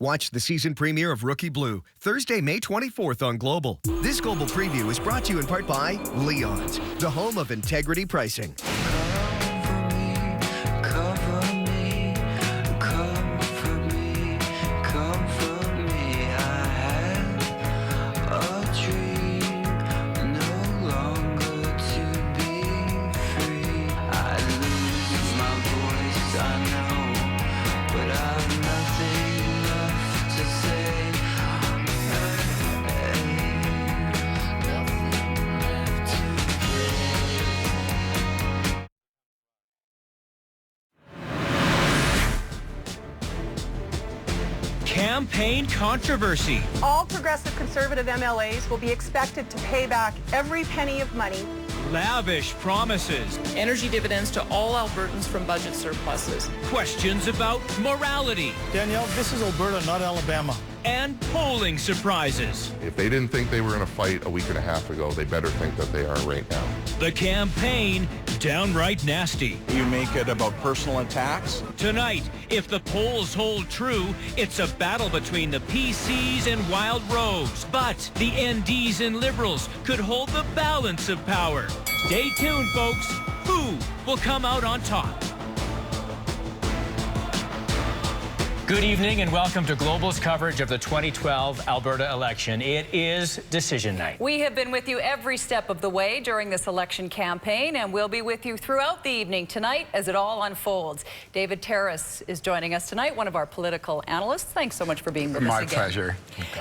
Watch the season premiere of Rookie Blue, Thursday, May 24th on Global. This Global preview is brought to you in part by Leon's, the home of integrity pricing. Campaign controversy. All progressive conservative MLAs will be expected to pay back every penny of money. Lavish promises. Energy dividends to all Albertans from budget surpluses. Questions about morality. Danielle, this is Alberta, not Alabama. And polling surprises. If they didn't think they were in a fight a week and a half ago, they better think that they are right now. The campaign, downright nasty. You make it about personal attacks. Tonight, if the polls hold true, it's a battle between the PCs and Wild Rose. But the NDs and Liberals could hold the balance of power. Stay tuned, folks. Who will come out on top? Good evening and welcome to Global's coverage of the 2012 Alberta election. It is decision night. We have been with you every step of the way during this election campaign, and we'll be with you throughout the evening tonight as it all unfolds. David Terrace is joining us tonight, one of our political analysts. Thanks so much for being with us again. My pleasure.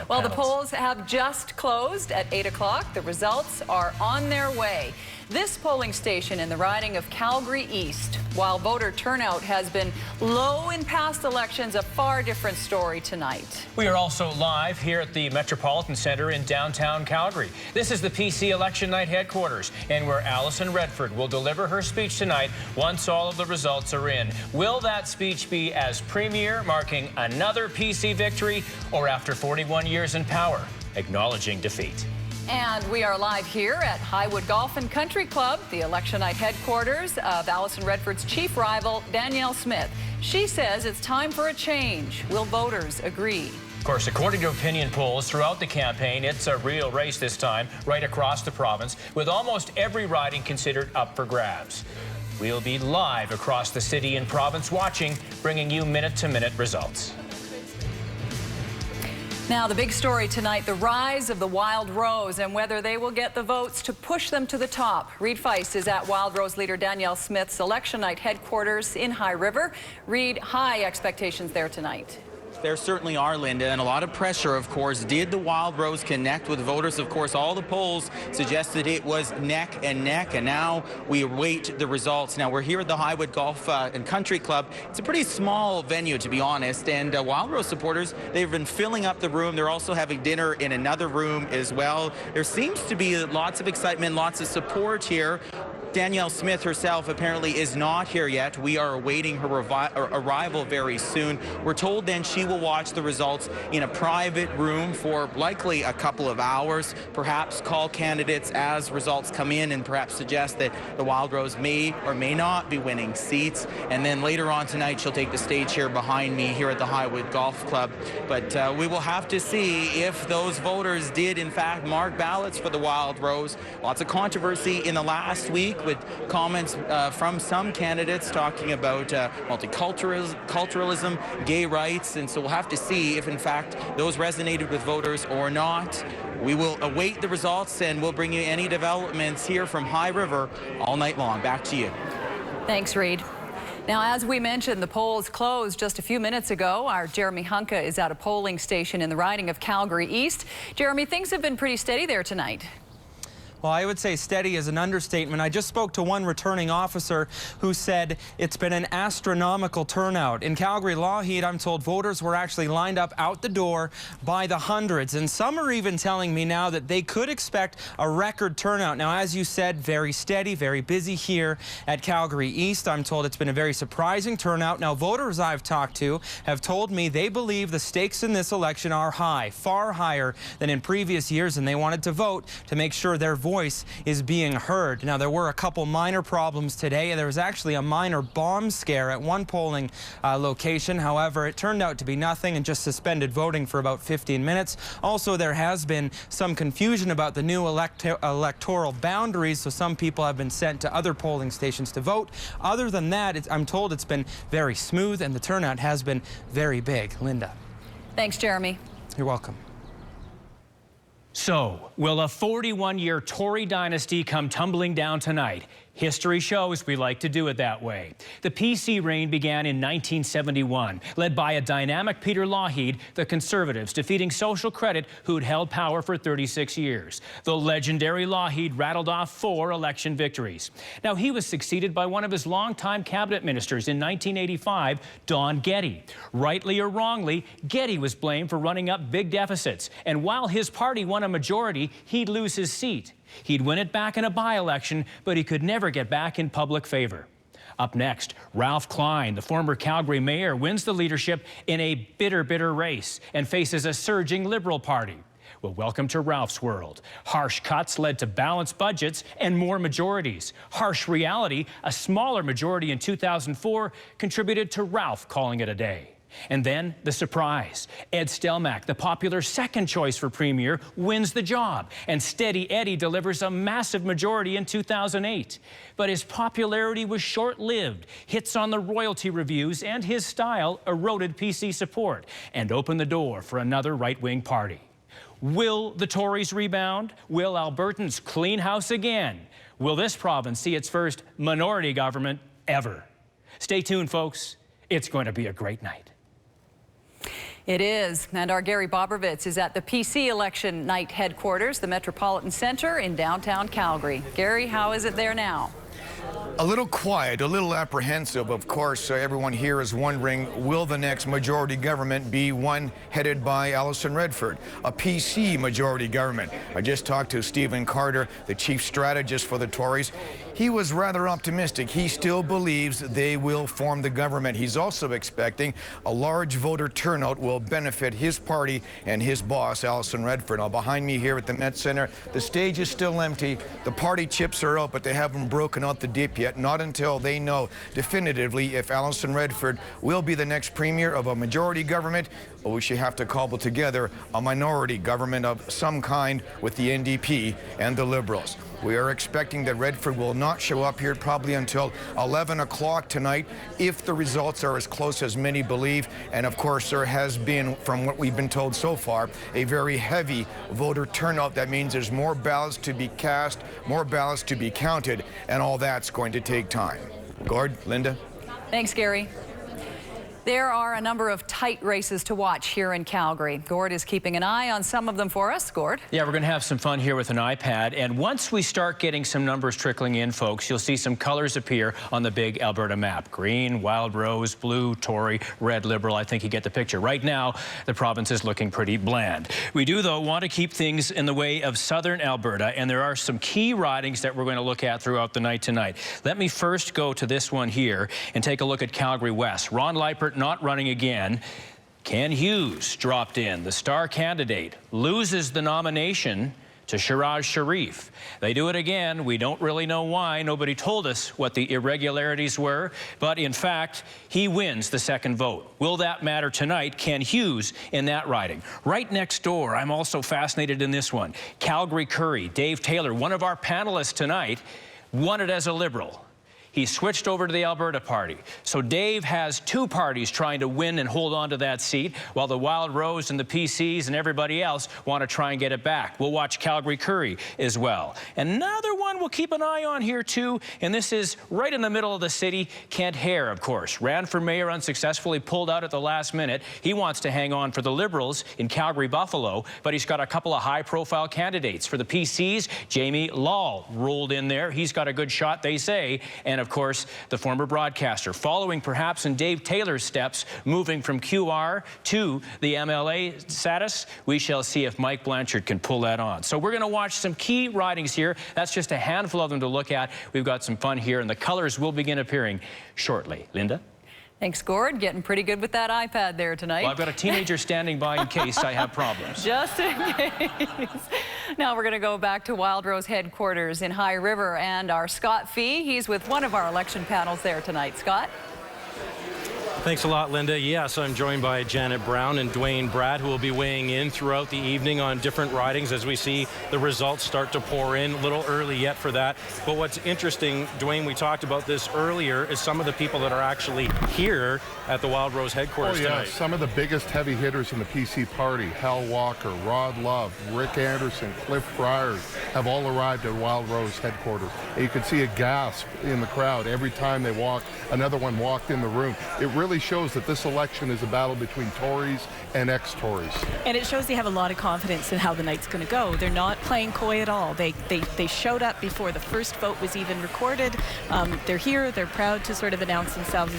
Well, the polls have just closed at 8 o'clock. The results are on their way. This polling station in the riding of Calgary East, while voter turnout has been low in past elections, a far different story tonight. We are also live here at the Metropolitan Centre in downtown Calgary. This is the PC Election Night headquarters, and where Alison Redford will deliver her speech tonight once all of the results are in. Will that speech be as premier, marking another PC victory, or after 41 years in power, acknowledging defeat? And we are live here at Highwood Golf and Country Club, the election night headquarters of Alison Redford's chief rival, Danielle Smith. She says it's time for a change. Will voters agree? Of course, according to opinion polls throughout the campaign, it's a real race this time, right across the province, with almost every riding considered up for grabs. We'll be live across the city and province watching, bringing you minute-to-minute results. Now, the big story tonight, the rise of the Wild Rose and whether they will get the votes to push them to the top. Reid Feist is at Wild Rose leader Danielle Smith's election night headquarters in High River. Reid, high expectations there tonight. There certainly are, Linda, and a lot of pressure, of course. Did the Wild Rose connect with voters? Of course, all the polls suggested it was neck and neck, and now we await the results. Now, we're here at the Highwood Golf and Country Club. It's a pretty small venue, to be honest, and Wild Rose supporters, they've been filling up the room. They're also having dinner in another room as well. There seems to be lots of excitement, lots of support here. Danielle Smith herself apparently is not here yet. We are awaiting her arrival very soon. We're told then she will watch the results in a private room for likely a couple of hours, perhaps call candidates as results come in and perhaps suggest that the Wild Rose may or may not be winning seats. And then later on tonight, she'll take the stage here behind me here at the Highwood Golf Club. But we will have to see if those voters did in fact mark ballots for the Wild Rose. Lots of controversy in the last week with comments from some candidates talking about multiculturalism, gay rights, and so we'll have to see if in fact those resonated with voters or not. We will await the results and we'll bring you any developments here from High River all night long. Back to you. Thanks, Reid. Now, as we mentioned, the polls closed just a few minutes ago. Our Jeremy Hunka is at a polling station in the riding of Calgary East. Jeremy, things have been pretty steady there tonight. Well, I would say steady is an understatement. I just spoke to one returning officer who said it's been an astronomical turnout. In Calgary Lougheed, I'm told voters were actually lined up out the door by the hundreds. And some are even telling me now that they could expect a record turnout. Now, as you said, very steady, very busy here at Calgary East. I'm told it's been a very surprising turnout. Now, voters I've talked to have told me they believe the stakes in this election are high, far higher than in previous years, and they wanted to vote to make sure their voice is being heard. Now, there were a couple minor problems today. There was actually a minor bomb scare at one polling location. However, it turned out to be nothing and just suspended voting for about 15 minutes. Also, there has been some confusion about the new electoral boundaries, so some people have been sent to other polling stations to vote. Other than that, I'm told it's been very smooth and the turnout has been very big. Linda. Thanks, Jeremy. You're welcome. So, will a 41-year Tory dynasty come tumbling down tonight? History shows we like to do it that way. The PC reign began in 1971, led by a dynamic Peter Lougheed, the Conservatives defeating Social Credit, who'd held power for 36 years. The legendary Lougheed rattled off 4 election victories. Now, he was succeeded by one of his longtime cabinet ministers in 1985, Don Getty. Rightly or wrongly, Getty was blamed for running up big deficits, and while his party won a majority, he'd lose his seat. He'd win it back in a by-election, but he could never get back in public favor. Up next, Ralph Klein, the former Calgary mayor, wins the leadership in a bitter race and faces a surging Liberal Party. Well, welcome to Ralph's world. Harsh cuts led to balanced budgets and more majorities. Harsh reality, a smaller majority in 2004, contributed to Ralph calling it a day. And then the surprise. Ed Stelmach, the popular second choice for Premier, wins the job. And Steady Eddie delivers a massive majority in 2008. But his popularity was short-lived. Hits on the royalty reviews and his style eroded PC support and opened the door for another right-wing party. Will the Tories rebound? Will Albertans clean house again? Will this province see its first minority government ever? Stay tuned, folks. It's going to be a great night. It is, and our Gary Bobrovitz is at the PC election night headquarters, the Metropolitan Centre in downtown Calgary. Gary, how is it there now? A little quiet, a little apprehensive. Of course, everyone here is wondering, will the next majority government be one headed by Alison Redford, a PC majority government? I just talked to Stephen Carter, the chief strategist for the Tories. He was rather optimistic. He still believes they will form the government. He's also expecting a large voter turnout will benefit his party and his boss, Alison Redford. Now, behind me here at the Met Centre, the stage is still empty. The party chips are out, but they haven't broken out the dip yet. Not until they know definitively if Alison Redford will be the next premier of a majority government, or we should have to cobble together a minority government of some kind with the NDP and the Liberals. We are expecting that Redford will not show up here probably until 11 o'clock tonight if the results are as close as many believe. And of course, there has been, from what we've been told so far, a very heavy voter turnout. That means there's more ballots to be cast, more ballots to be counted, and all that's going to take time. Gord, Linda? Thanks, Gary. There are a number of tight races to watch here in Calgary. Gord is keeping an eye on some of them for us. Gord? Yeah, we're going to have some fun here with an iPad. And once we start getting some numbers trickling in, folks, you'll see some colors appear on the big Alberta map. Green, Wild Rose, blue, Tory, red, Liberal. I think you get the picture. Right now, the province is looking pretty bland. We do, though, want to keep things in the way of southern Alberta, and there are some key ridings that we're going to look at throughout the night tonight. Let me first go to this one here and take a look at Calgary West. Ron Leipert not running again. Ken Hughes dropped in. The star candidate loses the nomination to Siraj Sharif. They do it again. We don't really know why. Nobody told us what the irregularities were, but in fact, he wins the second vote. Will that matter tonight? Ken Hughes in that riding. Right next door, I'm also fascinated in this one. Calgary Currie, Dave Taylor, one of our panelists tonight, won it as a Liberal. He switched over to the Alberta Party. So Dave has two parties trying to win and hold on to that seat, while the Wild Rose and the PCs and everybody else want to try and get it back. We'll watch Calgary Currie as well. Another one we'll keep an eye on here, too, and this is right in the middle of the city. Kent Hare, of course, ran for mayor unsuccessfully, pulled out at the last minute. He wants to hang on for the Liberals in Calgary-Buffalo, but he's got a couple of high-profile candidates. For the PCs, Jamie Lall rolled in there. He's got a good shot, they say, and of course, the former broadcaster, following perhaps in Dave Taylor's steps, moving from QR to the MLA status. We shall see if Mike Blanchard can pull that on. So we're going to watch some key ridings here. That's just a handful of them to look at. We've got some fun here, and the colors will begin appearing shortly. Linda? Thanks, Gord. Getting pretty good with that iPad there tonight. Well, I've got a teenager standing by in case I have problems. Just in case. Now we're going to go back to Wildrose headquarters in High River, and our Scott Fee, he's with one of our election panels there tonight. Scott? Thanks a lot, Linda. Yes, I'm joined by Janet Brown and Dwayne Brad, who will be weighing in throughout the evening on different ridings as we see the results start to pour in. A little early yet for that. But what's interesting, Dwayne, we talked about this earlier, is some of the people that are actually here at the Wildrose headquarters tonight. Some of the biggest heavy hitters in the PC party, Hal Walker, Rod Love, Rick Anderson, Cliff Fryers, have all arrived at Wildrose headquarters. And you can see a gasp in the crowd every time they walk. Another one walked in the room. It really shows that this election is a battle between Tories and ex-Tories. And it shows they have a lot of confidence in how the night's going to go. They're not playing coy at all. They showed up before the first vote was even recorded. They're here. They're proud to sort of announce themselves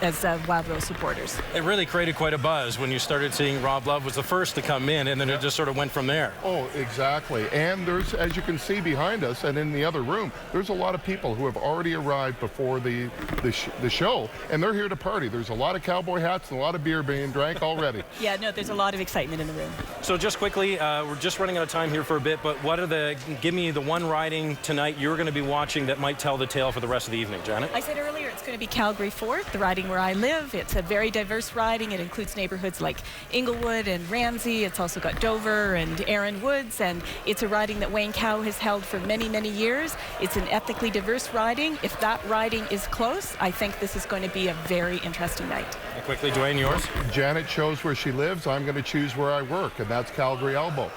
as Wildrose supporters. It really created quite a buzz when you started seeing Rob Love was the first to come in, and then it just sort of went from there. Oh, exactly. And there's, as you can see behind us and in the other room, there's a lot of people who have already arrived before the show, and they're here to party. There's a lot of cowboy hats and a lot of beer being drank already. Yeah, no, there's a lot of excitement in the room. So just quickly, we're just running out of time here for a bit, but what are give me the one riding tonight you're going to be watching that might tell the tale for the rest of the evening, Janet? I said earlier it's going to be Calgary 4th, the riding where I live. It's a very diverse riding. It includes neighborhoods like Inglewood and Ramsey. It's also got Dover and Erin Woods, and it's a riding that Wayne Cow has held for many, many years. It's an ethnically diverse riding. If that riding is close, I think this is going to be a very interesting night. And quickly, Dwayne, yours? Janet chose where she lives. I'm going to choose where I work, and that's Calgary Elbow.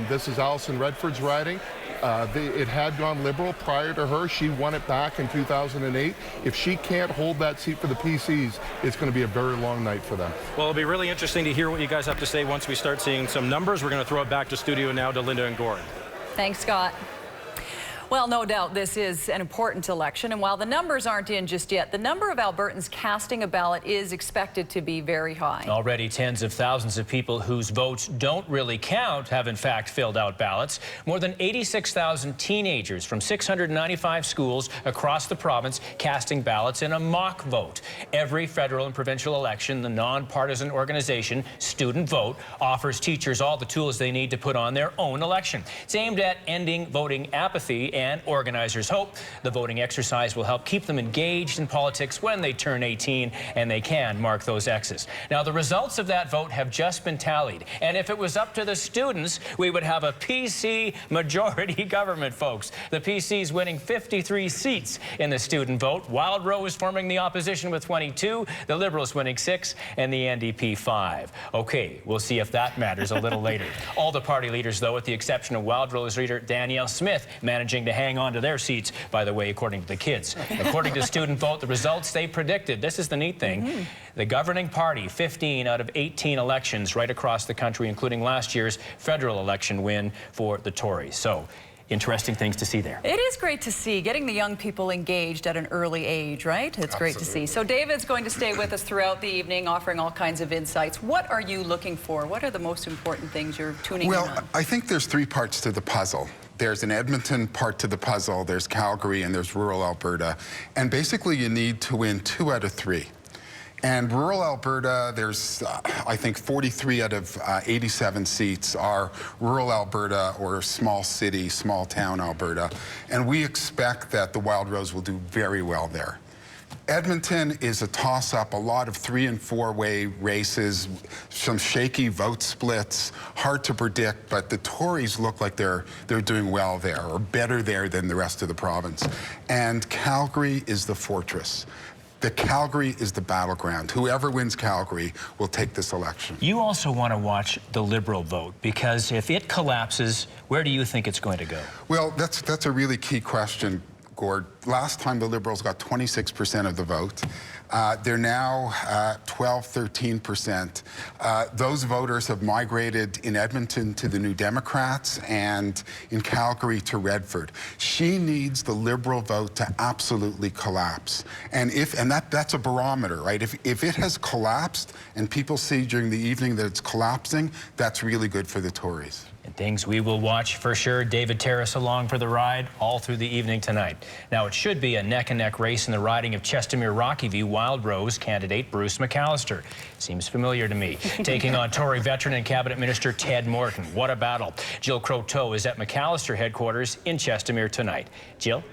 This is Alison Redford's riding. It had gone Liberal prior to her. She won it back in 2008. If she can't hold that seat for the PCs, it's going to be a very long night for them. Well, it'll be really interesting to hear what you guys have to say once we start seeing some numbers. We're going to throw it back to studio now to Linda and Gord. Thanks, Scott. Well, no doubt this is an important election, and while the numbers aren't in just yet, the number of Albertans casting a ballot is expected to be very high. Already tens of thousands of people whose votes don't really count have in fact filled out ballots. More than 86,000 teenagers from 695 schools across the province casting ballots in a mock vote. Every federal and provincial election, the nonpartisan organization Student Vote offers teachers all the tools they need to put on their own election. It's aimed at ending voting apathy, and organizers hope the voting exercise will help keep them engaged in politics when they turn 18 and they can mark those X's. Now, the results of that vote have just been tallied, and if it was up to the students, we would have a PC majority government, folks. The PC's winning 53 seats in the student vote. Wildrose forming the opposition with 22, the Liberals winning 6, and the NDP 5. Okay, we'll see if that matters a little later. All the party leaders, though, with the exception of Wildrose leader Danielle Smith, managing to hang on to their seats, by the way, according to the kids. According to Student Vote, the results they predicted, this is the neat thing, the governing party, 15 out of 18 elections right across the country, including last year's federal election win for the Tories. So, interesting things to see there. It is great to see, getting the young people engaged at an early age, right? It's great to see. So David's going to stay with us throughout the evening, offering all kinds of insights. What are you looking for? What are the most important things you're tuning in on? Well, I think there's three parts to the puzzle. There's an Edmonton part to the puzzle, there's Calgary, and there's rural Alberta. And basically you need to win 2 out of 3. And rural Alberta, there's, I think, 43 out of 87 seats are rural Alberta or small city, small town Alberta. And we expect that the Wildrose will do very well there. Edmonton is a toss-up, a lot of 3- and 4-way races, some shaky vote splits, hard to predict, but the Tories look like they're doing well there, or better there than the rest of the province. And Calgary is the fortress. The Calgary is the battleground. Whoever wins Calgary will take this election. You also want to watch the Liberal vote, because if it collapses, where do you think it's going to go? Well, that's a really key question, Gord. Last time the Liberals got 26% of the vote. They're now 12–13%. Those voters have migrated in Edmonton to the New Democrats and in Calgary to Redford. She needs the Liberal vote to absolutely collapse. And that's a barometer, right? If it has collapsed and people see during the evening that it's collapsing, that's really good for the Tories. And Things we will watch for sure. David Terrace along for the ride all through the evening tonight. Now, it should be a neck-and-neck race in the riding of Chestermere-Rocky View Wild Rose candidate Bruce McAllister. Seems familiar to me. Taking on Tory veteran and Cabinet Minister Ted Morton. What a battle. Jill Croteau is at McAllister headquarters in Chestermere tonight. Jill?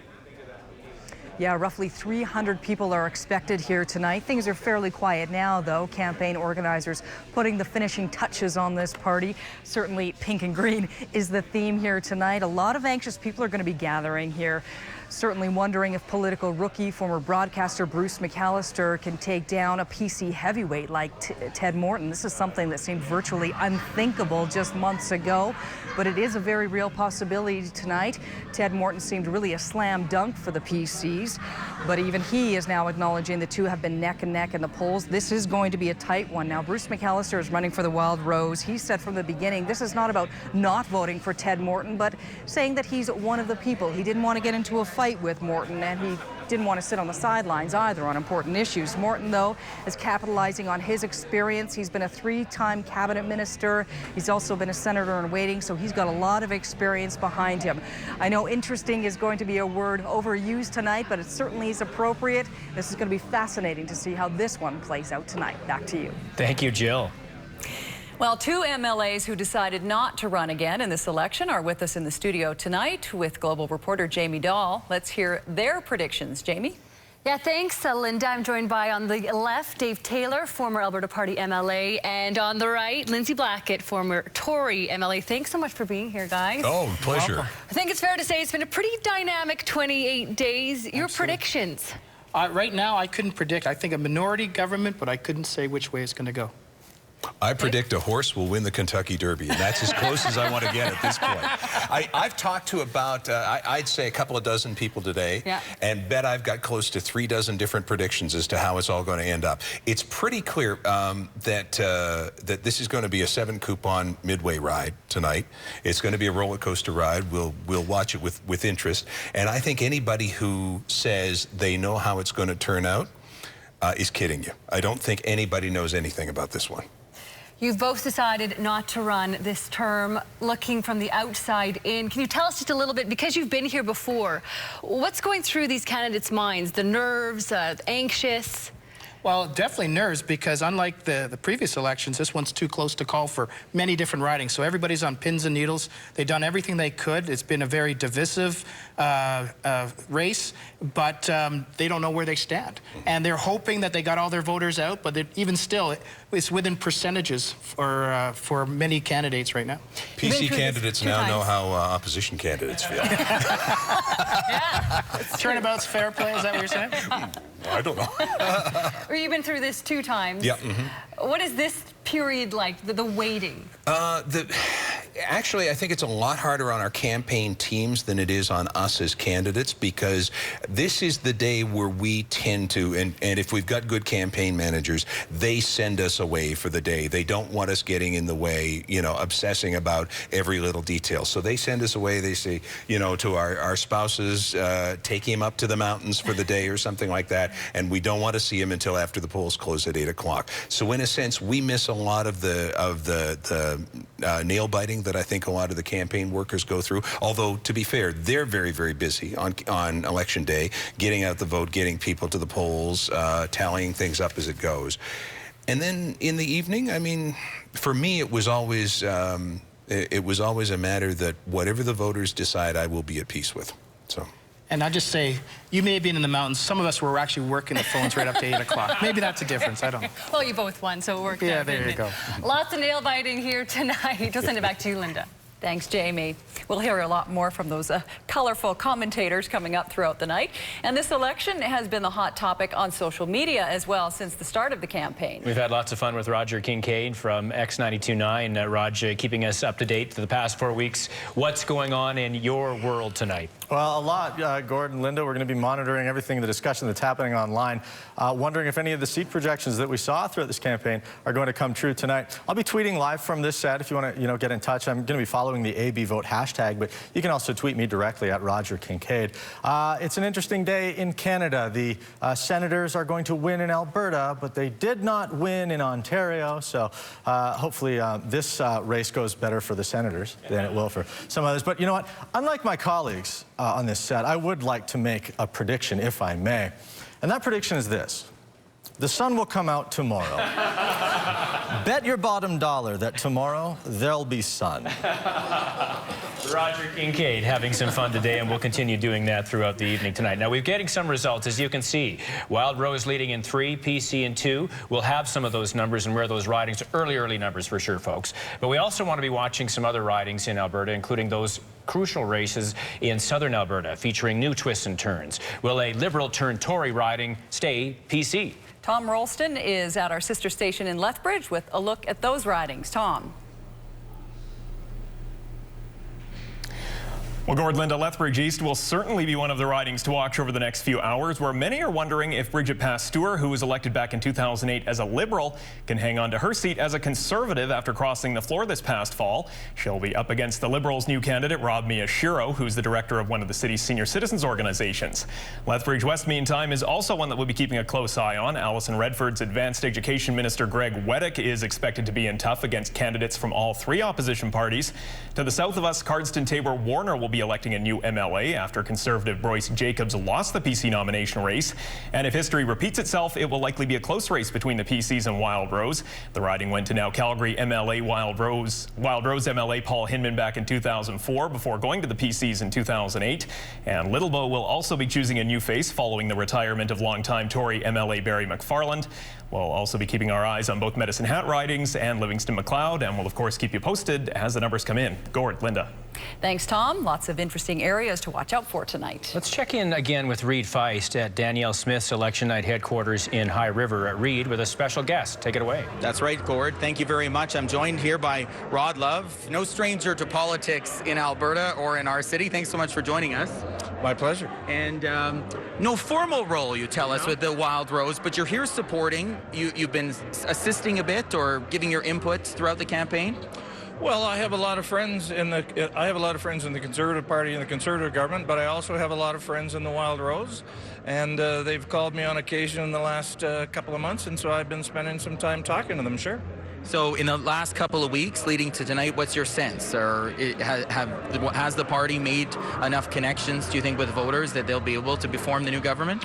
Yeah, roughly 300 people are expected here tonight. Things are fairly quiet now, though. Campaign organizers putting the finishing touches on this party. Certainly pink and green is the theme here tonight. A lot of anxious people are going to be gathering here. Certainly wondering if political rookie, former broadcaster Bruce McAllister can take down a PC heavyweight like Ted Morton. This is something that seemed virtually unthinkable just months ago, but it is a very real possibility tonight. Ted Morton seemed really a slam dunk for the PCs, but even he is now acknowledging the two have been neck and neck in the polls. This is going to be a tight one. Now, Bruce McAllister is running for the Wild Rose. He said from the beginning, this is not about not voting for Ted Morton, but saying that he's one of the people. He didn't want to get into a fight with Morton, and he didn't want to sit on the sidelines either on important issues. Morton, though, is capitalizing on his experience. He's been a 3-time cabinet minister. He's also been a senator in waiting, so he's got a lot of experience behind him. I know interesting is going to be a word overused tonight, but it certainly is appropriate. This is going to be fascinating to see how this one plays out tonight. Back to you. Thank you, Jill. Well, 2 MLAs who decided not to run again in this election are with us in the studio tonight with Global reporter Jamie Dahl. Let's hear their predictions. Jamie? Yeah, thanks, Linda. I'm joined by, on the left, Dave Taylor, former Alberta Party MLA, and on the right, Lindsay Blackett, former Tory MLA. Thanks so much for being here, guys. Oh, pleasure. I think it's fair to say it's been a pretty dynamic 28 days. Your predictions? Right now, I couldn't predict. I think a minority government, but I couldn't say which way it's going to go. I predict a horse will win the Kentucky Derby, and that's as close as I want to get at this point. I've talked to about, I'd say, a couple of dozen people today, and bet I've got close to 3 dozen different predictions as to how it's all going to end up. It's pretty clear that this is going to be a 7-coupon midway ride tonight. It's going to be a roller coaster ride. We'll watch it with interest, and I think anybody who says they know how it's going to turn out is kidding you. I don't think anybody knows anything about this one. You've both decided not to run this term, looking from the outside in. Can you tell us just a little bit, because you've been here before, what's going through these candidates' minds? The nerves, anxious? Well, definitely nerves, because unlike the previous elections, this one's too close to call for many different ridings. So everybody's on pins and needles. They've done everything they could. It's been a very divisive race, but they don't know where they stand. And they're hoping that they got all their voters out, but even still, it's within percentages for many candidates right now. PC candidates now know how opposition candidates feel. Turnabout's fair play, is that what you're saying? I don't know. You've been through this 2 times. Yeah. What is this period like, the waiting? Actually, I think it's a lot harder on our campaign teams than it is on us as candidates, because this is the day where we tend to, and if we've got good campaign managers, they send us away for the day. They don't want us getting in the way, you know, obsessing about every little detail. So they send us away. They say, you know, to our spouses, take him up to the mountains for the day or something like that, and we don't want to see him until after the polls close at 8 o'clock. So in a sense, we miss a lot of the nail biting that I think a lot of the campaign workers go through. Although, to be fair, they're very, very busy on election day, getting out the vote, getting people to the polls, tallying things up as it goes. And then in the evening, I mean, for me, it was always a matter that whatever the voters decide, I will be at peace with. So. And I just say, you may have been in the mountains. Some of us were actually working the phones right up to 8 o'clock. Maybe that's a difference. I don't know. Well, you both won, so it worked out. Yeah, there you go. Lots of nail biting here tonight. I'll send it back to you, Linda. Thanks, Jamie. We'll hear a lot more from those colorful commentators coming up throughout the night. And this election has been the hot topic on social media as well since the start of the campaign. We've had lots of fun with Roger Kincaid from X92.9. Roger, keeping us up to date for the past 4 weeks. What's going on in your world tonight? Well, a lot, Gordon, Linda. We're going to be monitoring everything, the discussion that's happening online, wondering if any of the seat projections that we saw throughout this campaign are going to come true tonight. I'll be tweeting live from this set if you want to, get in touch. I'm going to be following following the AB Vote hashtag, but you can also tweet me directly at Roger Kincaid. It's an interesting day in Canada. The Senators are going to win in Alberta, but they did not win in Ontario, so hopefully this race goes better for the Senators than it will for some others. But you know what? Unlike my colleagues on this set, I would like to make a prediction, if I may. And that prediction is this. The sun will come out tomorrow. Bet your bottom dollar that tomorrow there'll be sun. Roger Kincaid having some fun today, and we'll continue doing that throughout the evening tonight. Now, we're getting some results, as you can see. Wild Rose leading in 3, PC in 2. We'll have some of those numbers and where those ridings are early numbers for sure, folks. But we also want to be watching some other ridings in Alberta, including those crucial races in southern Alberta, featuring new twists and turns. Will a Liberal turned Tory riding stay PC? Tom Rolston is at our sister station in Lethbridge with a look at those ridings. Tom. Well, Gord, Linda, Lethbridge East will certainly be one of the ridings to watch over the next few hours, where many are wondering if Bridget Pasteur, who was elected back in 2008 as a Liberal, can hang on to her seat as a Conservative after crossing the floor this past fall. She'll be up against the Liberals' new candidate, Rob Miyashiro, who's the director of one of the city's senior citizens organizations. Lethbridge West, meantime, is also one that we'll be keeping a close eye on. Alison Redford's Advanced Education Minister Greg Weddick is expected to be in tough against candidates from all 3 opposition parties. To the south of us, Cardston-Taber-Warner will be electing a new MLA after Conservative Bryce Jacobs lost the PC nomination race. And if history repeats itself, it will likely be a close race between the PCs and Wild Rose. The riding went to now Calgary MLA Wild Rose MLA Paul Hinman back in 2004 before going to the PCs in 2008. And Littlebow will also be choosing a new face following the retirement of longtime Tory MLA Barry McFarland. We'll also be keeping our eyes on both Medicine Hat ridings and Livingston McLeod, and we'll of course keep you posted as the numbers come in. Gord, Linda. Thanks, Tom. Lots of interesting areas to watch out for tonight. Let's check in again with Reed Feist at Danielle Smith's election night headquarters in High River. At Reed with a special guest. Take it away. That's right, Gord. Thank you very much. I'm joined here by Rod Love, no stranger to politics in Alberta or in our city. Thanks so much for joining us. My pleasure. And no formal role, you tell us, with the Wild Rose, but you're here supporting. You've been assisting a bit or giving your input throughout the campaign? Well, I have a lot of friends in the Conservative Party and the Conservative government, but I also have a lot of friends in the Wild Rose, and they've called me on occasion in the last couple of months, and so I've been spending some time talking to them, sure. So in the last couple of weeks leading to tonight, what's your sense? Or has the party made enough connections, do you think, with voters that they'll be able to form the new government?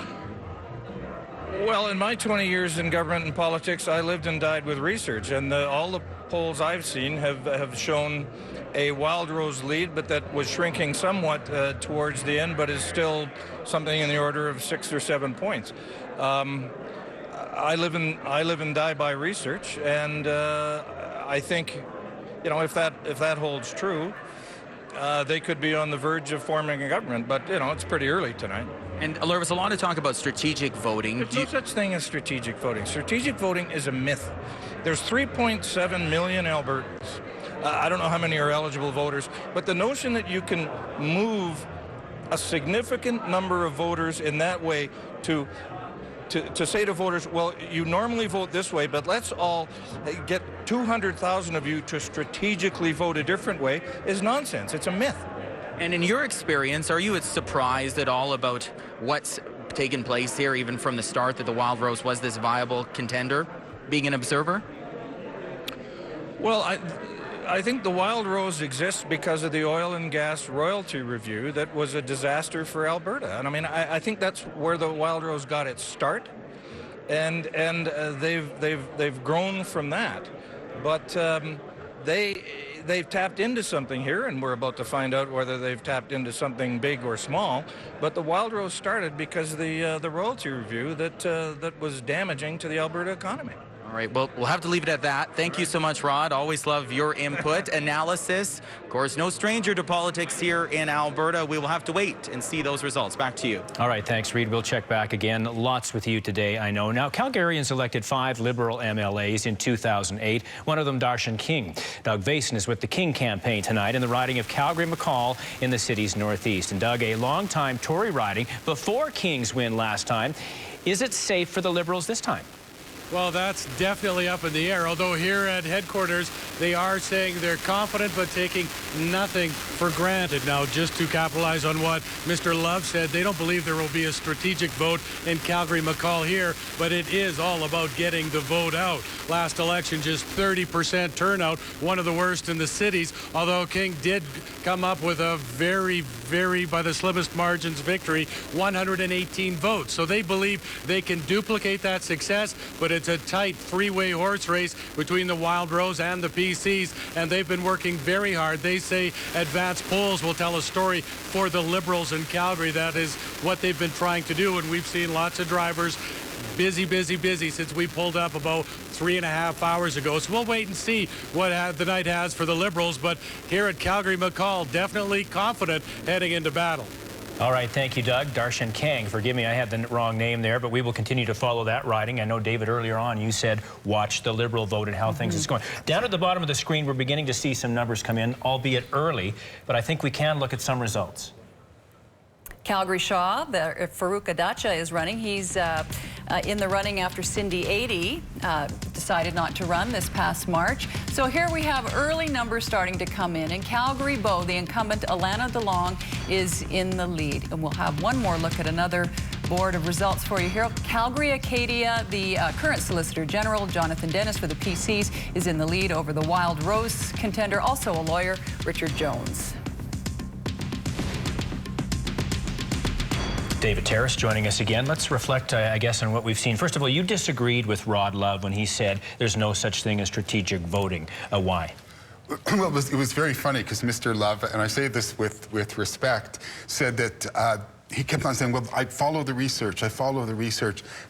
Well, in my 20 years in government and politics, I lived and died with research, and all the polls I've seen have shown a Wild Rose lead, but that was shrinking somewhat towards the end, but is still something in the order of 6 or 7 points. I live and die by research, and I think, you know, if that holds true, they could be on the verge of forming a government, but you know, it's pretty early tonight. And there was a lot of talk about strategic voting. There's no such thing as strategic voting. Strategic voting is a myth. There's 3.7 million Albertans. I don't know how many are eligible voters, but the notion that you can move a significant number of voters in that way to say to voters, well, you normally vote this way, but let's all get 200,000 of you to strategically vote a different way is nonsense. It's a myth. And in your experience, are you surprised at all about what's taken place here, even from the start, that the Wild Rose was this viable contender, being an observer? Well, I think the Wild Rose exists because of the oil and gas royalty review that was a disaster for Alberta. And I mean, I think that's where the Wild Rose got its start, and they've grown from that. But they've tapped into something here, and we're about to find out whether they've tapped into something big or small. But the Wild Rose started because of the royalty review that was damaging to the Alberta economy. All right, well, we'll have to leave it at that. Thank you so much, Rod. Always love your input, analysis. Of course, no stranger to politics here in Alberta. We will have to wait and see those results. Back to you. All right, thanks, Reed. We'll check back again. Lots with you today, I know. Now, Calgarians elected 5 Liberal MLAs in 2008, one of them Darshan King. Doug Vason is with the King campaign tonight in the riding of Calgary-McCall in the city's northeast. And Doug, a long-time Tory riding before King's win last time. Is it safe for the Liberals this time? Well, that's definitely up in the air, although here at headquarters, they are saying they're confident but taking nothing for granted. Now, just to capitalize on what Mr. Love said, they don't believe there will be a strategic vote in Calgary-McCall here, but it is all about getting the vote out. Last election, just 30% turnout, one of the worst in the cities, although King did come up with a very, by the slimmest margins, victory, 118 votes. So they believe they can duplicate that success, but it's a tight three-way horse race between the Wild Rose and the PCs, and they've been working very hard. They say advanced polls will tell a story for the Liberals in Calgary. That is what they've been trying to do, and we've seen lots of drivers busy since we pulled up about 3.5 hours ago. So we'll wait and see what the night has for the Liberals, but here at Calgary-McCall, definitely confident heading into battle. All right, thank you, Doug. Darshan Kang. Forgive me, I had the wrong name there, but we will continue to follow that riding. I know, David, earlier on you said watch the Liberal vote and how things is going. Down at the bottom of the screen, we're beginning to see some numbers come in, albeit early, but I think we can look at some results. Calgary Shaw, Farouk Adacha is running. He's in the running after Cindy 80 decided not to run this past March. So here we have early numbers starting to come in. And Calgary Bow, the incumbent Alana DeLong, is in the lead. And we'll have one more look at another board of results for you here. Calgary Acadia, the current Solicitor General, Jonathan Dennis for the PCs, is in the lead over the Wild Rose contender, also a lawyer, Richard Jones. David Terrace joining us again. Let's reflect, I guess, on what we've seen. First of all, you disagreed with Rod Love when he said there's no such thing as strategic voting. Why? Well, it was very funny because Mr. Love, and I say this with respect, said that he kept on saying, well, I follow the research,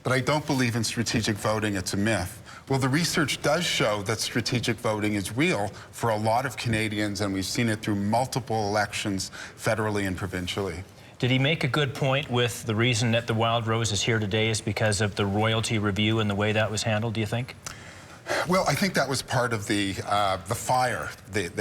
but I don't believe in strategic voting. It's a myth. Well, the research does show that strategic voting is real for a lot of Canadians, and we've seen it through multiple elections, federally and provincially. Did he make a good point with the reason that the Wild Rose is here today is because of the royalty review and the way that was handled, do you think? Well, I think that was part of the fire, the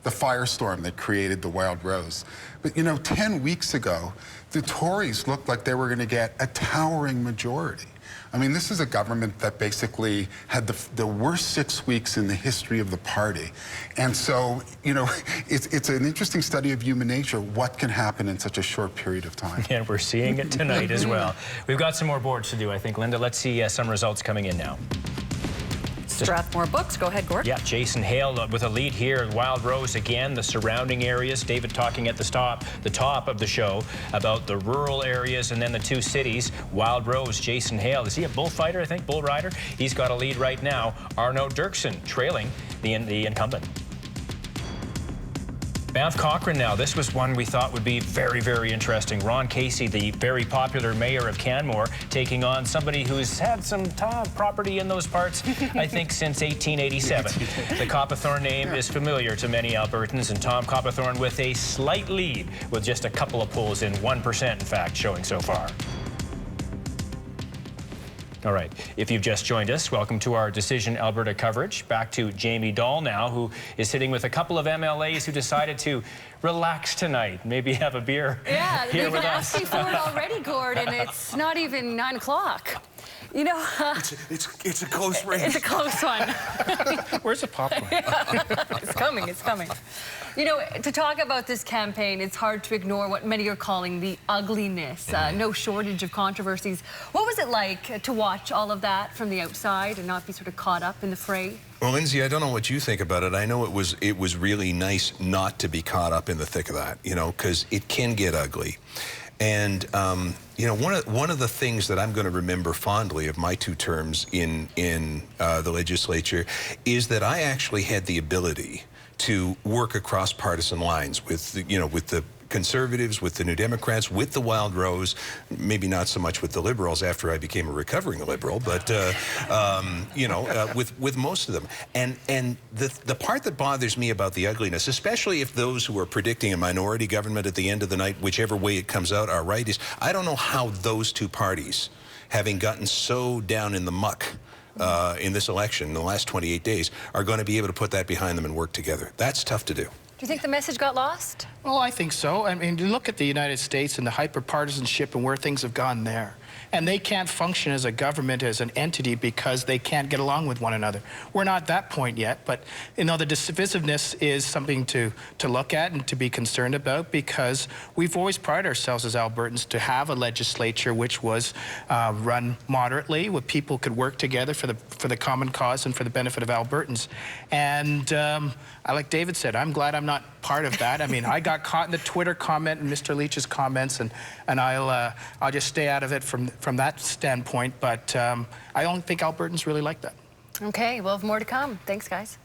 firestorm that created the Wild Rose. But, you know, 10 weeks ago, the Tories looked like they were going to get a towering majority. I mean, this is a government that basically had the worst 6 weeks in the history of the party. And so, you know, it's an interesting study of human nature, what can happen in such a short period of time. And we're seeing it tonight as well. We've got some more boards to do, I think. Linda, let's see some results coming in now. Strathmore Books. Go ahead, Gord. Yeah, Jason Hale with a lead here. Wild Rose again, the surrounding areas. David talking at the top of the show about the rural areas and then the two cities. Wild Rose, Jason Hale. Is he a bullfighter, I think? Bull rider? He's got a lead right now. Arno Dirksen trailing the incumbent. Banff Cochrane now. This was one we thought would be very, very interesting. Ron Casey, the very popular mayor of Canmore, taking on somebody who's had some property in those parts, I think, since 1887. The Coppathorne name is familiar to many Albertans, and Tom Coppathorne with a slight lead, with just a couple of polls in, 1% in fact, showing so far. All right, if you've just joined us, welcome to our Decision Alberta coverage. Back to Jamie Dahl now, who is sitting with a couple of MLAs who decided to relax tonight, maybe have a beer here with us. They've been asking for it already, Gord, and it's not even 9 o'clock. You know, it's a close race. It's a close one. Where's the popcorn? It's coming, it's coming. You know, to talk about this campaign, it's hard to ignore what many are calling the ugliness. No shortage of controversies. What was it like to watch all of that from the outside and not be sort of caught up in the fray? Well, Lindsay, I don't know what you think about it. I know it was really nice not to be caught up in the thick of that, you know, because it can get ugly. And, you know, one of the things that I'm going to remember fondly of my 2 terms in the legislature is that I actually had the ability to work across partisan lines with the Conservatives, with the New Democrats, with the Wild Rose, maybe not so much with the Liberals after I became a recovering Liberal, but, you know, with most of them. And the part that bothers me about the ugliness, especially if those who are predicting a minority government at the end of the night, whichever way it comes out, are right, is I don't know how those 2 parties, having gotten so down in the muck in this election in the last 28 days, are going to be able to put that behind them and work together. That's tough to do. Do you think the message got lost? Well, I think so. I mean, you look at the United States and the hyper-partisanship and where things have gone there. And they can't function as a government, as an entity, because they can't get along with one another. We're not at that point yet, but the divisiveness is something to look at and to be concerned about, because we've always prided ourselves as Albertans to have a legislature which was run moderately, where people could work together for the common cause and for the benefit of Albertans. And like David said, I'm glad I'm not part of that. I mean, I got caught in the Twitter comment and Mr. Leach's comments, and I'll just stay out of it from that standpoint. But I don't think Albertans really like that. Okay, we'll have more to come. Thanks, guys.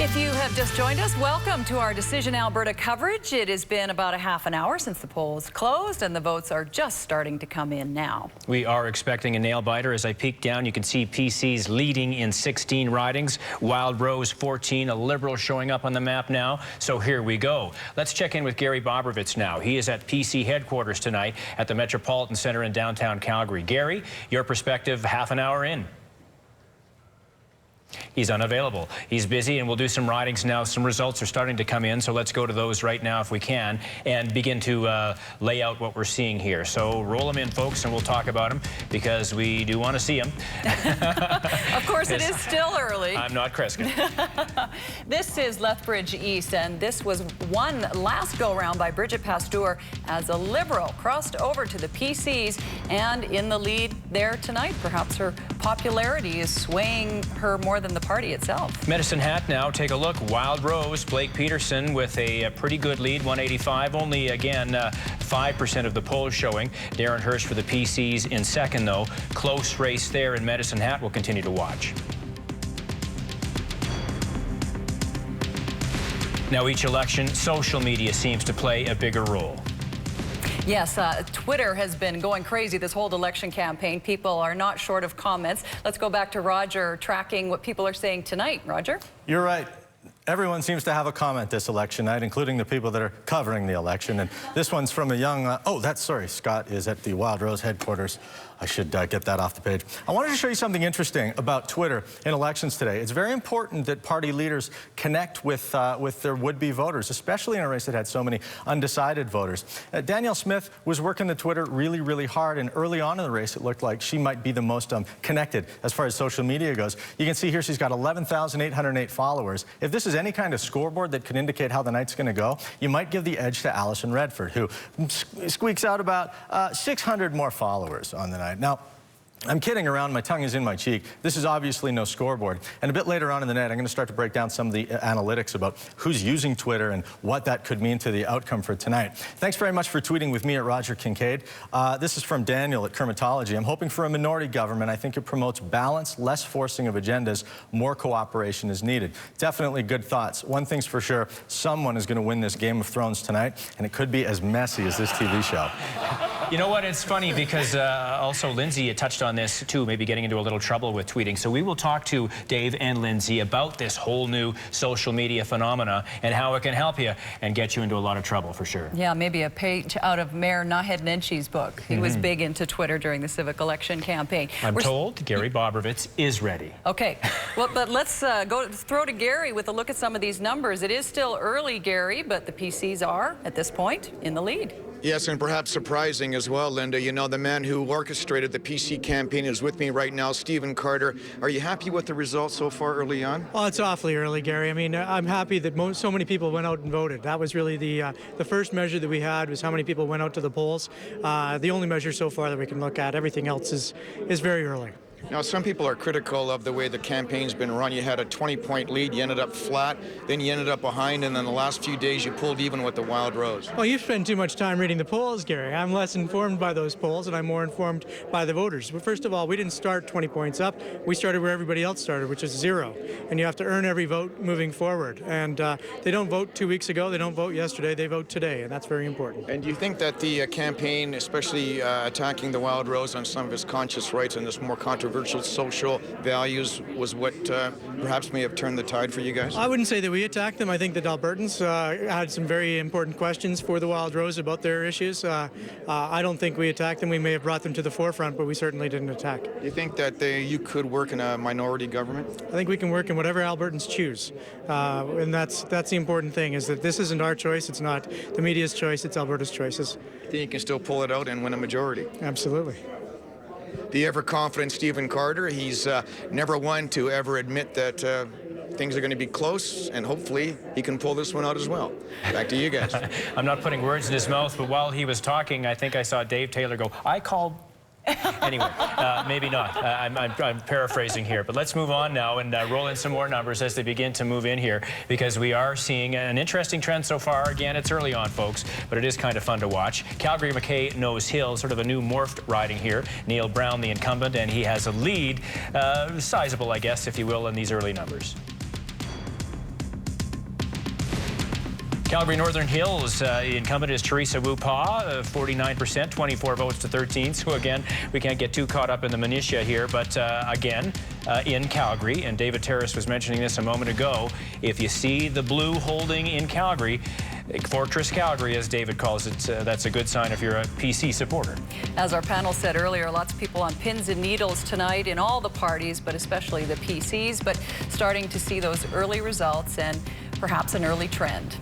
If you have just joined us, welcome to our Decision Alberta coverage. It has been about a half an hour since the polls closed, and the votes are just starting to come in now. We are expecting a nail-biter. As I peek down, you can see PC's leading in 16 ridings. Wild Rose 14, a Liberal showing up on the map now. So here we go. Let's check in with Gary Bobrovitz now. He is at PC headquarters tonight at the Metropolitan Centre in downtown Calgary. Gary, your perspective half an hour in. He's unavailable. He's busy, and we'll do some ridings now. Some results are starting to come in, so let's go to those right now if we can and begin to lay out what we're seeing here. So roll them in, folks, and we'll talk about them because we do want to see them. Of course, it is still early. I'm not Kreskin. This is Lethbridge East, and this was won last go-round by Bridget Pasteur as a Liberal crossed over to the PCs and in the lead there tonight. Perhaps her popularity is swaying her more than the party itself. Medicine Hat now, take a look. Wild Rose, Blake Peterson with a pretty good lead, 185. Only, again, 5% of the polls showing. Darren Hirsch for the PCs in second, though. Close race there in Medicine Hat. We'll continue to watch. Now, each election, social media seems to play a bigger role. Yes, Twitter has been going crazy this whole election campaign. People are not short of comments. Let's go back to Roger tracking what people are saying tonight. Roger? You're right. Everyone seems to have a comment this election night, including the people that are covering the election. And this one's from a young, Scott is at the Wild Rose headquarters. I should get that off the page. I wanted to show you something interesting about Twitter in elections today. It's very important that party leaders connect with their would-be voters, especially in a race that had so many undecided voters. Danielle Smith was working the Twitter really, really hard, and early on in the race, it looked like she might be the most connected as far as social media goes. You can see here she's got 11,808 followers. If this is any kind of scoreboard that could indicate how the night's going to go, you might give the edge to Alison Redford, who squeaks out about 600 more followers on the night. Now, I'm kidding around, my tongue is in my cheek. This is obviously no scoreboard. And a bit later on in the night, I'm going to start to break down some of the analytics about who's using Twitter and what that could mean to the outcome for tonight. Thanks very much for tweeting with me at Roger Kincaid. This is from Daniel at Kermatology. I'm hoping for a minority government. I think it promotes balance, less forcing of agendas, more cooperation is needed. Definitely good thoughts. One thing's for sure, someone is going to win this Game of Thrones tonight, and it could be as messy as this TV show. You know what? It's funny because also Lindsay touched on this too, maybe getting into a little trouble with tweeting. So we will talk to Dave and Lindsay about this whole new social media phenomena and how it can help you and get you into a lot of trouble for sure. Yeah, maybe a page out of Mayor Naheed Nenshi's book. He was big into Twitter during the civic election campaign. I'm told Gary Bobrovitz is ready. Okay, well, but let's throw to Gary with a look at some of these numbers. It is still early, Gary, but the PCs are, at this point, in the lead. Yes, and perhaps surprising as well, Linda. You know, the man who orchestrated the PC campaign is with me right now, Stephen Carter. Are you happy with the results so far early on? Well, it's awfully early, Gary. I mean, I'm happy that so many people went out and voted. That was really the first measure that we had, was how many people went out to the polls. The only measure so far that we can look at. Everything else is very early. Now, some people are critical of the way the campaign's been run. You had a 20-point lead, you ended up flat, then you ended up behind, and then the last few days you pulled even with the Wild Rose. Well, you spend too much time reading the polls, Gary. I'm less informed by those polls, and I'm more informed by the voters. But first of all, we didn't start 20 points up. We started where everybody else started, which is 0. And you have to earn every vote moving forward. And they don't vote 2 weeks ago, they don't vote yesterday, they vote today, and that's very important. And do you think that the campaign, especially attacking the Wild Rose on some of his conscious rights and this more controversial controversial social values was what perhaps may have turned the tide for you guys? I wouldn't say that we attacked them. I think that Albertans had some very important questions for the Wild Rose about their issues. I don't think we attacked them. We may have brought them to the forefront, but we certainly didn't attack. Do you think that you could work in a minority government? I think we can work in whatever Albertans choose. And that's the important thing, is that this isn't our choice. It's not the media's choice. It's Alberta's choices. Do you think you can still pull it out and win a majority? Absolutely. The ever-confident Stephen Carter, he's never one to ever admit that things are going to be close, and hopefully he can pull this one out as well. Back to you guys. I'm not putting words in his mouth, but while he was talking, I think I saw Dave Taylor go, I called... Anyway, maybe not. I'm paraphrasing here, but let's move on now and roll in some more numbers as they begin to move in here, because we are seeing an interesting trend so far. Again, it's early on, folks, but it is kind of fun to watch. Calgary McKay Nose Hill, sort of a new morphed riding here. Neil Brown, the incumbent, and he has a lead, sizable, I guess, if you will, in these early numbers. Calgary Northern Hills, the incumbent is Teresa Wu-Pa, 49%, 24 votes to 13. So again, we can't get too caught up in the minutiae here, but again, in Calgary, and David Terrace was mentioning this a moment ago, if you see the blue holding in Calgary, Fortress Calgary, as David calls it, that's a good sign if you're a PC supporter. As our panel said earlier, lots of people on pins and needles tonight in all the parties, but especially the PCs, but starting to see those early results and perhaps an early trend.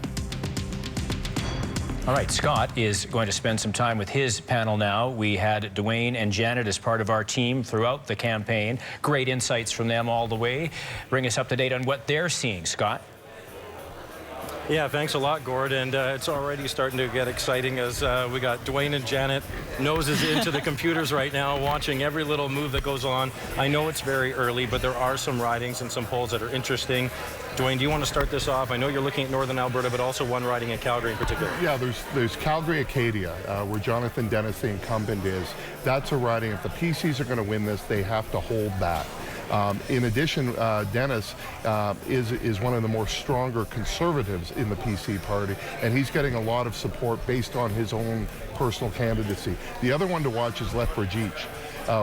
All right, Scott is going to spend some time with his panel now. We had Dwayne and Janet as part of our team throughout the campaign. Great insights from them all the way. Bring us up to date on what they're seeing, Scott. Yeah, thanks a lot, Gord, and it's already starting to get exciting as we got Dwayne and Janet noses into the computers right now, watching every little move that goes on. I know it's very early, but there are some ridings and some polls that are interesting. Dwayne, do you want to start this off? I know you're looking at Northern Alberta, but also one riding in Calgary in particular. Yeah, there's Calgary-Acadia, where Jonathan Dennis, the incumbent, is. That's a riding. If the PCs are going to win this, they have to hold that. In addition, Dennis is one of the more stronger conservatives in the PC party, and he's getting a lot of support based on his own personal candidacy. The other one to watch is Lethbridge East,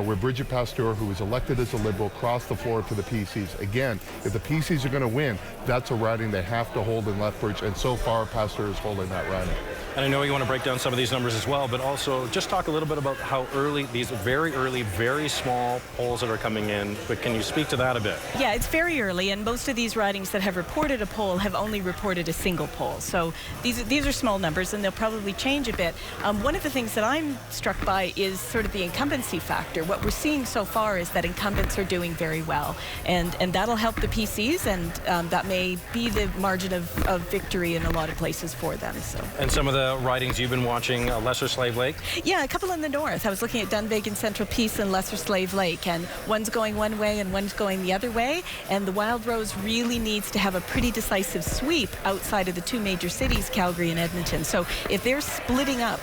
where Bridget Pasteur, who was elected as a Liberal, crossed the floor to the PCs. Again, if the PCs are going to win, that's a riding they have to hold in Lethbridge, and so far Pasteur is holding that riding. And I know you want to break down some of these numbers as well, but also just talk a little bit about how early, these very early, very small polls that are coming in. But can you speak to that a bit? Yeah, it's very early, and most of these ridings that have reported a poll have only reported a single poll. So these are small numbers, and they'll probably change a bit. One of the things that I'm struck by is sort of the incumbency factor. What we're seeing so far is that incumbents are doing very well, and that'll help the PCs, and that may be the margin of victory in a lot of places for them. So. And some of the ridings you've been watching, Lesser Slave Lake? Yeah, a couple in the north. I was looking at Dunvegan Central Peace and Lesser Slave Lake, and one's going one way and one's going the other way, and the Wild Rose really needs to have a pretty decisive sweep outside of the two major cities, Calgary and Edmonton. So if they're splitting up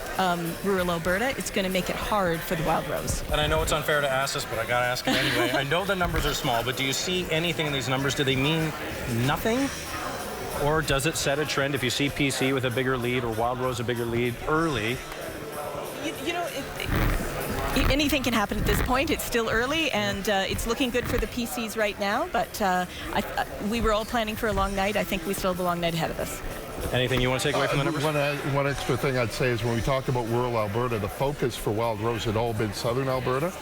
rural Alberta, it's going to make it hard for the Wild Rose. And I know it's unfair to ask this, but I got to ask it anyway. I know the numbers are small, but do you see anything in these numbers? Do they mean nothing? Or does it set a trend if you see PC with a bigger lead or Wild Rose a bigger lead early? You know, anything can happen at this point. It's still early, and it's looking good for the PCs right now, but we were all planning for a long night. I think we still have a long night ahead of us. Anything you want to take away from the numbers? One extra thing I'd say is when we talked about rural Alberta, the focus for Wild Rose had all been southern Alberta,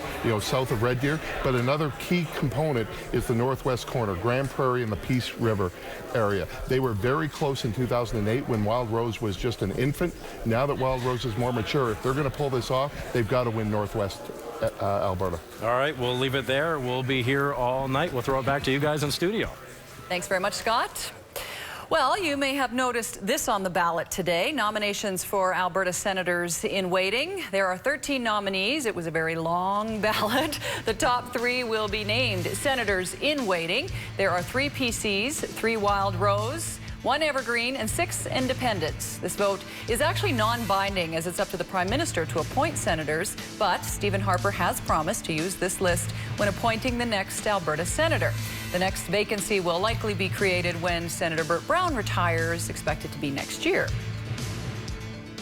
south of Red Deer. But another key component is the northwest corner, Grand Prairie and the Peace River area. They were very close in 2008 when Wild Rose was just an infant. Now that Wild Rose is more mature, if they're going to pull this off, they've got to win northwest Alberta. All right, we'll leave it there. We'll be here all night. We'll throw it back to you guys in studio. Thanks very much, Scott. Well, you may have noticed this on the ballot today. Nominations for Alberta senators in waiting. There are 13 nominees. It was a very long ballot. The top 3 will be named senators in waiting. There are 3 PCs, 3 Wild Rose, 1 Evergreen, and 6 independents. This vote is actually non-binding, as it's up to the Prime Minister to appoint senators, but Stephen Harper has promised to use this list when appointing the next Alberta senator. The next vacancy will likely be created when Senator Burt Brown retires, expected to be next year.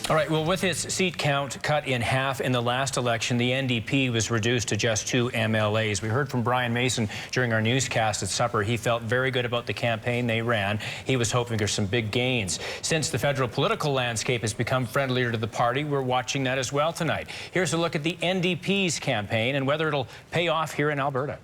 All right, well, with its seat count cut in half in the last election, the NDP was reduced to just 2 MLAs. We heard from Brian Mason during our newscast at supper. He felt very good about the campaign they ran. He was hoping for some big gains. Since the federal political landscape has become friendlier to the party, we're watching that as well tonight. Here's a look at the NDP's campaign and whether it'll pay off here in Alberta.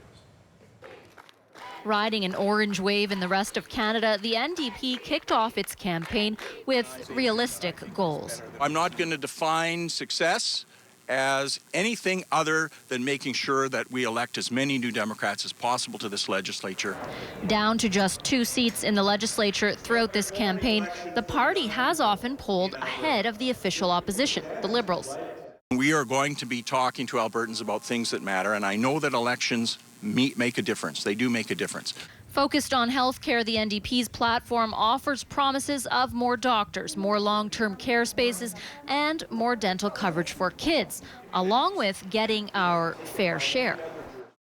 Riding an orange wave in the rest of Canada, the NDP kicked off its campaign with realistic goals. I'm not going to define success as anything other than making sure that we elect as many New Democrats as possible to this legislature. Down to just 2 seats in the legislature throughout this campaign, the party has often polled ahead of the official opposition, the Liberals. We are going to be talking to Albertans about things that matter, and I know that elections make a difference. They do make a difference. Focused on healthcare, the NDP's platform offers promises of more doctors, more long-term care spaces, and more dental coverage for kids, along with getting our fair share.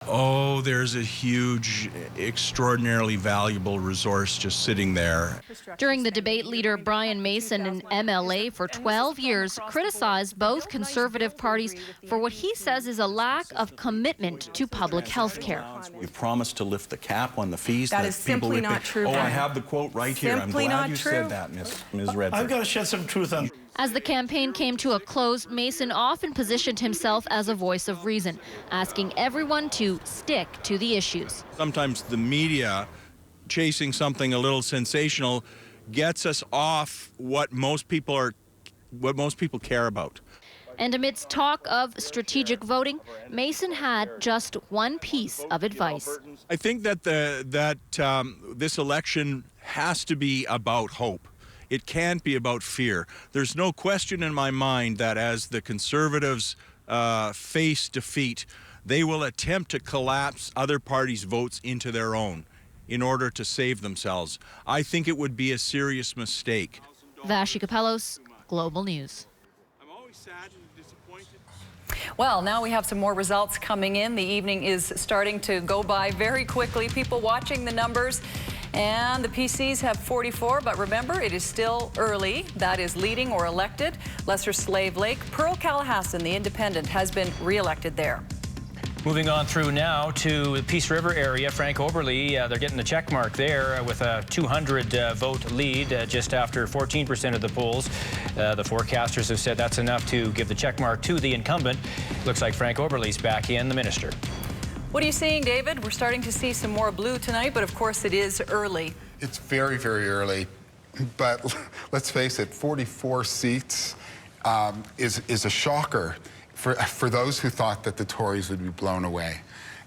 Oh, there's a huge, extraordinarily valuable resource just sitting there. During the debate, leader Brian Mason, an MLA for 12 years, criticized both Conservative parties for what he says is a lack of commitment to public health care. We've promised to lift the cap on the fees. That is simply not true. Oh, I have the quote right here. I'm glad you said that, Ms. Redford. I've got to shed some truth on. As the campaign came to a close, Mason often positioned himself as a voice of reason, asking everyone to stick to the issues. Sometimes the media chasing something a little sensational gets us off what most people care about. And amidst talk of strategic voting, Mason had just one piece of advice. I think that this election has to be about hope. It can't be about fear. There's no question in my mind that as the Conservatives face defeat, they will attempt to collapse other parties' votes into their own in order to save themselves. I think it would be a serious mistake. Vashi Kapelos, Global News. Well, now we have some more results coming in. The evening is starting to go by very quickly. People watching the numbers. And the PCs have 44, but remember, it is still early. That is leading or elected. Lesser Slave Lake. Pearl Calahassan, the independent, has been re-elected there. Moving on through now to the Peace River area, Frank Oberle, they're getting the check mark there with a 200-vote lead just after 14% of the polls. The forecasters have said that's enough to give the check mark to the incumbent. Looks like Frank Oberle's back in, the minister. What are you seeing, David? We're starting to see some more blue tonight, but of course it is early. It's very, very early. But let's face it, 44 seats is a shocker for those who thought that the Tories would be blown away.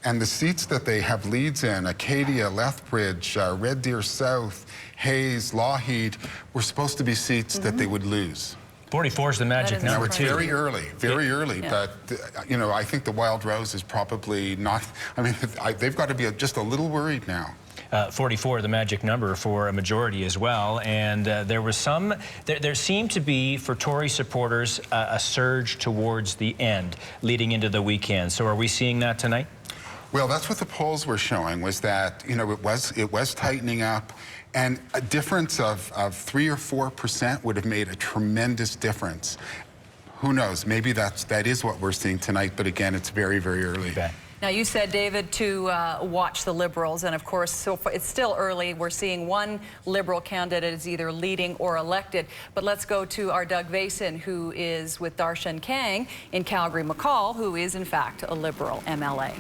And the seats that they have leads in, Acadia, Lethbridge, Red Deer South, Hayes, Lougheed, were supposed to be seats that they would lose. 44 is the magic number, it's too. very early, but, you know, I think the Wild Rose is probably not, I mean, they've got to be just a little worried now. 44, the magic number for a majority as well. And there seemed to be, for Tory supporters, a surge towards the end, leading into the weekend. So are we seeing that tonight? Well, that's what the polls were showing, was that, you know, it was tightening up. And a difference of 3 or 4% would have made a tremendous difference. Who knows? Maybe that is what we're seeing tonight. But again, it's very, very early. Now, you said, David, to watch the Liberals. And of course, so far, it's still early. We're seeing one Liberal candidate is either leading or elected. But let's go to our Doug Vason, who is with Darshan Kang in Calgary-McCall, who is, in fact, a Liberal MLA.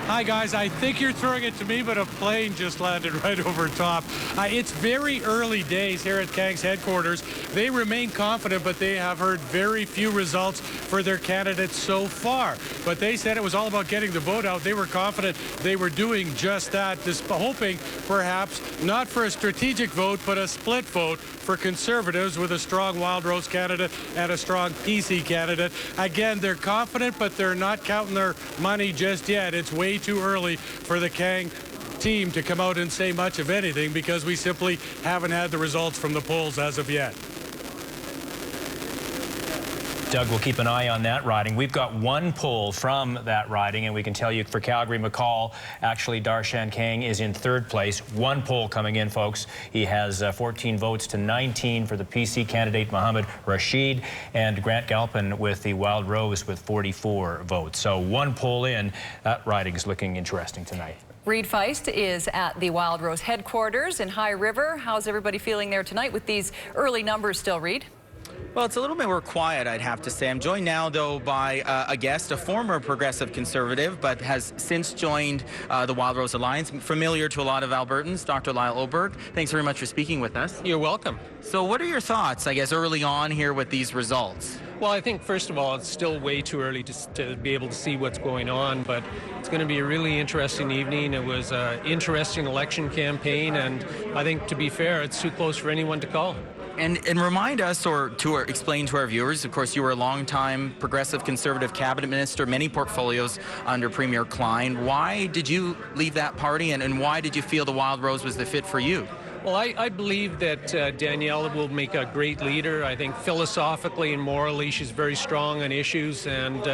Hi, guys. I think you're throwing it to me, but a plane just landed right over top. It's very early days here at Kang's headquarters. They remain confident, but they have heard very few results for their candidates so far. But they said it was all about getting the vote out. They were confident they were doing just that, hoping perhaps not for a strategic vote, but a split vote for Conservatives with a strong Wild Rose candidate and a strong PC candidate. Again, they're confident, but they're not counting their money just yet. It's way too early for the Kang team to come out and say much of anything because we simply haven't had the results from the polls as of yet. Doug will keep an eye on that riding. We've got one poll from that riding, and we can tell you for Calgary McCall, actually Darshan Kang is in third place. One poll coming in, folks. He has 14 votes to 19 for the PC candidate Mohammed Rashid, and Grant Galpin with the Wild Rose with 44 votes. So one poll in. That riding is looking interesting tonight. Reid Feist is at the Wild Rose headquarters in High River. How's everybody feeling there tonight with these early numbers still, Reid? Well, it's a little bit more quiet, I'd have to say. I'm joined now, though, by a guest, a former Progressive Conservative, but has since joined the Wild Rose Alliance, familiar to a lot of Albertans, Dr. Lyle Oberg. Thanks very much for speaking with us. You're welcome. So what are your thoughts, I guess, early on here with these results? Well, I think, first of all, it's still way too early to be able to see what's going on, but it's going to be a really interesting evening. It was an interesting election campaign, and I think, to be fair, it's too close for anyone to call. And remind us, or explain to our viewers, of course, you were a long-time Progressive Conservative cabinet minister, many portfolios under Premier Klein. Why did you leave that party, and why did you feel the Wild Rose was the fit for you? Well, I believe that Danielle will make a great leader. I think philosophically and morally she's very strong on issues, and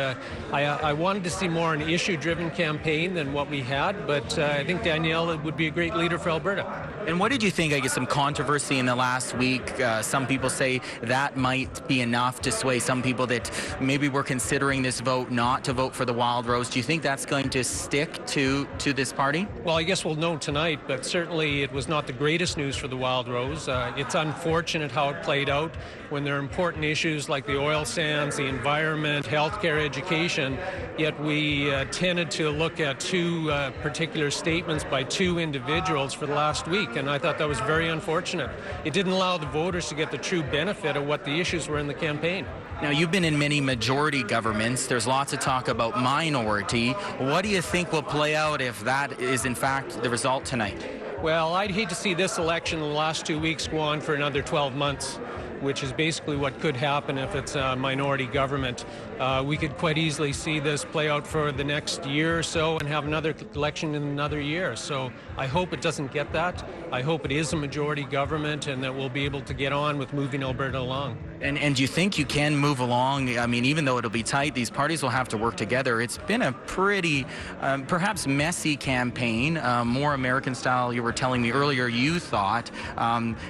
I wanted to see more an issue-driven campaign than what we had, but I think Danielle would be a great leader for Alberta. And what did you think? I guess some controversy in the last week. Some people say that might be enough to sway some people that maybe were considering this vote not to vote for the Wild Rose. Do you think that's going to stick to this party? Well, I guess we'll know tonight, but certainly it was not the greatest news for the Wild Rose. It's unfortunate how it played out when there are important issues like the oil sands, the environment, healthcare, education, yet we tended to look at two particular statements by two individuals for the last week, and I thought that was very unfortunate. It didn't allow the voters to get the true benefit of what the issues were in the campaign. Now, you've been in many majority governments. There's lots of talk about minority. What do you think will play out if that is, in fact, the result tonight? Well, I'd hate to see this election in the last 2 weeks go on for another 12 months, which is basically what could happen if it's a minority government. We could quite easily see this play out for the next year or so and have another election in another year. So I hope it doesn't get that. I hope it is a majority government and that we'll be able to get on with moving Alberta along. And do you think you can move along? I mean, even though it'll be tight, these parties will have to work together. It's been a pretty, perhaps messy campaign, more American style. You were telling me earlier you thought.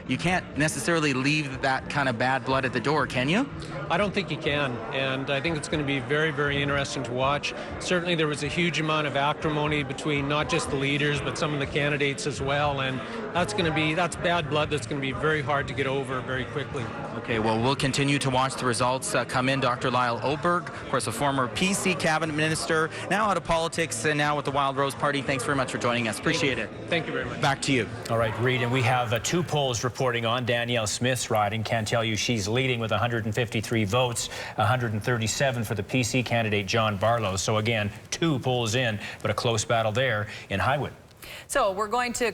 You can't necessarily leave that kind of bad blood at the door, can you? I don't think you can, and I think it's going to be very, very interesting to watch. Certainly there was a huge amount of acrimony between not just the leaders, but some of the candidates as well, and that's bad blood that's going to be very hard to get over very quickly. Okay, well, we'll continue to watch the results come in. Dr. Lyle Oberg, of course, a former PC cabinet minister, now out of politics and now with the Wild Rose Party. Thanks very much for joining us. Appreciate it. Thank you very much. Back to you. All right, Reid, and we have two polls reporting on Danielle Smith's riding. Can tell you she's leading with 153 votes, 137 for the PC candidate John Barlow. So again, two polls in, but a close battle there in Highwood. So we're going to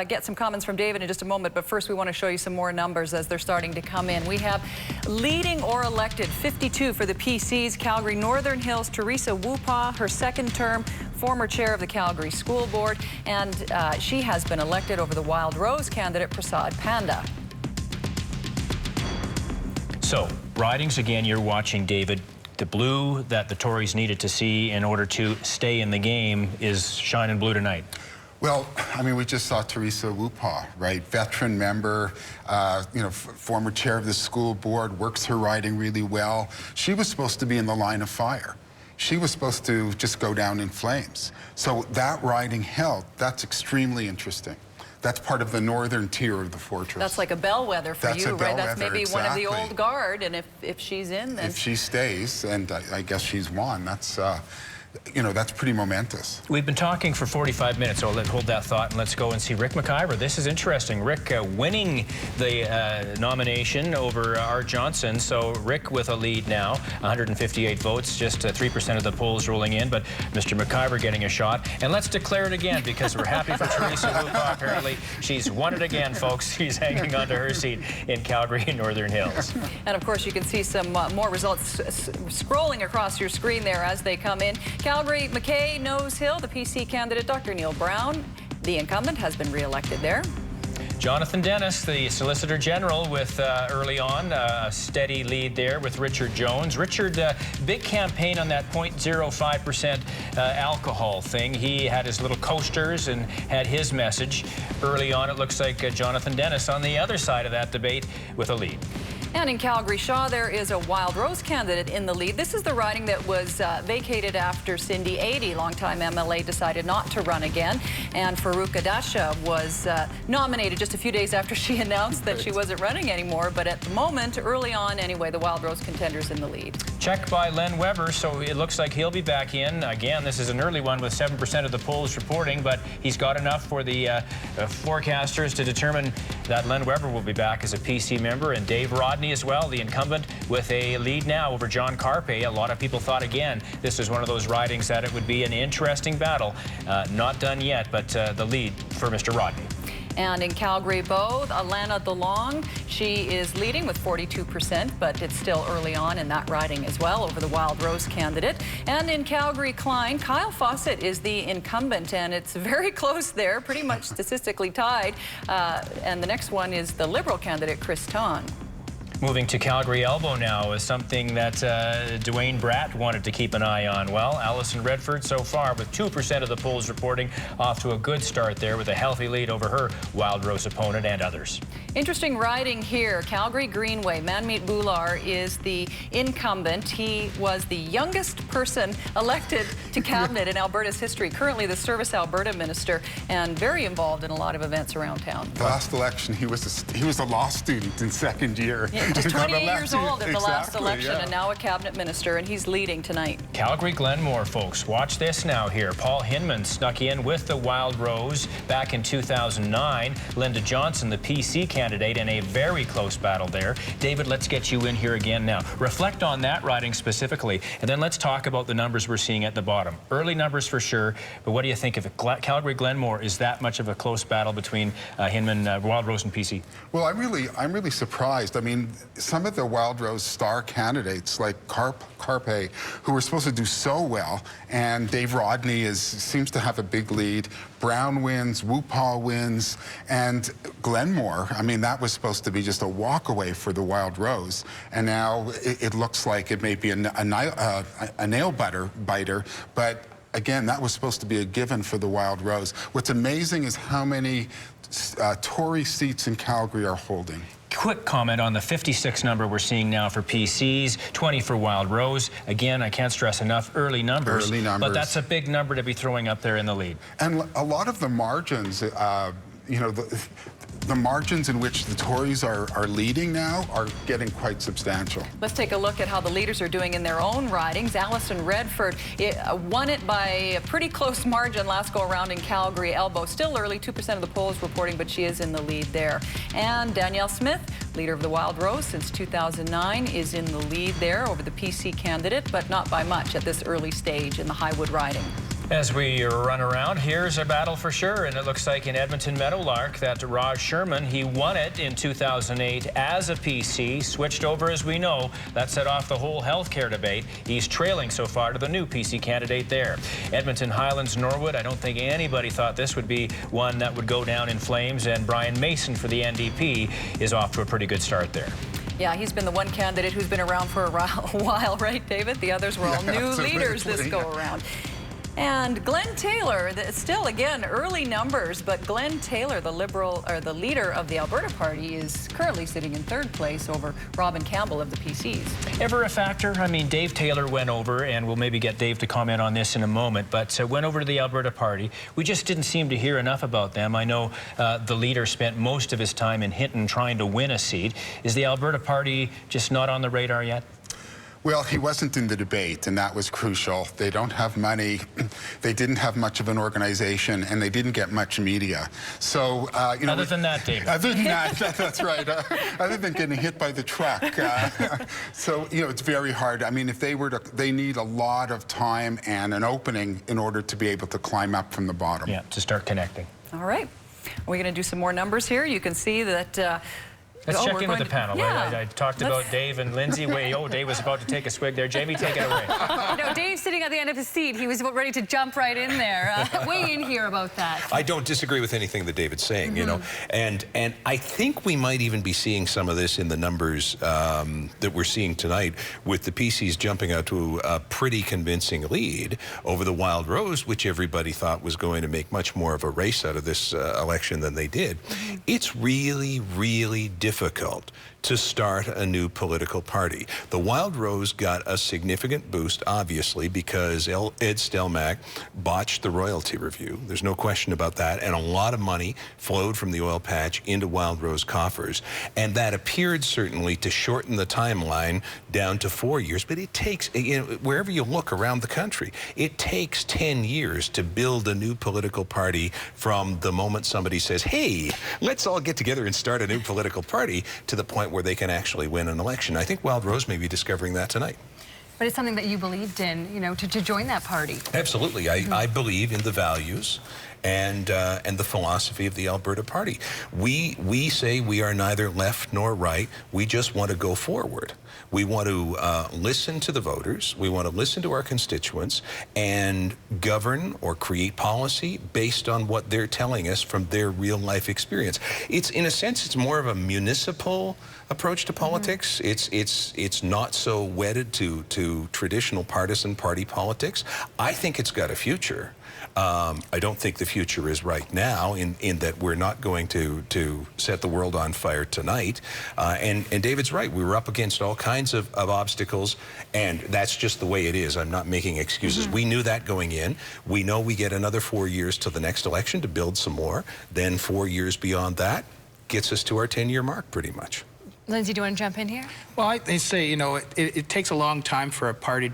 get some comments from David in just a moment, but first we want to show you some more numbers as they're starting to come in. We have leading or elected 52 for the PCs, Calgary Northern Hills, Teresa Wupa, her second term, former chair of the Calgary School Board, and she has been elected over the Wild Rose candidate Prasad Panda. So, ridings again, you're watching, David. The blue that the Tories needed to see in order to stay in the game is shining blue tonight. Well, I mean, we just saw Teresa Wupa, right? Veteran member, former chair of the school board, works her riding really well. She was supposed to be in the line of fire. She was supposed to just go down in flames. So that riding held. That's extremely interesting. That's part of the northern tier of the fortress. That's like a bellwether for you, right? That's maybe exactly. One of the old guard, and if she's in, then... If she stays, and I guess she's won, that's... that's pretty momentous. We've been talking for 45 minutes, so let's hold that thought and let's go and see Rick McIver. This is interesting. Rick winning the nomination over Art Johnson. So Rick with a lead now, 158 votes, just 3% of the polls rolling in, but Mr. McIver getting a shot. And let's declare it again because we're happy for Teresa Wupa. Apparently, she's won it again, folks. She's hanging on to her seat in Calgary and Northern Hills. And of course, you can see some more results scrolling across your screen there as they come in. Calgary, McKay, Nose Hill, the PC candidate, Dr. Neil Brown, the incumbent, has been re-elected there. Jonathan Dennis, the Solicitor General, with early on a steady lead there with Richard Jones. Richard, big campaign on that 0.05% alcohol thing. He had his little coasters and had his message. Early on, it looks like Jonathan Dennis on the other side of that debate with a lead. And in Calgary Shaw, there is a Wild Rose candidate in the lead. This is the riding that was vacated after Cindy Adey, longtime MLA, decided not to run again. And Faruqa Dasha was nominated just a few days after she announced that she wasn't running anymore. But at the moment, early on anyway, the Wild Rose contender's in the lead. Checked by Len Weber, so it looks like he'll be back in. Again, this is an early one with 7% of the polls reporting, but he's got enough for the forecasters to determine that Len Weber will be back as a PC member. And Dave Rodney as well, the incumbent, with a lead now over John Carpe. A lot of people thought, again, this was one of those ridings that it would be an interesting battle. Not done yet, but the lead for Mr. Rodney. And in Calgary Bow, Alana DeLong, she is leading with 42%, but it's still early on in that riding as well over the Wild Rose candidate. And in Calgary Klein, Kyle Fawcett is the incumbent, and it's very close there, pretty much statistically tied. And the next one is the Liberal candidate, Chris Ton. Moving to Calgary Elbow now is something that Dwayne Bratt wanted to keep an eye on. Well, Alison Redford so far with 2% of the polls reporting, off to a good start there with a healthy lead over her Wild Rose opponent and others. Interesting riding here. Calgary Greenway. Manmeet Bhullar is the incumbent. He was the youngest person elected to cabinet in Alberta's history. Currently the Service Alberta minister and very involved in a lot of events around town. The last election, he was a law student in second year. Yeah, just 28 years old at the last election, and now a cabinet minister, and he's leading tonight. Calgary Glenmore, folks. Watch this now here. Paul Hinman snuck in with the Wild Rose back in 2009. Linda Johnson, the PC candidate, in a very close battle there. David, let's get you in here again now. Reflect on that riding specifically, and then let's talk about the numbers we're seeing at the bottom. Early numbers for sure, but what do you think of it? Calgary Glenmore, is that much of a close battle between Hinman, Wild Rose, and PC? Well, I'm really surprised. I mean, some of the Wild Rose star candidates like Carpe, who were supposed to do so well, and Dave Rodney seems to have a big lead. Brown wins, Wupal wins, and Glenmore, I mean, that was supposed to be just a walk away for the Wild Rose, and now it looks like it may be a nail biter, but again, that was supposed to be a given for the Wild Rose. What's amazing is how many Tory seats in Calgary are holding. Quick comment on the 56 number we're seeing now for PCs, 20 for Wild Rose. Again, I can't stress enough, early numbers. But that's a big number to be throwing up there in the lead. And a lot of the margins, you know, the margins in which the Tories are leading now are getting quite substantial. Let's take a look at how the leaders are doing in their own ridings. Alison Redford won it by a pretty close margin last go around in Calgary Elbow. Still early, 2% of the polls reporting, but she is in the lead there. And Danielle Smith, leader of the Wild Rose since 2009, is in the lead there over the PC candidate, but not by much at this early stage in the Highwood riding. As we run around, here's a battle for sure, and it looks like in Edmonton Meadowlark that Raj Sherman, he won it in 2008 as a PC, switched over as we know. That set off the whole healthcare debate. He's trailing so far to the new PC candidate there. Edmonton Highlands Norwood, I don't think anybody thought this would be one that would go down in flames, and Brian Mason for the NDP is off to a pretty good start there. Yeah, he's been the one candidate who's been around for a while, right, David? The others were all new leaders this go around. And Glenn Taylor, still again early numbers, but Glenn Taylor, the Liberal or the leader of the Alberta Party, is currently sitting in third place over Robin Campbell of the PCs. Ever a factor? I mean, Dave Taylor went over, and we'll maybe get Dave to comment on this in a moment, but went over to the Alberta Party. We just didn't seem to hear enough about them. I know the leader spent most of his time in Hinton trying to win a seat. Is the Alberta Party just not on the radar yet? Well, he wasn't in the debate, and that was crucial. They don't have money, they didn't have much of an organization, and they didn't get much media. So, you know... Other than that, David. Other than that, that's right. Other than getting hit by the truck. So, you know, it's very hard. I mean, if they were to... They need a lot of time and an opening in order to be able to climb up from the bottom. Yeah, to start connecting. All right. We're going to do some more numbers here. You can see that... Let's check in with the to, panel. yeah. I talked about Dave and Lindsay. Dave was about to take a swig there. Jamie, take it away. Dave's sitting at the end of his seat. He was ready to jump right in there. Weigh in here about that. I don't disagree with anything that David's saying, you know, and I think we might even be seeing some of this in the numbers that we're seeing tonight, with the PCs jumping out to a pretty convincing lead over the Wild Rose, which everybody thought was going to make much more of a race out of this election than they did. It's really, really difficult to start a new political party. The Wild Rose got a significant boost, obviously, because Ed Stelmach botched the royalty review. There's no question about that. And a lot of money flowed from the oil patch into Wild Rose coffers. And that appeared certainly to shorten the timeline down to 4 years. But it takes, you know, wherever you look around the country, it takes 10 years to build a new political party from the moment somebody says, hey, let's all get together and start a new political party, to the point where they can actually win an election. I think Wild Rose may be discovering that tonight. But it's something that you believed in, you know, to join that party. Absolutely. I believe in the values and the philosophy of the Alberta Party. We say we are neither left nor right. We just want to go forward. We want to listen to the voters. We want to listen to our constituents and govern or create policy based on what they're telling us from their real life experience. It's, in a sense, it's more of a municipal approach to politics. It's not so wedded to traditional partisan party politics. I think it's got a future. I don't think the future is right now, in that we're not going to set the world on fire tonight. And David's right. We were up against all kinds of obstacles, and that's just the way it is. I'm not making excuses. We knew that going in. We know we get another 4 years till the next election to build some more. Then 4 years beyond that gets us to our 10-year mark, pretty much. Lindsay, do you want to jump in here? Well, they say, you know, it takes a long time for a party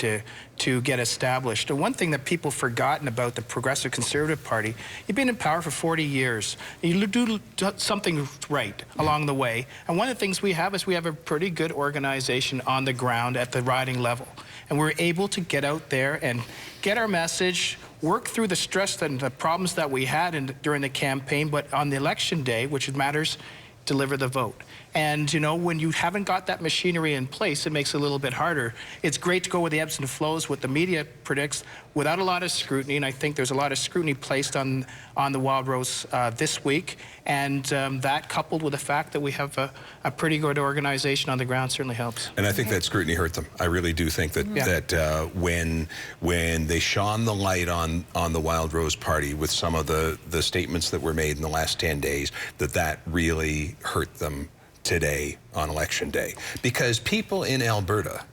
to get established. And one thing that people have forgotten about the Progressive Conservative Party, you've been in power for 40 years. You do something right along the way. And one of the things we have is we have a pretty good organization on the ground at the riding level. And we're able to get out there and get our message, work through the stress and the problems that we had during the campaign, but on the election day, which matters, deliver the vote. And, you know, when you haven't got that machinery in place, it makes it a little bit harder. It's great to go with the ebbs and flows, what the media predicts, without a lot of scrutiny. And I think there's a lot of scrutiny placed on the Wild Rose this week. And that, coupled with the fact that we have a pretty good organization on the ground, certainly helps. And I think that scrutiny hurt them. I really do think that, that when they shone the light on the Wild Rose Party with some of the statements that were made in the last 10 days, that really hurt them today on election day, because people in Alberta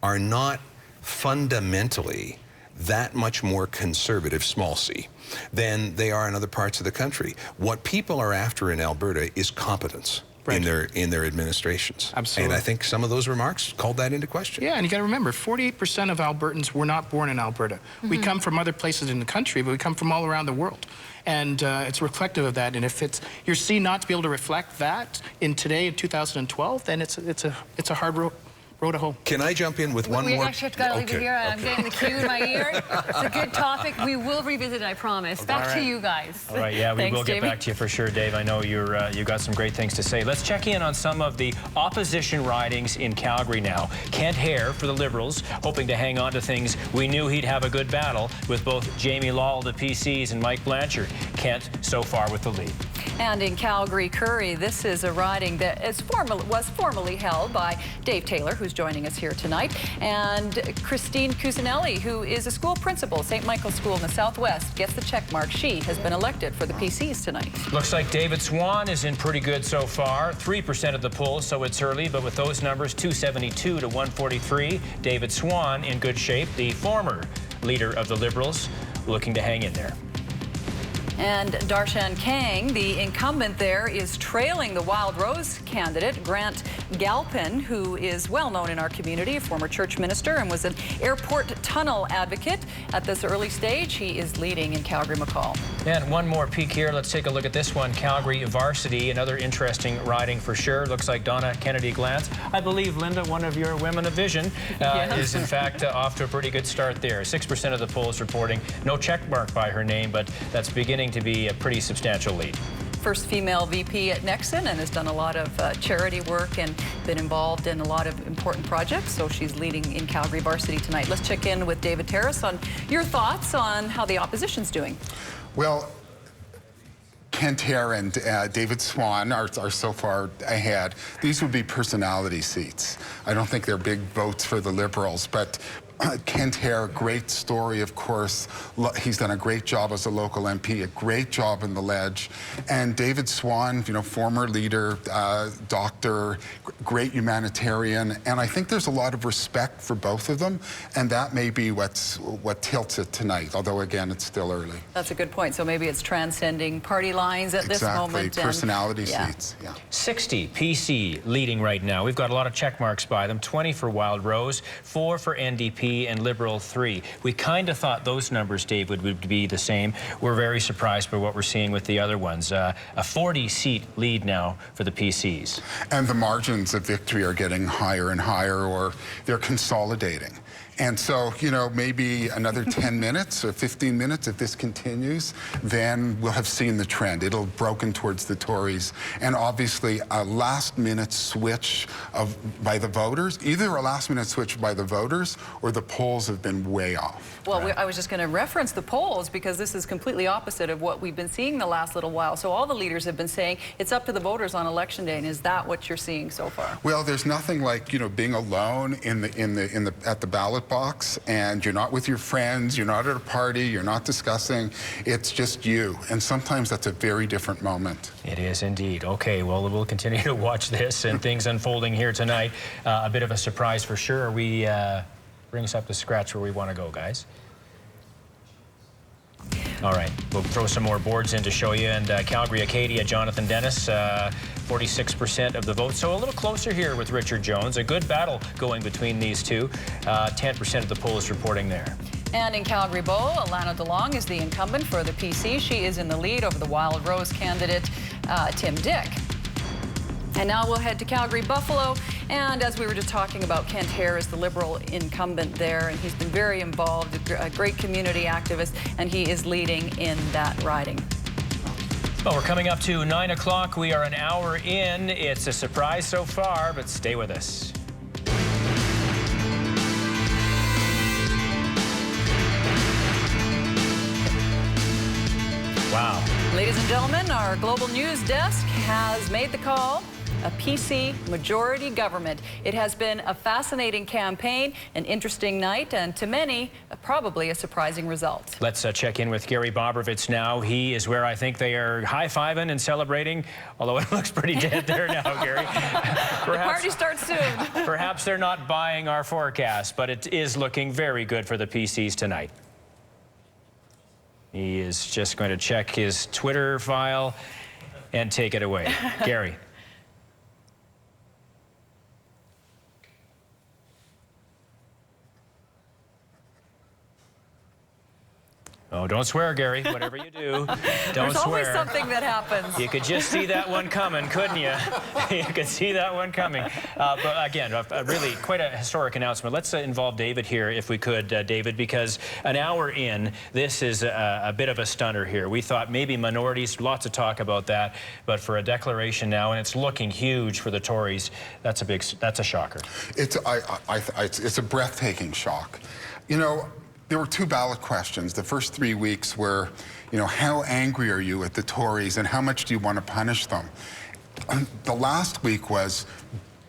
are not fundamentally that much more conservative, small c, than they are in other parts of the country. What people are after in Alberta is competence. Right. in their administrations. Absolutely. And I think some of those remarks called that into question. Yeah, and you got to remember, 48% of Albertans were not born in Alberta. We come from other places in the country, but we come from all around the world. And it's reflective of that. And if you're seen not to be able to reflect that in 2012, then it's a hard road to hoe. Can I jump in with one more? We actually have to leave it here. I'm getting the cue in my ear. It's a good topic. We will revisit it, I promise. Back to you guys. All right, yeah, we will get back to you for sure, Dave. I know you got some great things to say. Let's check in on some of the opposition ridings in Calgary now. Kent Hare for the Liberals, hoping to hang on to things. We knew he'd have a good battle with both Jamie Law, the PCs, and Mike Blanchard. Kent so far with the lead. And in Calgary, Currie, this is a riding that was formally held by Dave Taylor, who's joining us here tonight, and Christine Cusinelli, who is a school principal, St. Michael's School in the Southwest, gets the check mark. She has been elected for the PCs tonight. Looks like David Swan is in pretty good so far. 3% of the polls, so it's early, but with those numbers, 272 to 143, David Swan in good shape, the former leader of the Liberals, looking to hang in there. And Darshan Kang, the incumbent there, is trailing the Wild Rose candidate, Grant Galpin, who is well known in our community, a former church minister and was an airport tunnel advocate. At this early stage, he is leading in Calgary-McCall. And one more peek here. Let's take a look at this one. Calgary Varsity, another interesting riding for sure. Looks like Donna Kennedy Glantz. I believe, Linda, one of your women of vision, is in fact off to a pretty good start there. 6% of the polls reporting no check mark by her name, but that's beginning to be a pretty substantial lead. first female VP at Nexen, and has done a lot of charity work and been involved in a lot of important projects. So she's leading in Calgary varsity tonight. Let's check in with David Terrace on your thoughts on how the opposition's doing. Well, Kent Hehr and David Swan are so far ahead. These would be personality seats. I don't think they're big votes for the Liberals, but Kent Hehr, great story, of course. He's done a great job as a local MP, a great job in the Ledge. And David Swan, you know, former leader, doctor, great humanitarian. And I think there's a lot of respect for both of them. And that may be what tilts it tonight, although, again, it's still early. That's a good point. So maybe it's transcending party lines at this moment. Exactly, personality seats, yeah. 60 PC leading right now. We've got a lot of check marks by them. 20 for Wildrose, 4 for NDP, and Liberal 3. We kind of thought those numbers, David, would be the same. We're very surprised by what we're seeing with the other ones. A 40-seat lead now for the PCs. And the margins of victory are getting higher and higher, or they're consolidating. And so, you know, maybe another 10 minutes or 15 minutes, if this continues, then we'll have seen the trend. It'll have broken towards the Tories. And obviously, a last-minute switch by the voters, either a last-minute switch by the voters or the polls have been way off. Well, I was just going to reference the polls because this is completely opposite of what we've been seeing the last little while. So all the leaders have been saying it's up to the voters on Election Day. And is that what you're seeing so far? Well, there's nothing like, you know, being alone at the ballot box, and you're not with your friends, you're not at a party, you're not discussing, it's just you. And sometimes that's a very different moment. It is indeed. Okay, well, we'll continue to watch this and things unfolding here tonight. A bit of a surprise for sure. We bring us up to scratch where we want to go, guys. All right, we'll throw some more boards in to show you. And Calgary Acadia, Jonathan Dennis, 46% of the vote. So a little closer here with Richard Jones. A good battle going between these two. 10% of the poll is reporting there. And in Calgary Bow, Alana DeLong is the incumbent for the PC. She is in the lead over the Wildrose candidate, Tim Dick. And now we'll head to Calgary Buffalo. And as we were just talking about, Kent Hehr is the Liberal incumbent there, and he's been very involved, a great community activist, and he is leading in that riding. Well, we're coming up to 9 o'clock. We are an hour in. It's a surprise so far, but stay with us. Wow. Ladies and gentlemen, our global news desk has made the call. A PC majority government. It has been a fascinating campaign, an interesting night, and to many, probably a surprising result. Let's check in with Gary Bobrovitz now. He is where I think they are high-fiving and celebrating, although it looks pretty dead there now, Gary. The party starts soon. Perhaps they're not buying our forecast, but it is looking very good for the PCs tonight. He is just going to check his Twitter file and take it away. Gary. Oh, don't swear, Gary. Whatever you do, don't swear. There's always something that happens. You could just see that one coming, couldn't you? You could see that one coming. But again, really quite a historic announcement. Let's involve David here, if we could, David, because an hour in, this is a bit of a stunner here. We thought maybe minorities, lots of talk about that, but for a declaration now, and it's looking huge for the Tories, that's a shocker. It's a breathtaking shock. You know, there were two ballot questions. The first 3 weeks were, you know, how angry are you at the Tories and how much do you want to punish them? The last week was,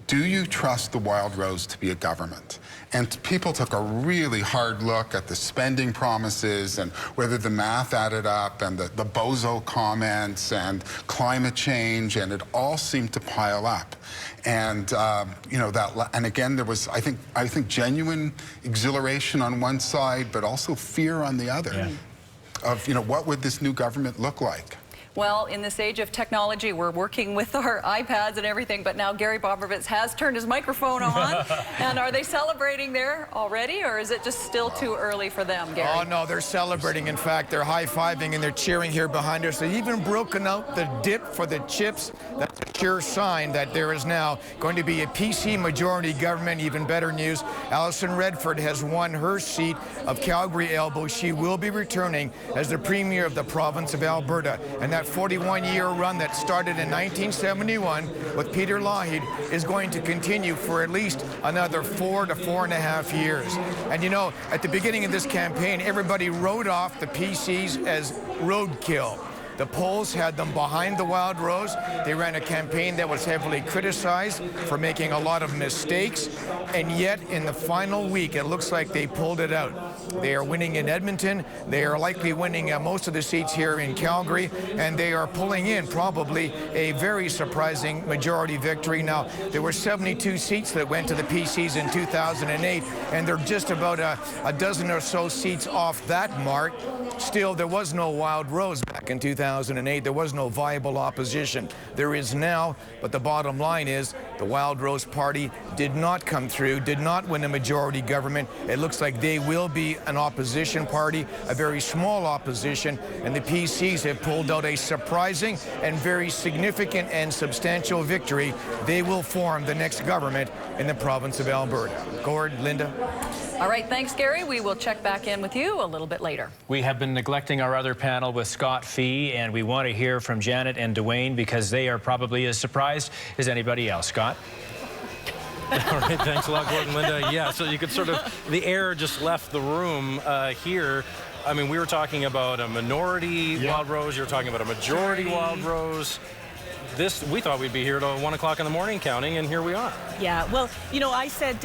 do you trust the Wildrose to be a government? And people took a really hard look at the spending promises and whether the math added up and the bozo comments and climate change, and it all seemed to pile up. And you know, and again, there was, I think genuine exhilaration on one side, but also fear on the other. Yeah. Of, you know, what would this new government look like? Well, in this age of technology, we're working with our iPads and everything, but now Gary Bobrovitz has turned his microphone on. And are they celebrating there already, or is it just still too early for them, Gary? Oh, no, they're celebrating. In fact, they're high-fiving and they're cheering here behind us. They've even broken out the dip for the chips. That's a sure sign that there is now going to be a PC majority government. Even better news, Alison Redford has won her seat of Calgary Elbow. She will be returning as the Premier of the province of Alberta. And that 41-year run that started in 1971 with Peter Lougheed is going to continue for at least another 4 to 4.5 years. And you know, at the beginning of this campaign, everybody wrote off the PCs as roadkill. The polls had them behind the Wild Rose. They ran a campaign that was heavily criticized for making a lot of mistakes. And yet, in the final week, it looks like they pulled it out. They are winning in Edmonton. They are likely winning most of the seats here in Calgary. And they are pulling in probably a very surprising majority victory. Now, there were 72 seats that went to the PCs in 2008, and they're just about a dozen or so seats off that mark. Still, there was no Wild Rose back in 2008. There was no viable opposition. There is now, but the bottom line is the Wild Rose Party did not come through, did not win a majority government. It looks like they will be an opposition party, a very small opposition, and the PCs have pulled out a surprising and very significant and substantial victory. They will form the next government in the province of Alberta. Gord, Linda. All right, thanks, Gary. We will check back in with you a little bit later. We have been neglecting our other panel with Scott Fee, and we want to hear from Janet and Dwayne because they are probably as surprised as anybody else. Scott? All right, thanks a lot, Gordon, Linda. Yeah, so you could sort of, the air just left the room here. I mean, we were talking about a minority Wild Rose. You were talking about a majority Wild Rose. We thought we'd be here till 1 o'clock in the morning counting, and here we are. Yeah, well, you know, I said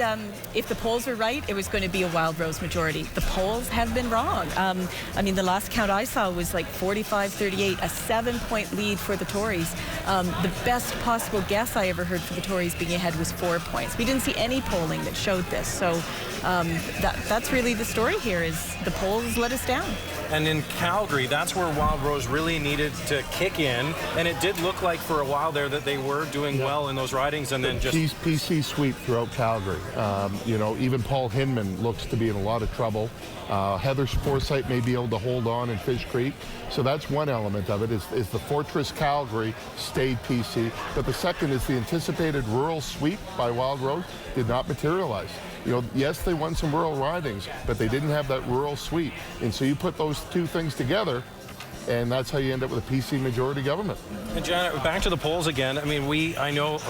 if the polls were right, it was going to be a Wild Rose majority. The polls have been wrong. I mean, the last count I saw was like 45-38, a 7-point lead for the Tories. The best possible guess I ever heard for the Tories being ahead was 4 points. We didn't see any polling that showed this, so that's really the story here, is the polls let us down. And in Calgary, that's where Wild Rose really needed to kick in, and it did look like for a while there that they were doing well in those ridings, and then just PC sweep throughout Calgary. You know, even Paul Hinman looks to be in a lot of trouble. Heather Forsyth may be able to hold on in Fish Creek. So that's one element of it, is the Fortress Calgary stayed PC. But the second is the anticipated rural sweep by Wild Rose did not materialize. You know, yes, they won some rural ridings, but they didn't have that rural sweep. And so you put those two things together, and that's how you end up with a PC majority government. And Janet, back to the polls again. I mean, I know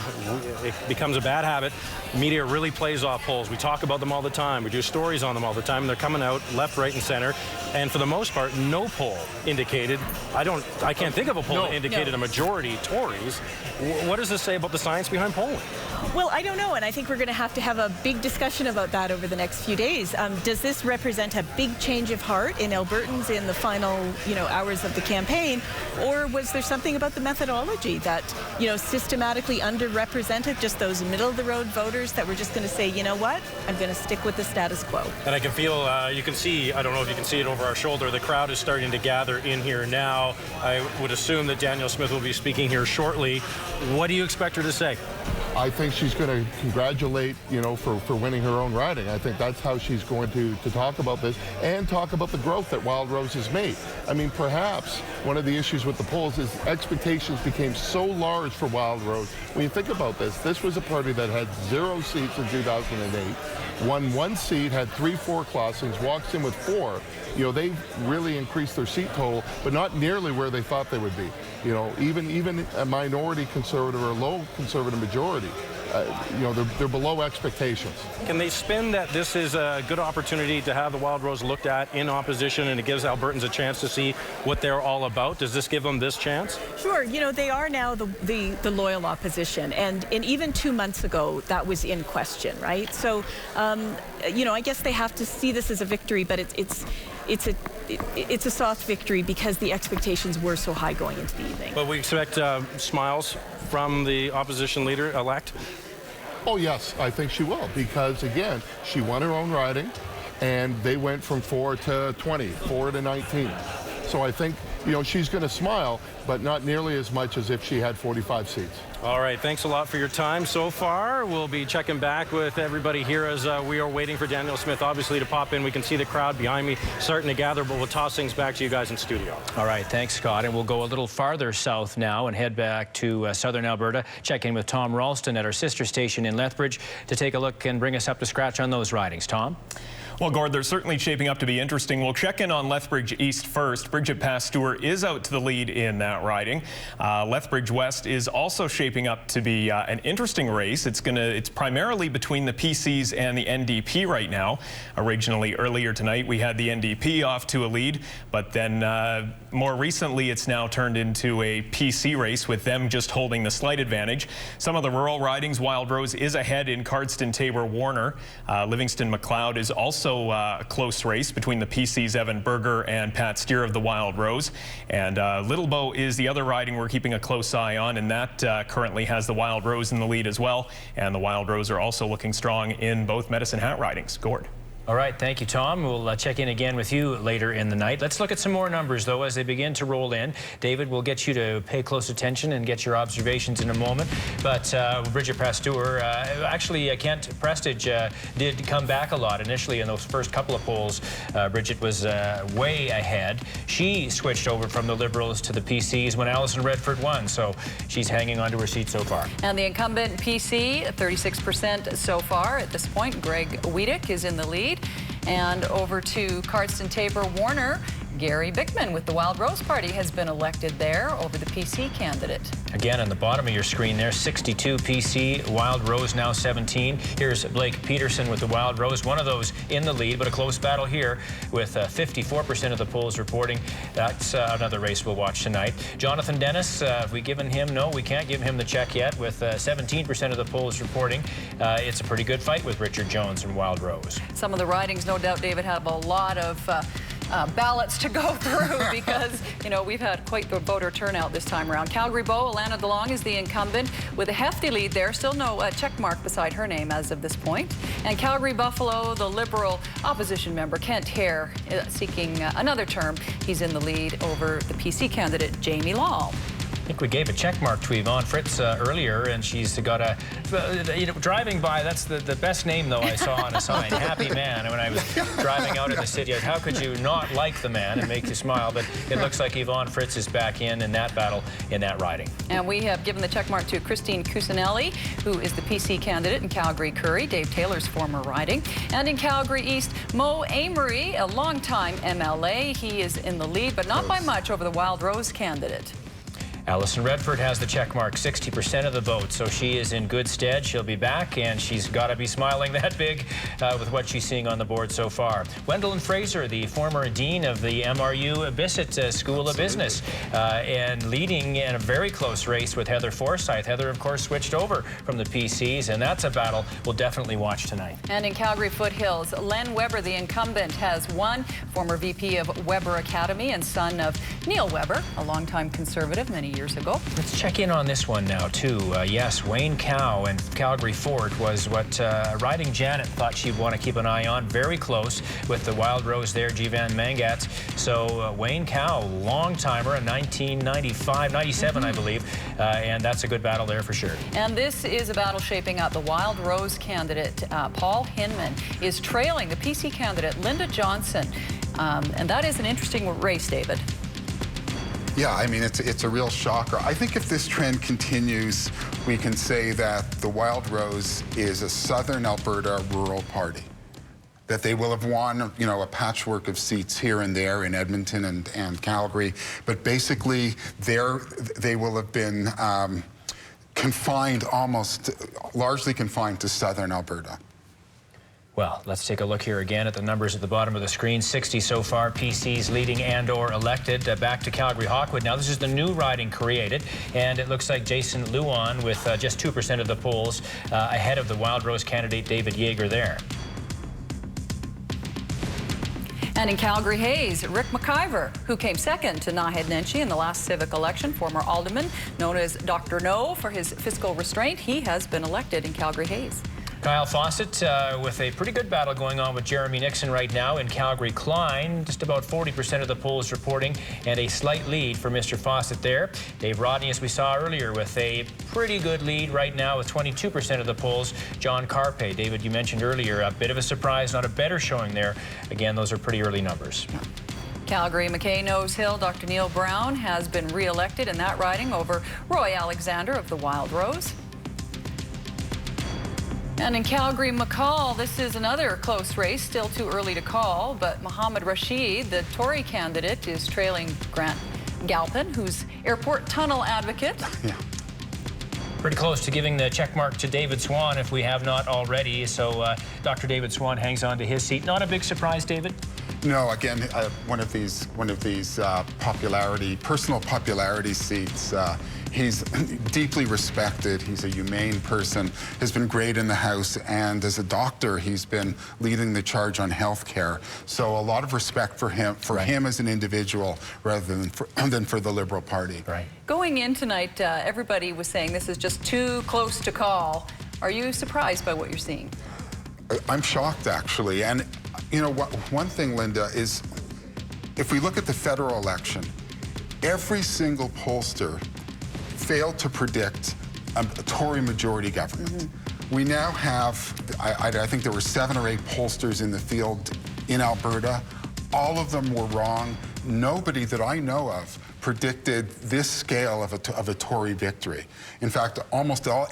it becomes a bad habit. Media really plays off polls. We talk about them all the time. We do stories on them all the time. They're coming out left, right, and center. And for the most part, no poll indicated. I can't think of a poll that indicated a majority Tories. What does this say about the science behind polling? Well, I don't know, and I think we're going to have a big discussion about that over the next few days. Does this represent a big change of heart in Albertans in the final, hours of the campaign, or was there something about the methodology that, systematically underrepresented just those middle-of-the-road voters that were just going to say, you know what, I'm going to stick with the status quo? And I can feel, you can see, I don't know if you can see it over our shoulder, the crowd is starting to gather in here now. I would assume that Danielle Smith will be speaking here shortly. What do you expect her to say? I think she's going to congratulate, for winning her own riding. I think that's how she's going to talk about this and talk about the growth that Wild Rose has made. I mean, perhaps one of the issues with the polls is expectations became so large for Wild Rose. When you think about this was a party that had 0 seats in 2008, won 1 seat, had 3-4 crossings, walks in with 4. They've really increased their seat total, but not nearly where they thought they would be. Even a minority conservative or low conservative majority, they're below expectations. Can they spin that this is a good opportunity to have the Wild Rose looked at in opposition, and it gives Albertans a chance to see what they're all about? Does this give them this chance? Sure. They are now the loyal opposition, and even 2 months ago that was in question, right? So, I guess they have to see this as a victory, but it's a soft victory because the expectations were so high going into the evening. But we expect smiles from the opposition leader-elect? Oh, yes, I think she will, because, again, she won her own riding, and they went from 4 to 20, 4 to 19. So I think, she's going to smile, but not nearly as much as if she had 45 seats. All right, thanks a lot for your time so far. We'll be checking back with everybody here as we are waiting for Danielle Smith, obviously, to pop in. We can see the crowd behind me starting to gather, but we'll toss things back to you guys in studio. All right, thanks, Scott. And we'll go a little farther south now and head back to southern Alberta, check in with Tom Ralston at our sister station in Lethbridge to take a look and bring us up to scratch on those ridings. Tom? Well, Gord, they're certainly shaping up to be interesting. We'll check in on Lethbridge East first. Bridget Pasteur is out to the lead in that riding. Lethbridge West is also shaping up to be an interesting race. It's primarily between the PCs and the NDP right now. Originally, earlier tonight, we had the NDP off to a lead, but then more recently, it's now turned into a PC race with them just holding the slight advantage. Some of the rural ridings, Wild Rose is ahead in Cardston, Tabor, Warner. Livingston, McLeod is also a close race between the PC's Evan Berger and Pat Steer of the Wild Rose. And Little Bow is the other riding we're keeping a close eye on, and that currently has the Wild Rose in the lead as well. And the Wild Rose are also looking strong in both Medicine Hat ridings. Gord. All right, thank you, Tom. We'll check in again with you later in the night. Let's look at some more numbers, though, as they begin to roll in. David, we'll get you to pay close attention and get your observations in a moment. But Bridget Pasteur, actually, Kent Prestige did come back a lot initially in those first couple of polls. Bridget was way ahead. She switched over from the Liberals to the PCs when Alison Redford won, so she's hanging on to her seat so far. And the incumbent PC, 36% so far at this point. Greg Wiedek is in the lead. And over to Cardston, Tabor, Warner. Gary Bickman with the Wild Rose Party has been elected there over the PC candidate. Again, on the bottom of your screen there, 62 PC, Wild Rose now 17. Here's Blake Peterson with the Wild Rose, one of those in the lead, but a close battle here with 54% of the polls reporting. That's another race we'll watch tonight. Jonathan Dennis, have we given him? No, we can't give him the check yet with 17% of the polls reporting. It's a pretty good fight with Richard Jones and Wild Rose. Some of the ridings, no doubt, David, have a lot of ballots to go through because, you know, we've had quite good voter turnout this time around. Calgary Bow, Alana DeLong is the incumbent with a hefty lead there. Still no check mark beside her name as of this point. And Calgary Buffalo, the Liberal opposition member, Kent Hare, seeking another term. He's in the lead over the PC candidate, Jamie Law. I think we gave a check mark to Yvonne Fritz earlier, and she's got a, you know, driving by, that's the best name, though, I saw on a sign, Happy Man. And when I was driving out of the city, how could you not like the man and make you smile? But it looks like Yvonne Fritz is back in that battle, in that riding. And we have given the check mark to Christine Cusinelli, who is the PC candidate in Calgary Curry, Dave Taylor's former riding. And in Calgary East, Mo Amory, a longtime MLA. He is in the lead, but not by much over the Wild Rose candidate. Alison Redford has the check mark, 60% of the vote, so she is in good stead. She'll be back, and she's got to be smiling that big with what she's seeing on the board so far. Gwendolyn Fraser, the former dean of the MRU Bissett School of Business, and leading in a very close race with Heather Forsyth. Heather, of course, switched over from the PCs, and that's a battle we'll definitely watch tonight. And in Calgary Foothills, Len Weber, the incumbent, has won. Former VP of Weber Academy and son of Neil Weber, a longtime conservative, many years ago. Let's check in on this one now, too. Yes, Wayne Cow and Calgary Fort was what riding Janet thought she'd want to keep an eye on. Very close with the Wild Rose there, Jivan Mangats. So Wayne Cow, long-timer in 1995, 97, I believe, and that's a good battle there for sure. And this is a battle shaping up. The Wild Rose candidate, Paul Hinman, is trailing the PC candidate, Linda Johnson. And that is an interesting race, David. Yeah, I mean, it's a real shocker. I think if this trend continues, we can say that the Wild Rose is a Southern Alberta rural party. That they will have won, you know, a patchwork of seats here and there in Edmonton and Calgary, but basically they will have been largely confined to Southern Alberta. Well, let's take a look here again at the numbers at the bottom of the screen. 60 so far, PCs leading and or elected. Back to Calgary Hawkwood. Now, this is the new riding created, and it looks like Jason Luan with just 2% of the polls ahead of the Wild Rose candidate David Yeager there. And in Calgary Hayes, Rick McIver, who came second to Naheed Nenshi in the last civic election, former alderman known as Dr. No for his fiscal restraint, he has been elected in Calgary Hayes. Kyle Fawcett with a pretty good battle going on with Jeremy Nixon right now in Calgary Klein. Just about 40% of the polls reporting, and a slight lead for Mr. Fawcett there. Dave Rodney, as we saw earlier, with a pretty good lead right now with 22% of the polls. John Carpe, David, you mentioned earlier, a bit of a surprise, not a better showing there. Again, those are pretty early numbers. Calgary McKay Nose Hill, Dr. Neil Brown has been re-elected in that riding over Roy Alexander of the Wild Rose. And in Calgary, McCall, this is another close race, still too early to call, but Mohammed Rashid, the Tory candidate, is trailing Grant Galpin, who's airport tunnel advocate. Yeah. Pretty close to giving the check mark to David Swan if we have not already. So Dr. David Swan hangs on to his seat. Not a big surprise, David? No, again, one of these personal popularity seats. He's deeply respected. He's a humane person, has been great in the House, and as a doctor, he's been leading the charge on health care. So a lot of respect for him, as an individual, rather than for the Liberal Party. Right. Going in tonight, everybody was saying this is just too close to call. Are you surprised by what you're seeing? I'm shocked, actually. And you know what? One thing, Linda, is if we look at the federal election, every single pollster failed to predict a Tory majority government. We now have, I think there were 7 or 8 pollsters in the field in Alberta. All of them were wrong. Nobody that I know of predicted this scale of a Tory victory. In fact,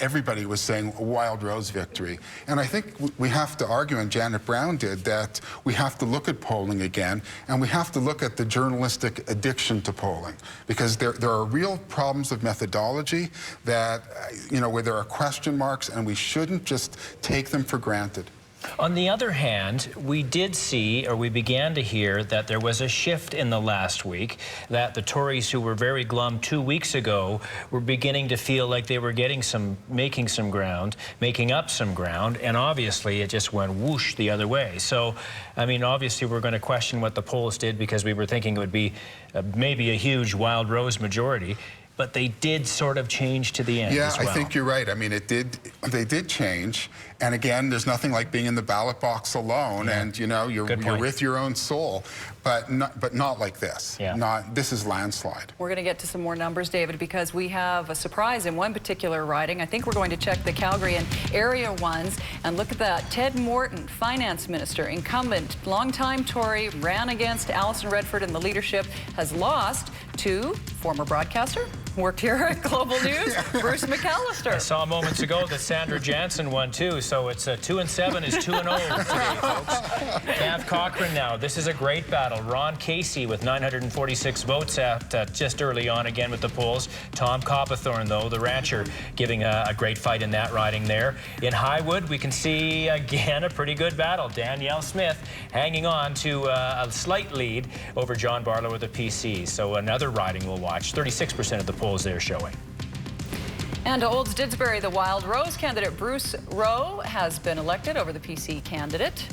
everybody was saying a Wild Rose victory. And I think we have to argue, and Janet Brown did, that we have to look at polling again, and we have to look at the journalistic addiction to polling, because there are real problems of methodology that, where there are question marks, and we shouldn't just take them for granted. On the other hand, we did see, or we began to hear, that there was a shift in the last week, that the Tories who were very glum 2 weeks ago were beginning to feel like they were making some ground, making up some ground, and obviously it just went whoosh the other way. So, I mean, obviously we're going to question what the polls did, because we were thinking it would be maybe a huge Wild Rose majority. But they did sort of change to the end as well. I think you're right. I mean, they did change. And again, there's nothing like being in the ballot box alone, and you're with your own soul, but not like this. Yeah. This is landslide. We're going to get to some more numbers, David, because we have a surprise in one particular riding. I think we're going to check the Calgary and area ones, and look at that. Ted Morton, finance minister, incumbent, longtime Tory, ran against Alison Redford in the leadership, has lost to former broadcaster, worked here at Global News, Bruce McAllister. I saw moments ago that Sandra Jansen won too, so it's 2-7 is 2-0 today, folks. Gav Cochrane now. This is a great battle. Ron Casey with 946 votes at just early on again with the polls. Tom Coppathorne, though, the rancher, giving a great fight in that riding there. In Highwood, we can see again a pretty good battle. Danielle Smith hanging on to a slight lead over John Barlow of the PC. So another riding we'll watch. 36% of the polls there showing. And to Olds Didsbury, the Wild Rose candidate Bruce Rowe has been elected over the PC candidate.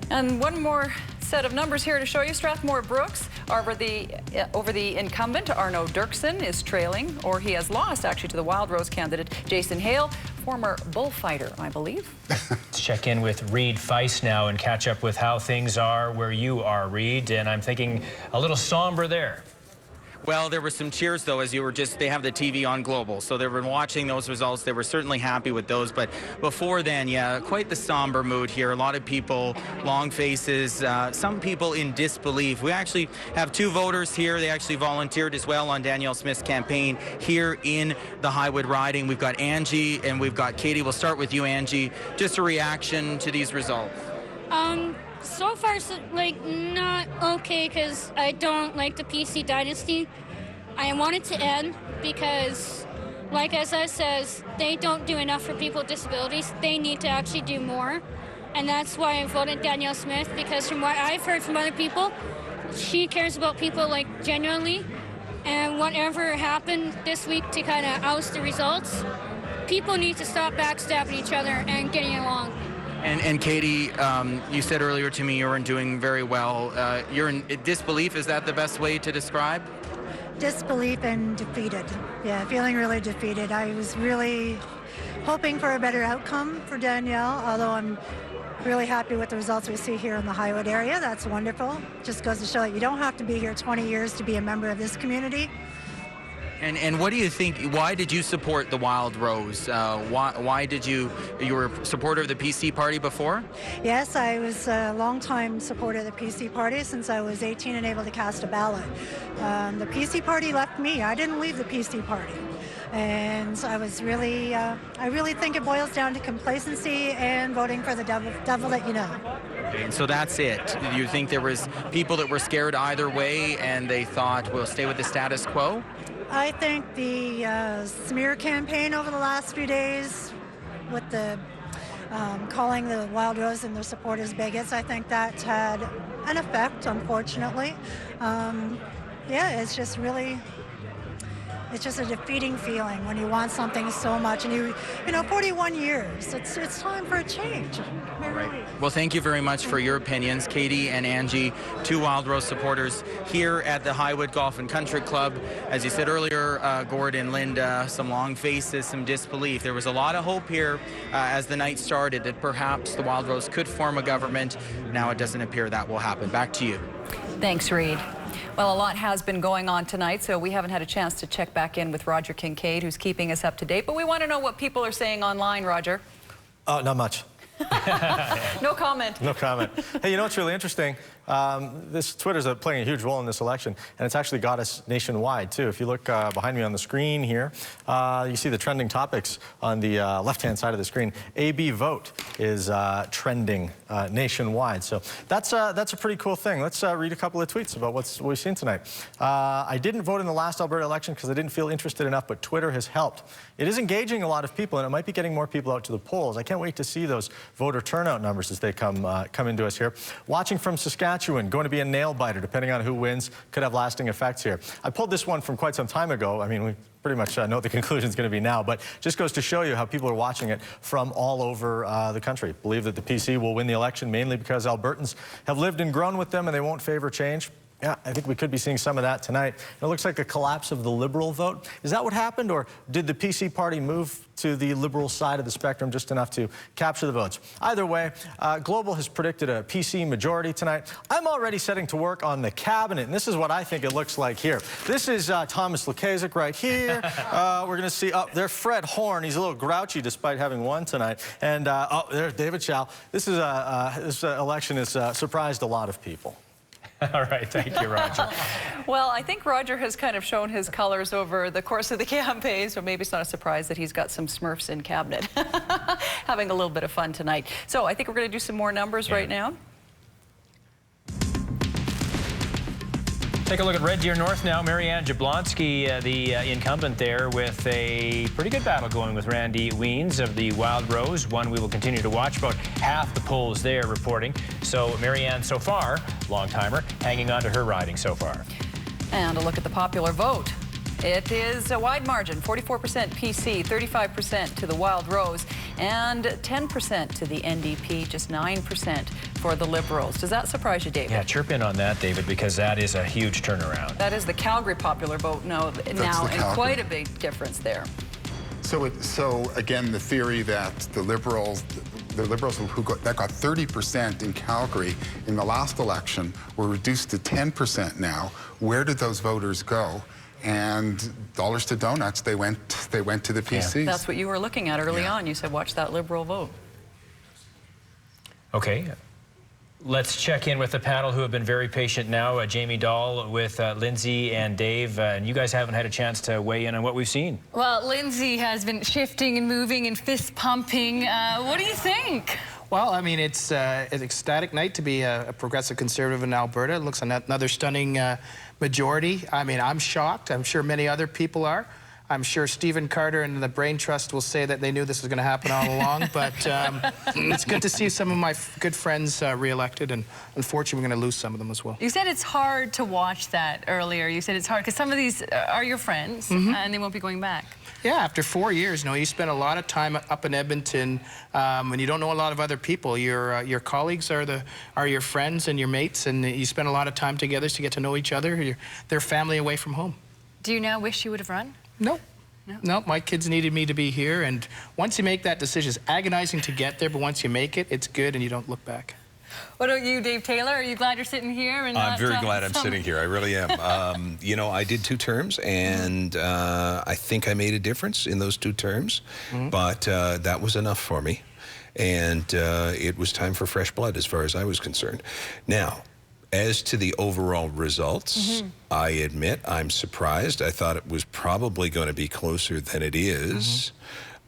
And one more set of numbers here to show you. Strathmore Brooks over the incumbent Arno Dirksen is trailing, or he has lost actually to the Wild Rose candidate Jason Hale, former bullfighter, I believe. Let's check in with Reed Feist now and catch up with how things are where you are, Reed. And I'm thinking a little somber there. Well, there were some cheers, though, as they have the TV on Global. So they were watching those results. They were certainly happy with those. But before then, yeah, quite the somber mood here. A lot of people, long faces, some people in disbelief. We actually have 2 voters here. They actually volunteered as well on Danielle Smith's campaign here in the Highwood riding. We've got Angie and we've got Katie. We'll start with you, Angie. Just a reaction to these results. So far, not okay, because I don't like the PC dynasty. I want it to end because, as I says, they don't do enough for people with disabilities. They need to actually do more. And that's why I voted Danielle Smith, because from what I've heard from other people, she cares about people, genuinely. And whatever happened this week to kind of oust the results, people need to stop backstabbing each other and getting along. And Katie, you said earlier to me you weren't doing very well. You're in disbelief. Is that the best way to describe? Disbelief and defeated. Yeah, feeling really defeated. I was really hoping for a better outcome for Danielle, although I'm really happy with the results we see here in the Highwood area. That's wonderful. Just goes to show that you don't have to be here 20 years to be a member of this community. And what do you think? Why did you support the Wild Rose? Why did you were a supporter of the PC party before? Yes, I was a longtime supporter of the PC party since I was 18 and able to cast a ballot. The PC party left me. I didn't leave the PC party. And I was really, I really think it boils down to complacency and voting for the devil that you know. And so that's it. Do you think there was people that were scared either way and they thought, we'll stay with the status quo? I think the smear campaign over the last few days with the calling the Wild Rose and their supporters bigots, I think that had an effect, unfortunately. Yeah, it's just really, it's just a defeating feeling when you want something so much and you know, 41 years, it's time for a change. Well, thank you very much for your opinions, Katie and Angie, two Wild Rose supporters here at the Highwood Golf and Country Club. As you said earlier, Gordon, Linda, some long faces, some disbelief. There was a lot of hope here as the night started that perhaps the Wild Rose could form a government. Now it doesn't appear that will happen. Back to you. Thanks, Reed. Well, a lot has been going on tonight, so we haven't had a chance to check back in with Roger Kincaid, who's keeping us up to date. But we want to know what people are saying online, Roger. Not much. No comment. No comment. Hey, you know what's really interesting? Twitter's playing a huge role in this election, and it's actually got us nationwide, too. If you look behind me on the screen here, you see the trending topics on the left-hand side of the screen. AB vote is trending nationwide, so that's a pretty cool thing. Let's read a couple of tweets about what we've seen tonight. I didn't vote in the last Alberta election because I didn't feel interested enough, but Twitter has helped. It is engaging a lot of people, and it might be getting more people out to the polls. I can't wait to see those voter turnout numbers as they come into us here. Watching from Saskatchewan, going to be a nail-biter, depending on who wins, could have lasting effects here. I pulled this one from quite some time ago. I mean, we pretty much know what the conclusion is going to be now, but just goes to show you how people are watching it from all over the country. Believe that the PC will win the election mainly because Albertans have lived and grown with them and they won't favor change. Yeah, I think we could be seeing some of that tonight. It looks like a collapse of the Liberal vote. Is that what happened, or did the PC party move to the Liberal side of the spectrum just enough to capture the votes? Either way, Global has predicted a PC majority tonight. I'm already setting to work on the cabinet, and this is what I think it looks like here. This is Thomas Lukaszuk right here. We're going to see up there Fred Horn. He's a little grouchy despite having won tonight. And oh, there's David Chow. This election has surprised a lot of people. All right, thank you, Roger. Well, I think Roger has kind of shown his colors over the course of the campaign, so maybe it's not a surprise that he's got some Smurfs in cabinet. Having a little bit of fun tonight. So I think we're going to do some more numbers right now. Take a look at Red Deer North now. Marianne Jablonski, the incumbent there, with a pretty good battle going with Randy Wiens of the Wild Rose, one we will continue to watch. About half the polls there reporting. So Marianne, so far, long-timer, hanging on to her riding so far. And a look at the popular vote. It is a wide margin, 44% PC, 35% to the Wild Rose, and 10% to the NDP, just 9% for the Liberals. Does that surprise you, David? Yeah, chirp in on that, David, because that is a huge turnaround. That is the Calgary popular vote now and quite a big difference there. So again, the theory that the Liberals that got 30% in Calgary in the last election were reduced to 10% now. Where did those voters go? And dollars to donuts, they went to the PCs. Yeah. That's what you were looking at early on. You said, watch that Liberal vote. Okay. Let's check in with the panel who have been very patient now. Jamie Dahl with Lindsay and Dave. And you guys haven't had a chance to weigh in on what we've seen. Well, Lindsay has been shifting and moving and fist pumping. What do you think? Well, I mean, it's an ecstatic night to be a progressive conservative in Alberta. It looks like another stunning majority. I mean, I'm shocked. I'm sure many other people are. I'm sure Stephen Carter and the Brain Trust will say that they knew this was going to happen all along. But it's good to see some of my good friends re-elected, and unfortunately, we're going to lose some of them as well. You said it's hard to watch that earlier. You said it's hard because some of these are your friends, and they won't be going back. Yeah, after 4 years, you know, you spend a lot of time up in Edmonton, and you don't know a lot of other people. Your colleagues are your friends and your mates, and you spend a lot of time together to get to know each other. They're family away from home. Do you now wish you would have run? No. No, my kids needed me to be here, and once you make that decision, it's agonizing to get there, but once you make it, it's good and you don't look back. What about you, Dave Taylor? Are you glad you're sitting here? And I'm very glad I'm sitting here. I really am. You know, I did 2 terms, and I think I made a difference in those 2 terms, but that was enough for me, and it was time for fresh blood as far as I was concerned. Now, As to the overall results, I admit I'm surprised. I thought it was probably going to be closer than it is.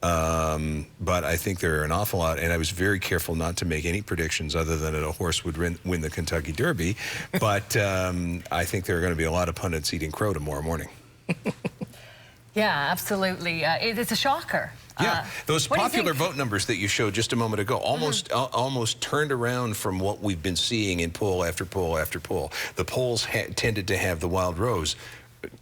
But I think there are an awful lot, and I was very careful not to make any predictions other than that a horse would win the Kentucky Derby. But I think there are going to be a lot of pundits eating crow tomorrow morning. Yeah, absolutely. It's a shocker. Yeah, those popular vote numbers that you showed just a moment ago almost turned around from what we've been seeing in poll after poll after poll. The polls tended to have the Wild Rose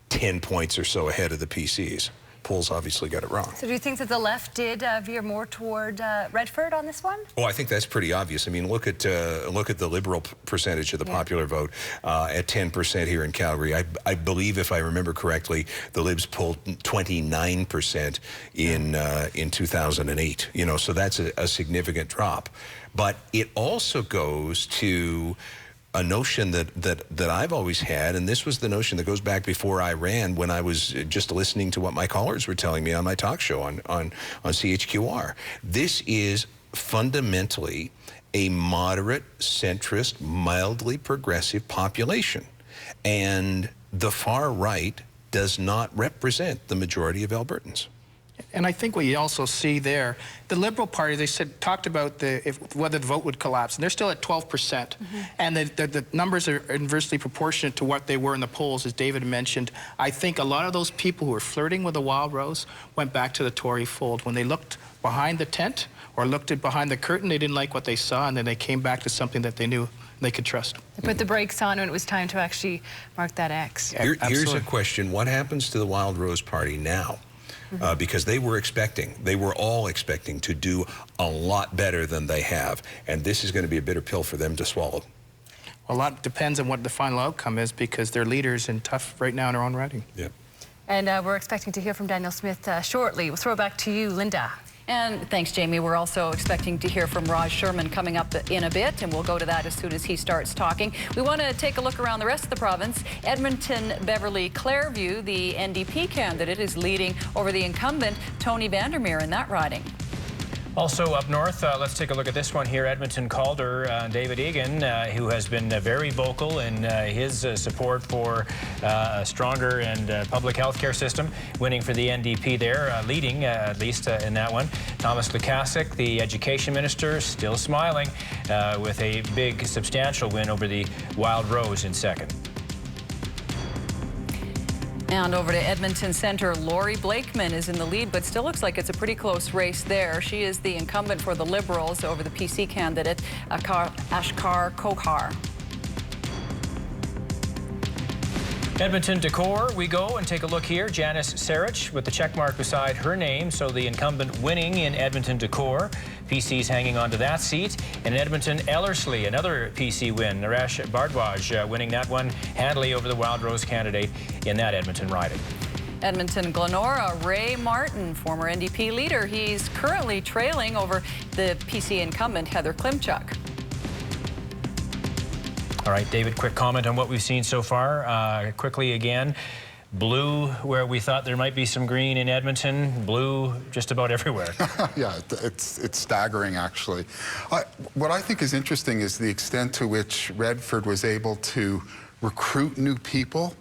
10 points or so ahead of the PCs. Polls obviously got it wrong. So do you think that the left did veer more toward Redford on this one? Oh, I think that's pretty obvious. I mean, look at the Liberal percentage of the popular vote at 10% here in Calgary. I believe, if I remember correctly, the Libs pulled 29% in 2008. You know, so that's a significant drop. But it also goes to a notion that I've always had, and this was the notion that goes back before I ran, when I was just listening to what my callers were telling me on my talk show on CHQR. This is fundamentally a moderate, centrist, mildly progressive population. And the far right does not represent the majority of Albertans. And I think what you also see there, the Liberal Party, they talked about whether the vote would collapse, and they're still at 12%. And the numbers are inversely proportionate to what they were in the polls, as David mentioned. I think a lot of those people who were flirting with the Wild Rose went back to the Tory fold. When they looked behind the tent or looked behind the curtain, they didn't like what they saw, and then they came back to something that they knew they could trust. They put the brakes on when it was time to actually mark that X. Here's a question. What happens to the Wild Rose Party now? Because they were all expecting to do a lot better than they have. And this is going to be a bitter pill for them to swallow. Well, a lot depends on what the final outcome is, because their leaders in tough right now in their own writing. Yeah. And we're expecting to hear from Danielle Smith shortly. We'll throw it back to you, Linda. And thanks, Jamie. We're also expecting to hear from Raj Sherman coming up in a bit, and we'll go to that as soon as he starts talking. We want to take a look around the rest of the province. Edmonton Beverly Clairview, the NDP candidate, is leading over the incumbent Tony Vandermeer in that riding. Also up north, let's take a look at this one here. Edmonton Calder, David Egan, who has been very vocal in his support for a stronger and public health care system, winning for the NDP there, leading at least in that one. Thomas Lukasik, the education minister, still smiling with a big, substantial win over the Wild Rose in second. And over to Edmonton Centre, Laurie Blakeman is in the lead, but still looks like it's a pretty close race there. She is the incumbent for the Liberals over the PC candidate, Ashkar Kokhar. Edmonton Decor, we go and take a look here. Janice Sarich with the check mark beside her name, so the incumbent winning in Edmonton Decor. PC's hanging on to that seat. And in Edmonton Ellerslie, another PC win. Naresh Bhardwaj winning that one handily over the Wild Rose candidate in that Edmonton riding. Edmonton Glenora, Ray Martin, former NDP leader. He's currently trailing over the PC incumbent, Heather Klimchuk. All right, David, quick comment on what we've seen so far. Quickly again, blue where we thought there might be some green in Edmonton, blue just about everywhere. Yeah, it's staggering, actually. What I think is interesting is the extent to which Redford was able to recruit new people.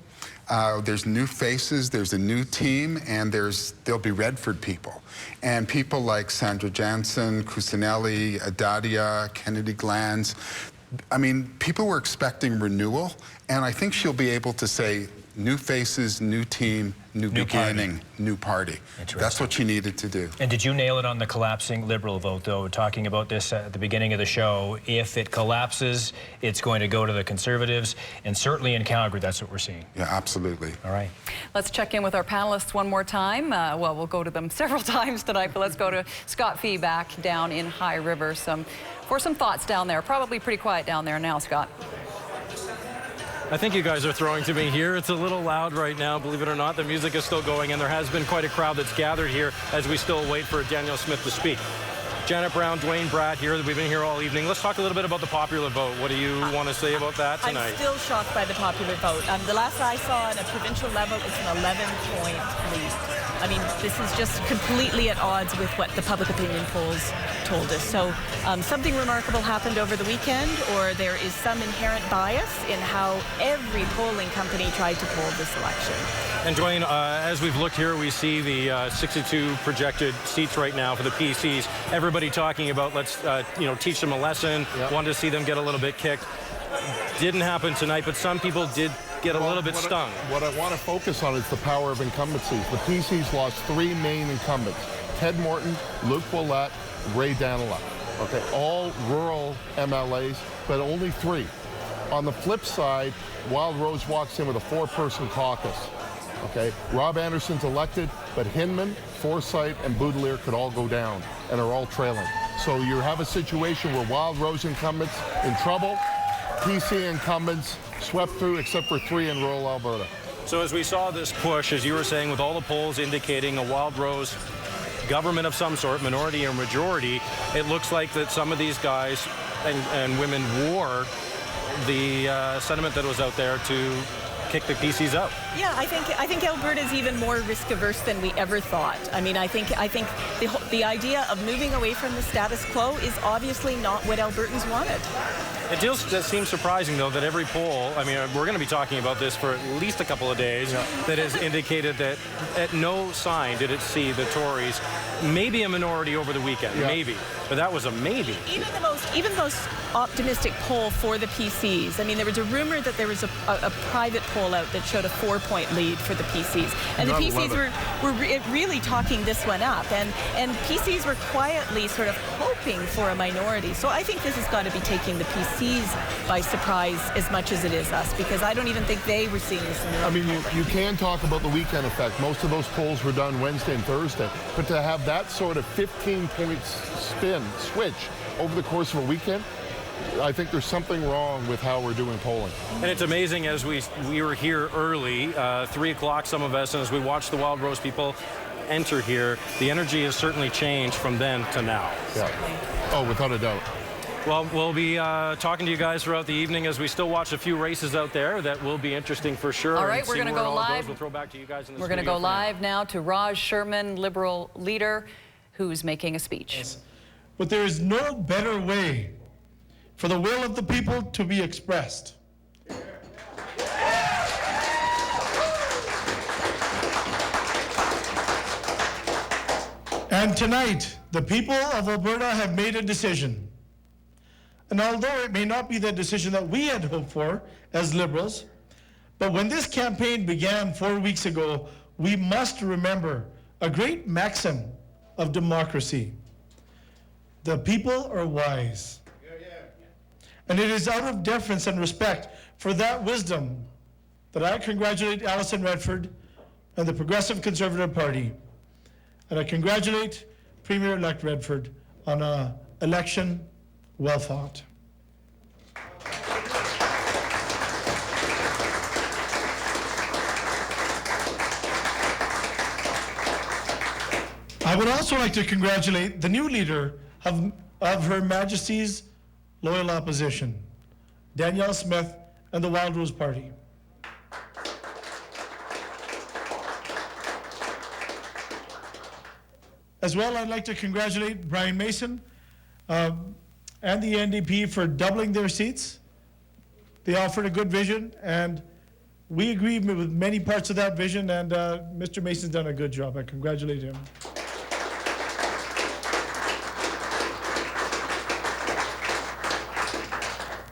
There's new faces, there's a new team, and there'll be Redford people. And people like Sandra Jansen, Cusinelli, Adadia, Kennedy Glanz. I mean, people were expecting renewal, and I think she'll be able to say new faces, new team, new beginning, new party. That's what she needed to do. And did you nail it on the collapsing Liberal vote, though? Talking about this at the beginning of the show, if it collapses, it's going to go to the Conservatives, and certainly in Calgary, that's what we're seeing. Yeah, absolutely. All right. Let's check in with our panelists one more time. Well, we'll go to them several times tonight, but let's go to Scott Fee back down in High River for some thoughts down there. Probably pretty quiet down there now, Scott. I think you guys are throwing to me here. It's a little loud right now, believe it or not. The music is still going, and there has been quite a crowd that's gathered here as we still wait for Danielle Smith to speak. Janet Brown, Dwayne Brad here. We've been here all evening. Let's talk a little bit about the popular vote. What do you want to say about that tonight? I'm still shocked by the popular vote. The last I saw on a provincial level, it's an 11-point lead. I mean, this is just completely at odds with what the public opinion polls told us. So something remarkable happened over the weekend, or there is some inherent bias in how every polling company tried to poll this election. And Dwayne, as we've looked here, we see the 62 projected seats right now for the PCs. Everybody talking about let's teach them a lesson. Wanted to see them get a little bit kicked. Didn't happen tonight, but some people did get a little bit stung. What I want to focus on is the power of incumbencies. The PCs lost 3 main incumbents: Ted Morton, Luc Ouellette, Ray Danila. Okay, all rural MLAs, but only 3. On the flip side, Wild Rose walks in with a 4-person caucus. Okay, Rob Anderson's elected, but Hinman, Forsyth, and Boudelier could all go down and are all trailing. So you have a situation where Wild Rose incumbents in trouble, PC incumbents swept through except for 3 in rural Alberta. So as we saw this push, as you were saying, with all the polls indicating a Wild Rose government of some sort, minority or majority, it looks like that some of these guys and women wore the sentiment that was out there to kick the PCs out. Yeah, I think Alberta is even more risk averse than we ever thought. I mean, I think the idea of moving away from the status quo is obviously not what Albertans wanted. It does seem surprising, though, that every poll, I mean, we're going to be talking about this for at least a couple of days, that has indicated that at no sign did it see the Tories maybe a minority over the weekend, maybe. But that was a maybe. Even the most optimistic poll for the PCs, I mean, there was a rumor that there was a private poll out that showed a 4-point lead for the PCs. And the PCs were really talking this one up. And PCs were quietly sort of hoping for a minority. So I think this has got to be taking the PCs by surprise as much as it is us, because I don't even think they were seeing this in the I mean, you can talk about the weekend effect. Most of those polls were done Wednesday and Thursday. But to have that sort of 15-point switch over the course of a weekend, I think there's something wrong with how we're doing polling. And it's amazing, as we were here early, 3 o'clock, some of us, and as we watched the Wild Rose people enter here, the energy has certainly changed from then to now. Yeah. Oh, without a doubt. Well, we'll be talking to you guys throughout the evening as we still watch a few races out there that will be interesting for sure. All right, we're going to go live. We'll throw back to you guys in the We're going to go live now to Raj Sherman, Liberal leader, who's making a speech. Yes. But there is no better way for the will of the people to be expressed. And tonight, the people of Alberta have made a decision. And although it may not be the decision that we had hoped for as Liberals, but when this campaign began 4 weeks ago, we must remember a great maxim of democracy. The people are wise. And it is out of deference and respect for that wisdom that I congratulate Alison Redford and the Progressive Conservative Party. And I congratulate Premier-elect Redford on an election well fought. I would also like to congratulate the new leader of Her Majesty's Loyal Opposition, Danielle Smith and the Wild Rose Party. As well, I'd like to congratulate Brian Mason and the NDP for doubling their seats. They offered a good vision, and we agree with many parts of that vision, and Mr. Mason's done a good job. I congratulate him.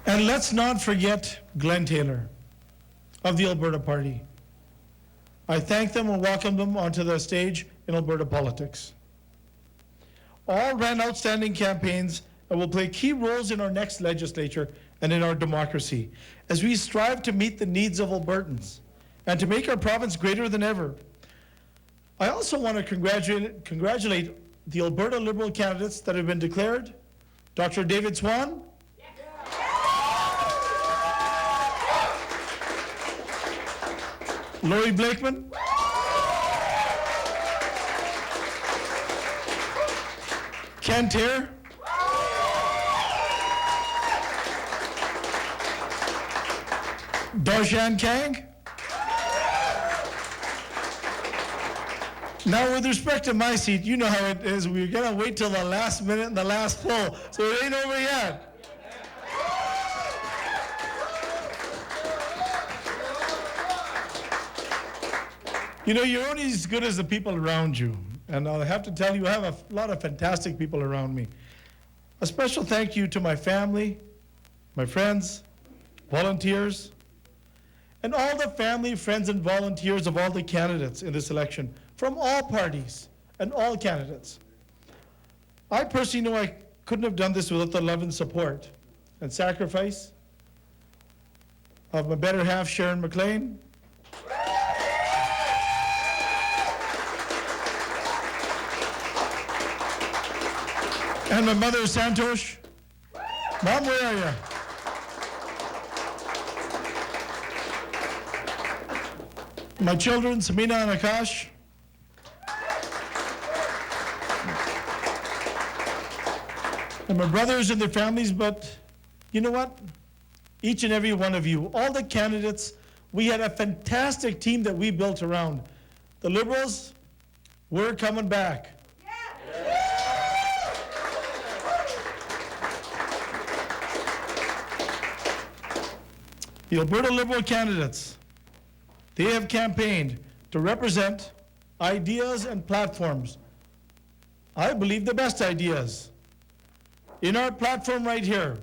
And let's not forget Glenn Taylor of the Alberta Party. I thank them and welcome them onto the stage in Alberta politics. All ran outstanding campaigns and will play key roles in our next legislature and in our democracy as we strive to meet the needs of Albertans and to make our province greater than ever. I also want to congratulate the Alberta Liberal candidates that have been declared: Dr. David Swan, Laurie Blakeman, Ken Terr, Darshan Kang, Now, with respect to my seat, you know how it is. We're going to wait till the last minute and the last poll, so it ain't over yet. You know, you're only as good as the people around you. And I have to tell you, I have a lot of fantastic people around me. A special thank you to my family, my friends, volunteers, and all the family, friends, and volunteers of all the candidates in this election, from all parties and all candidates. I personally know I couldn't have done this without the love and support and sacrifice of my better half, Sharon McLean, and my mother, Santosh. Mom, where are you? My children, Samina and Akash. And my brothers and their families, but you know what? Each and every one of you, all the candidates, we had a fantastic team that we built around. The Liberals, we're coming back. The Alberta Liberal candidates, they have campaigned to represent ideas and platforms. I believe the best ideas. In our platform right here,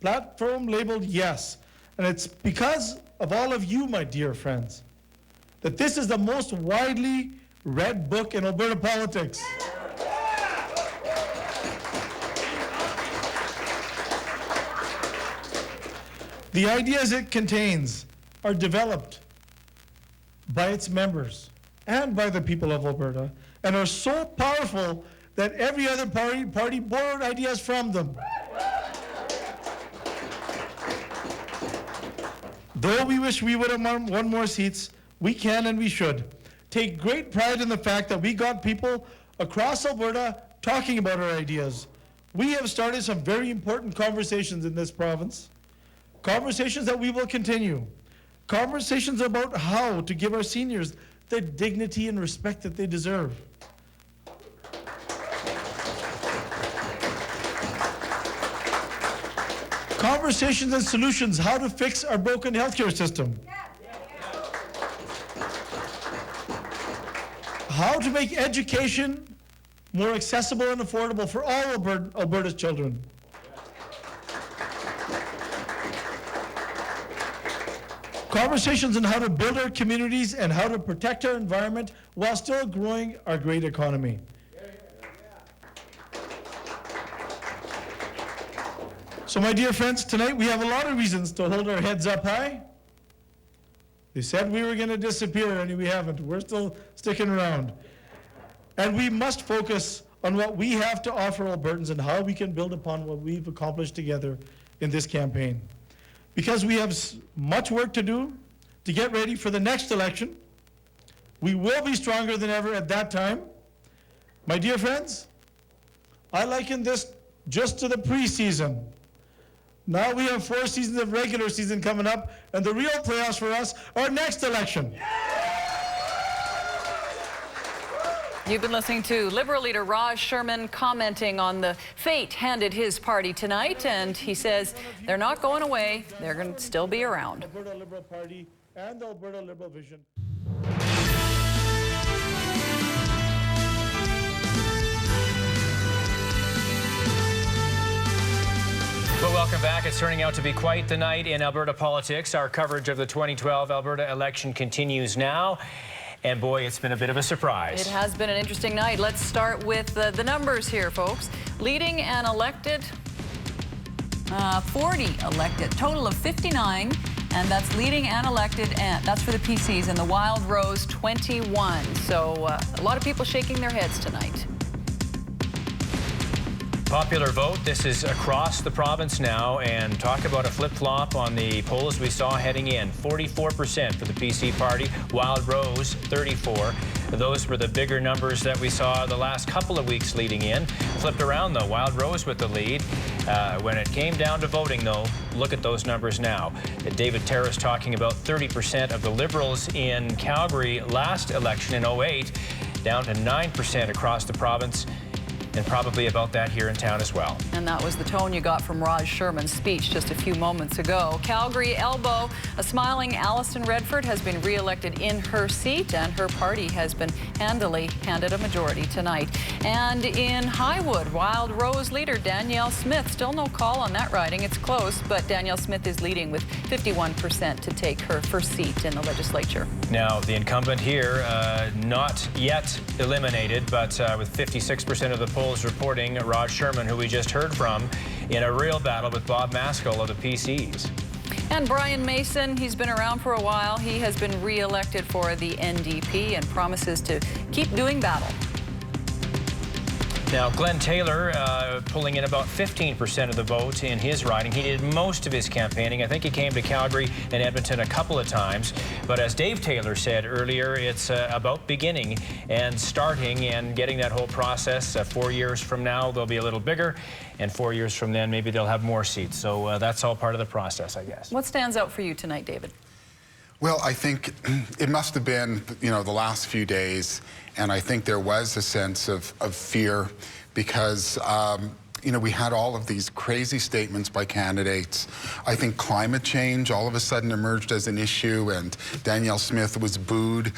platform labeled yes. And it's because of all of you, my dear friends, that this is the most widely read book in Alberta politics. The ideas it contains are developed by its members and by the people of Alberta and are so powerful that every other party borrowed ideas from them. Though we wish we would have won more seats, we can and we should take great pride in the fact that we got people across Alberta talking about our ideas. We have started some very important conversations in this province. Conversations that we will continue. Conversations about how to give our seniors the dignity and respect that they deserve. Conversations and solutions, how to fix our broken healthcare system. How to make education more accessible and affordable for all Alberta's children. Conversations on how to build our communities and how to protect our environment while still growing our great economy. So my dear friends, tonight we have a lot of reasons to hold our heads up high. They said we were going to disappear, and we haven't. We're still sticking around. And we must focus on what we have to offer Albertans and how we can build upon what we've accomplished together in this campaign. Because we have much work to do to get ready for the next election. We will be stronger than ever at that time. My dear friends, I liken this just to the preseason. Now we have 4 seasons of regular season coming up, and the real playoffs for us are next election. You've been listening to Liberal leader Raj Sherman commenting on the fate handed his party tonight, and he says they're not going away, they're going to still be around. Alberta Liberal Party and the Alberta Liberal Vision. Well, welcome back. It's turning out to be quite the night in Alberta politics. Our coverage of the 2012 Alberta election continues now. And boy, it's been a bit of a surprise. It has been an interesting night. Let's start with the numbers here, folks. Leading and elected, 40 elected, total of 59, and that's leading and elected, and that's for the PCs, and the Wild Rose 21. So a lot of people shaking their heads tonight. Popular vote. This is across the province now, and talk about a flip-flop on the polls we saw heading in. 44% for the PC party, Wild Rose 34. Those were the bigger numbers that we saw the last couple of weeks leading in. Flipped around though, Wild Rose with the lead. When it came down to voting though, look at those numbers now. David Terrace talking about 30% of the Liberals in Calgary last election in 08. down to 9% across the province, and probably about that here in town as well. And that was the tone you got from Raj Sherman's speech just a few moments ago. Calgary Elbow, a smiling Alison Redford has been re-elected in her seat, and her party has been handily handed a majority tonight. And in Highwood, Wild Rose leader Danielle Smith, still no call on that riding. It's close, but Danielle Smith is leading with 51% to take her first seat in the legislature. Now, the incumbent here, not yet eliminated, but with 56% of the polls reporting Raj Sherman, who we just heard from, in a real battle with Bob Maskell of the PCs. And Brian Mason, he's been around for a while. He has been re-elected for the NDP and promises to keep doing battle. Now, Glenn Taylor pulling in about 15% of the vote in his riding. He did most of his campaigning. I think he came to Calgary and Edmonton a couple of times. But as Dave Taylor said earlier, it's about beginning and starting and getting that whole process. 4 years from now, they'll be a little bigger. And 4 years from then, maybe they'll have more seats. So that's all part of the process, I guess. What stands out for you tonight, David? Well, I think it must have been, the last few days, and I think there was a sense of fear because, we had all of these crazy statements by candidates. I think climate change all of a sudden emerged as an issue, and Danielle Smith was booed.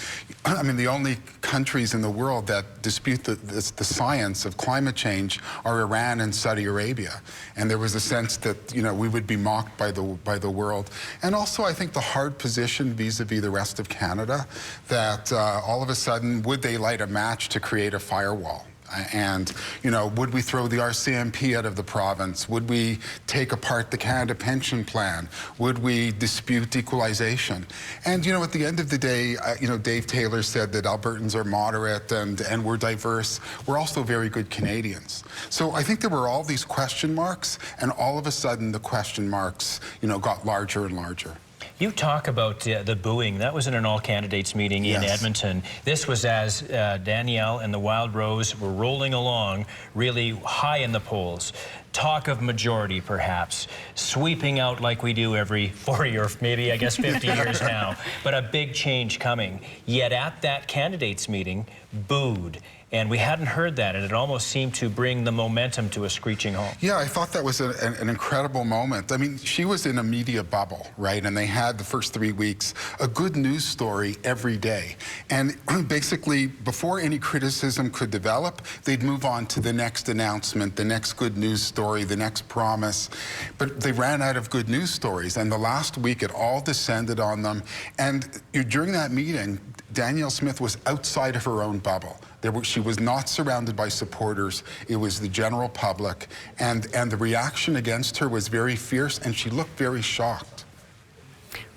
I mean, the only countries in the world that dispute the science of climate change are Iran and Saudi Arabia. And there was a sense that, we would be mocked by the world. And also, I think the hard position vis-a-vis the rest of Canada, that all of a sudden, would they light a match to create a firewall? And, would we throw the RCMP out of the province? Would we take apart the Canada Pension Plan? Would we dispute equalization? And, at the end of the day, Dave Taylor said that Albertans are moderate and we're diverse. We're also very good Canadians. So I think there were all these question marks, and all of a sudden the question marks, got larger and larger. You talk about the booing. That was in an all-candidates meeting in Edmonton. This was as Danielle and the Wild Rose were rolling along really high in the polls. Talk of majority, perhaps, sweeping out like we do every 40 or maybe, I guess, 50 years now. But a big change coming. Yet at that candidates meeting, booed. And we hadn't heard that, and it almost seemed to bring the momentum to a screeching halt. Yeah, I thought that was an incredible moment. I mean, she was in a media bubble, right? And they had the first 3 weeks a good news story every day. And basically, before any criticism could develop, they'd move on to the next announcement, the next good news story, the next promise. But they ran out of good news stories, and the last week it all descended on them. And during that meeting, Danielle Smith was outside of her own bubble. She was not surrounded by supporters. It was the general public. And the reaction against her was very fierce, and she looked very shocked.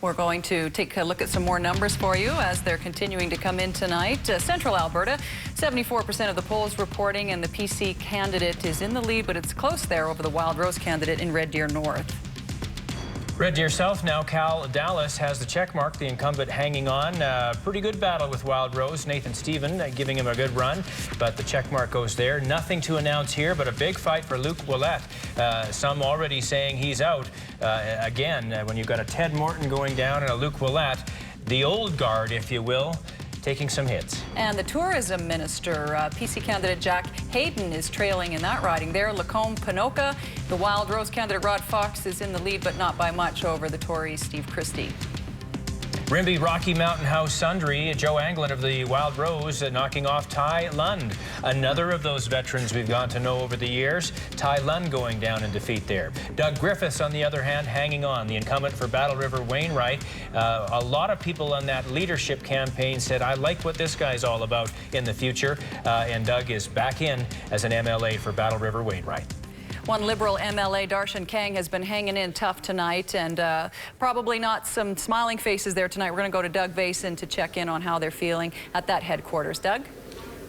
We're going to take a look at some more numbers for you as they're continuing to come in tonight. Central Alberta, 74% of the polls reporting, and the PC candidate is in the lead, but it's close there over the Wild Rose candidate in Red Deer North. Red Deer South now, Cal Dallas has the check mark, the incumbent hanging on. Pretty good battle with Wild Rose. Nathan Stephen giving him a good run, but the check mark goes there. Nothing to announce here, but a big fight for Luc Ouellette. Some already saying he's out. Again, when you've got a Ted Morton going down and a Luc Ouellette, the old guard, if you will, taking some hits. And the tourism minister, PC candidate Jack Hayden, is trailing in that riding there. Lacombe Pinoca, the Wild Rose candidate Rod Fox is in the lead, but not by much over the Tories' Steve Christie. Rimbey Rocky Mountain House Sundry, Joe Anglin of the Wild Rose knocking off Ty Lund. Another of those veterans we've gotten to know over the years. Ty Lund going down in defeat there. Doug Griffiths, on the other hand, hanging on. The incumbent for Battle River Wainwright. A lot of people on that leadership campaign said, I like what this guy's all about in the future. And Doug is back in as an MLA for Battle River Wainwright. One Liberal MLA, Darshan Kang, has been hanging in tough tonight, and probably not some smiling faces there tonight. We're going to go to Doug Vason to check in on how they're feeling at that headquarters. Doug?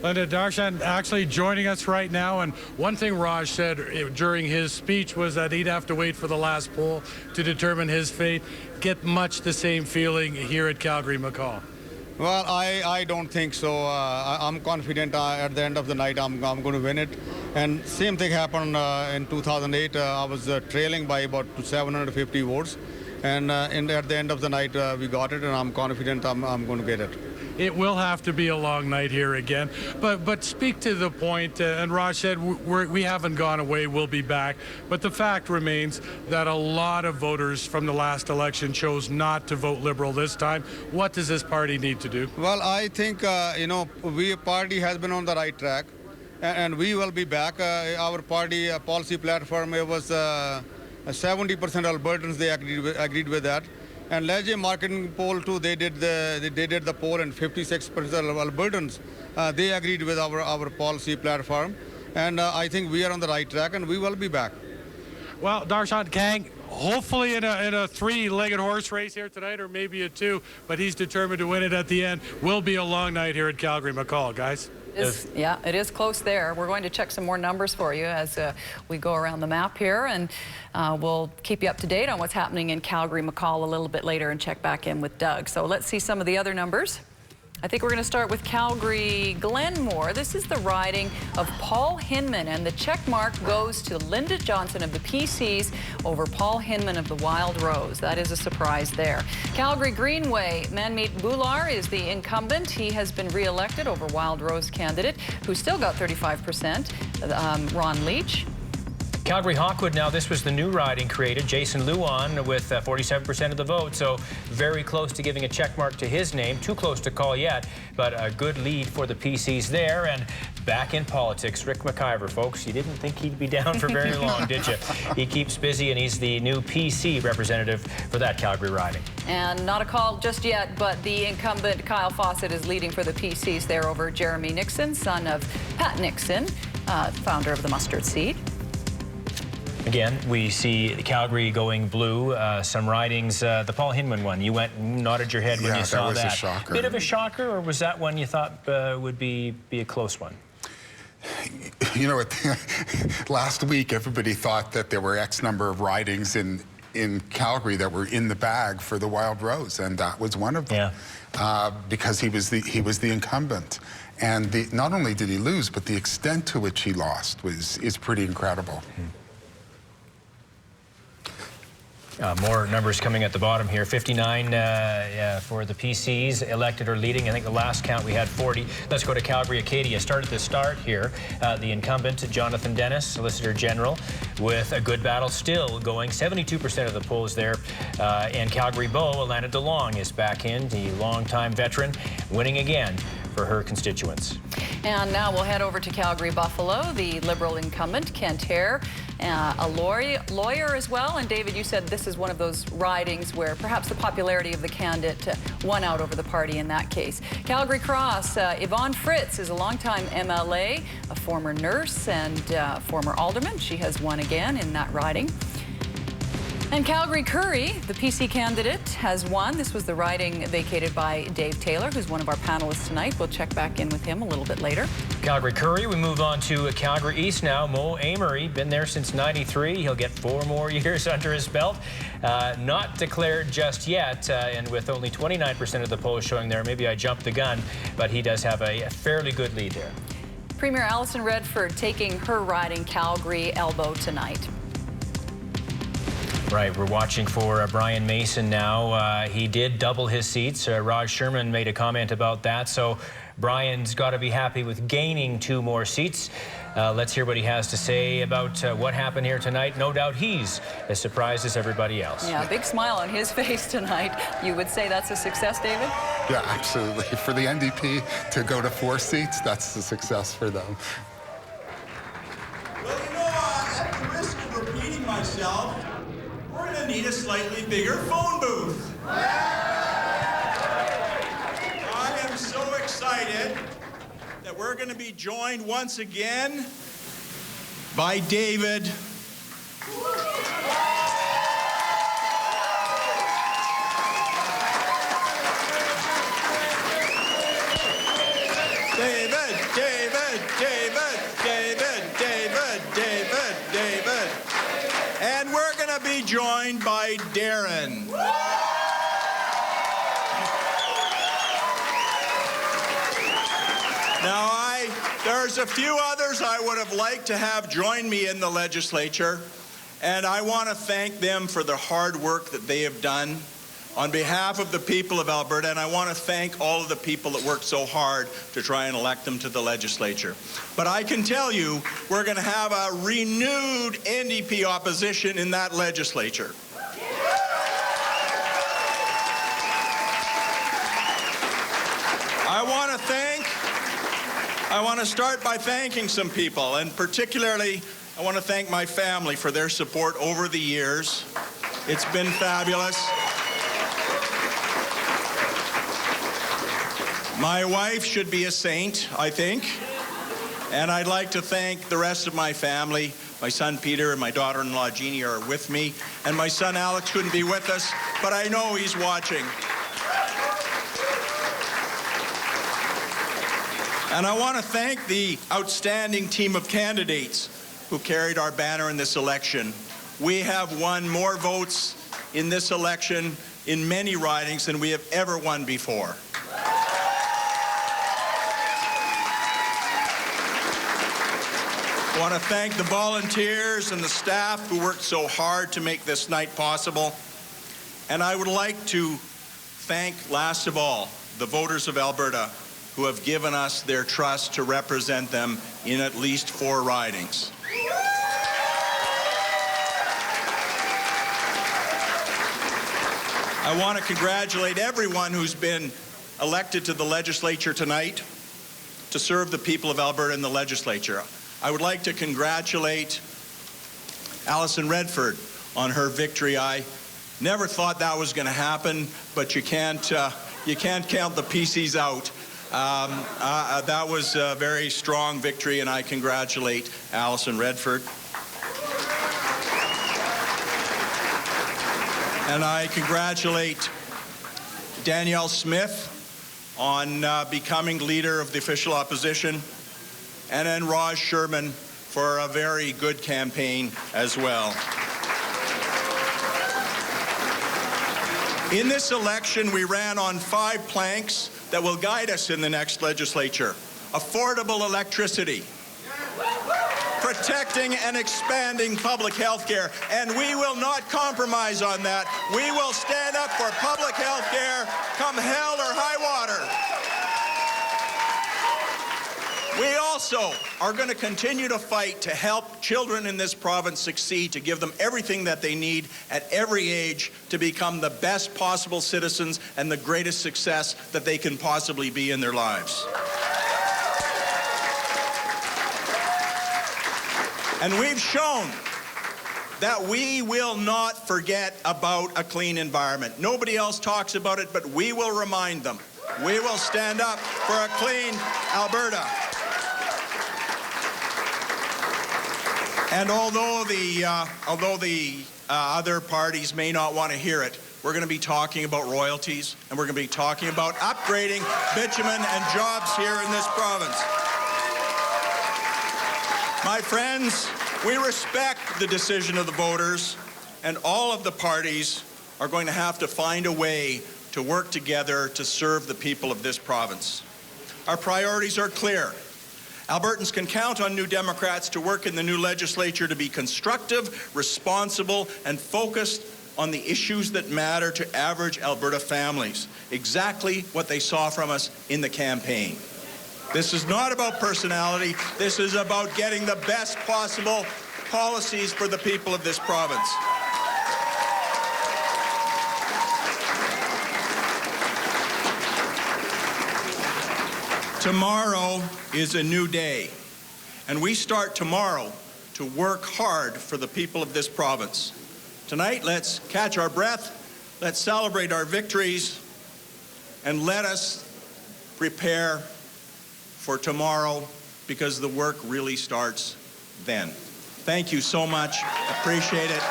Linda, Darshan actually joining us right now, and one thing Raj said during his speech was that he'd have to wait for the last poll to determine his fate. Get much the same feeling here at Calgary McCall. Well, I don't think so. I'm confident at the end of the night I'm going to win it. And same thing happened in 2008. I was trailing by about 750 votes. And at the end of the night, we got it, and I'm confident I'm going to get it. it will have to be a long night here again. But speak to the point, and Raj said we haven't gone away, we'll be back. But the fact remains that a lot of voters from the last election chose not to vote Liberal this time. What does this party need to do? Well, I think, we party has been on the right track, and we will be back. Our party policy platform, it was 70% Albertans, they agreed with that. And Leger marketing poll too, they did the poll, and 56% of Albertans, they agreed with our policy platform. And I think we are on the right track, and we will be back. Well, Darshan Kang, hopefully in a three-legged horse race here tonight, or maybe a two, but he's determined to win it at the end. Will be a long night here at Calgary-McCall, guys. Yeah, it is close there. We're going to check some more numbers for you as we go around the map here, and we'll keep you up to date on what's happening in Calgary-McCall a little bit later and check back in with Doug. So let's see some of the other numbers. I think we're going to start with Calgary-Glenmore. This is the riding of Paul Hinman, and the check mark goes to Linda Johnson of the PCs over Paul Hinman of the Wild Rose. That is a surprise there. Calgary-Greenway, Manmeet Bhullar is the incumbent. He has been re-elected over Wild Rose candidate, who still got 35%, Ron Leach. Calgary-Hawkwood, now this was the new riding created. Jason Luan with 47% of the vote, so very close to giving a check mark to his name. Too close to call yet, but a good lead for the PCs there. And back in politics, Rick McIver, folks. You didn't think he'd be down for very long, did you? He keeps busy, and he's the new PC representative for that Calgary riding. And not a call just yet, but the incumbent Kyle Fawcett is leading for the PCs there over Jeremy Nixon, son of Pat Nixon, founder of the Mustard Seed. Again, we see Calgary going blue. Some ridings, the Paul Hinman one, you went and nodded your head when you saw that. Yeah, that was a shocker. Bit of a shocker, or was that one you thought would be a close one? You know, last week everybody thought that there were X number of ridings in Calgary that were in the bag for the Wild Rose, and that was one of them. Yeah. Because he was the incumbent. And not only did he lose, but the extent to which he lost is pretty incredible. More numbers coming at the bottom here. 59 for the PCs, elected or leading. I think the last count we had 40. Let's go to Calgary-Acadia. Start at the start here. The incumbent, Jonathan Dennis, Solicitor General, with a good battle still going. 72% of the polls there. And Calgary-Bow, Alana DeLong is back in, the longtime veteran, winning again for her constituents. And now we'll head over to Calgary-Buffalo. The Liberal incumbent, Kent Hare, a lawyer as well. And David, you said this is one of those ridings where perhaps the popularity of the candidate won out over the party in that case. Calgary Cross, Yvonne Fritz is a longtime MLA, a former nurse and former alderman. She has won again in that riding. And Calgary-Curry, the PC candidate, has won. This was the riding vacated by Dave Taylor, who's one of our panelists tonight. We'll check back in with him a little bit later. Calgary-Curry, we move on to Calgary East now. Mo Amory, been there since '93. He'll get 4 more years under his belt. Not declared just yet, and with only 29% of the polls showing there, maybe I jumped the gun, but he does have a fairly good lead there. Premier Alison Redford taking her riding Calgary-Elbow tonight. Right, we're watching for Brian Mason now. He did double his seats. Raj Sherman made a comment about that, so Brian's got to be happy with gaining 2 more seats. Let's hear what he has to say about what happened here tonight. No doubt he's as surprised as everybody else. Yeah, big smile on his face tonight. You would say that's a success, David? Yeah, absolutely. For the NDP to go to 4 seats, that's a success for them. Well, you know, at the risk of repeating myself, we're going to need a slightly bigger phone booth. I am so excited that we're going to be joined once again by David. David, David, David, David, David, David, David. And we're going to be joined by Darren. Now, there's a few others I would have liked to have join me in the legislature, and I want to thank them for the hard work that they have done. on behalf of the people of Alberta, and I want to thank all of the people that worked so hard to try and elect them to the legislature. But I can tell you, we're going to have a renewed NDP opposition in that legislature. I want to start by thanking some people, and particularly I want to thank my family for their support over the years. It's been fabulous. My wife should be a saint, I think. And I'd like to thank the rest of my family. My son Peter and my daughter-in-law Jeannie are with me. And my son Alex couldn't be with us, but I know he's watching. And I want to thank the outstanding team of candidates who carried our banner in this election. We have won more votes in this election in many ridings than we have ever won before. I want to thank the volunteers and the staff who worked so hard to make this night possible. And I would like to thank, last of all, the voters of Alberta who have given us their trust to represent them in at least 4 ridings. I want to congratulate everyone who's been elected to the legislature tonight to serve the people of Alberta in the legislature. I would like to congratulate Alison Redford on her victory. I never thought that was going to happen, but you can't count the PCs out. That was a very strong victory, and I congratulate Alison Redford. And I congratulate Danielle Smith on becoming leader of the official opposition, and then Raj Sherman for a very good campaign as well. In this election, we ran on 5 planks that will guide us in the next legislature. Affordable electricity, protecting and expanding public health care, and we will not compromise on that. We will stand up for public health care come hell or high water. We also are going to continue to fight to help children in this province succeed, to give them everything that they need at every age to become the best possible citizens and the greatest success that they can possibly be in their lives. And we've shown that we will not forget about a clean environment. Nobody else talks about it, but we will remind them. We will stand up for a clean Alberta. And although the other parties may not want to hear it, we're going to be talking about royalties, and we're going to be talking about upgrading bitumen and jobs here in this province. My friends, we respect the decision of the voters, and all of the parties are going to have to find a way to work together to serve the people of this province. Our priorities are clear. Albertans can count on New Democrats to work in the new legislature to be constructive, responsible, and focused on the issues that matter to average Alberta families. Exactly what they saw from us in the campaign. This is not about personality. This is about getting the best possible policies for the people of this province. Tomorrow is a new day, and we start tomorrow to work hard for the people of this province. Tonight, let's catch our breath, let's celebrate our victories, and let us prepare for tomorrow, because the work really starts then. Thank you so much. Appreciate it.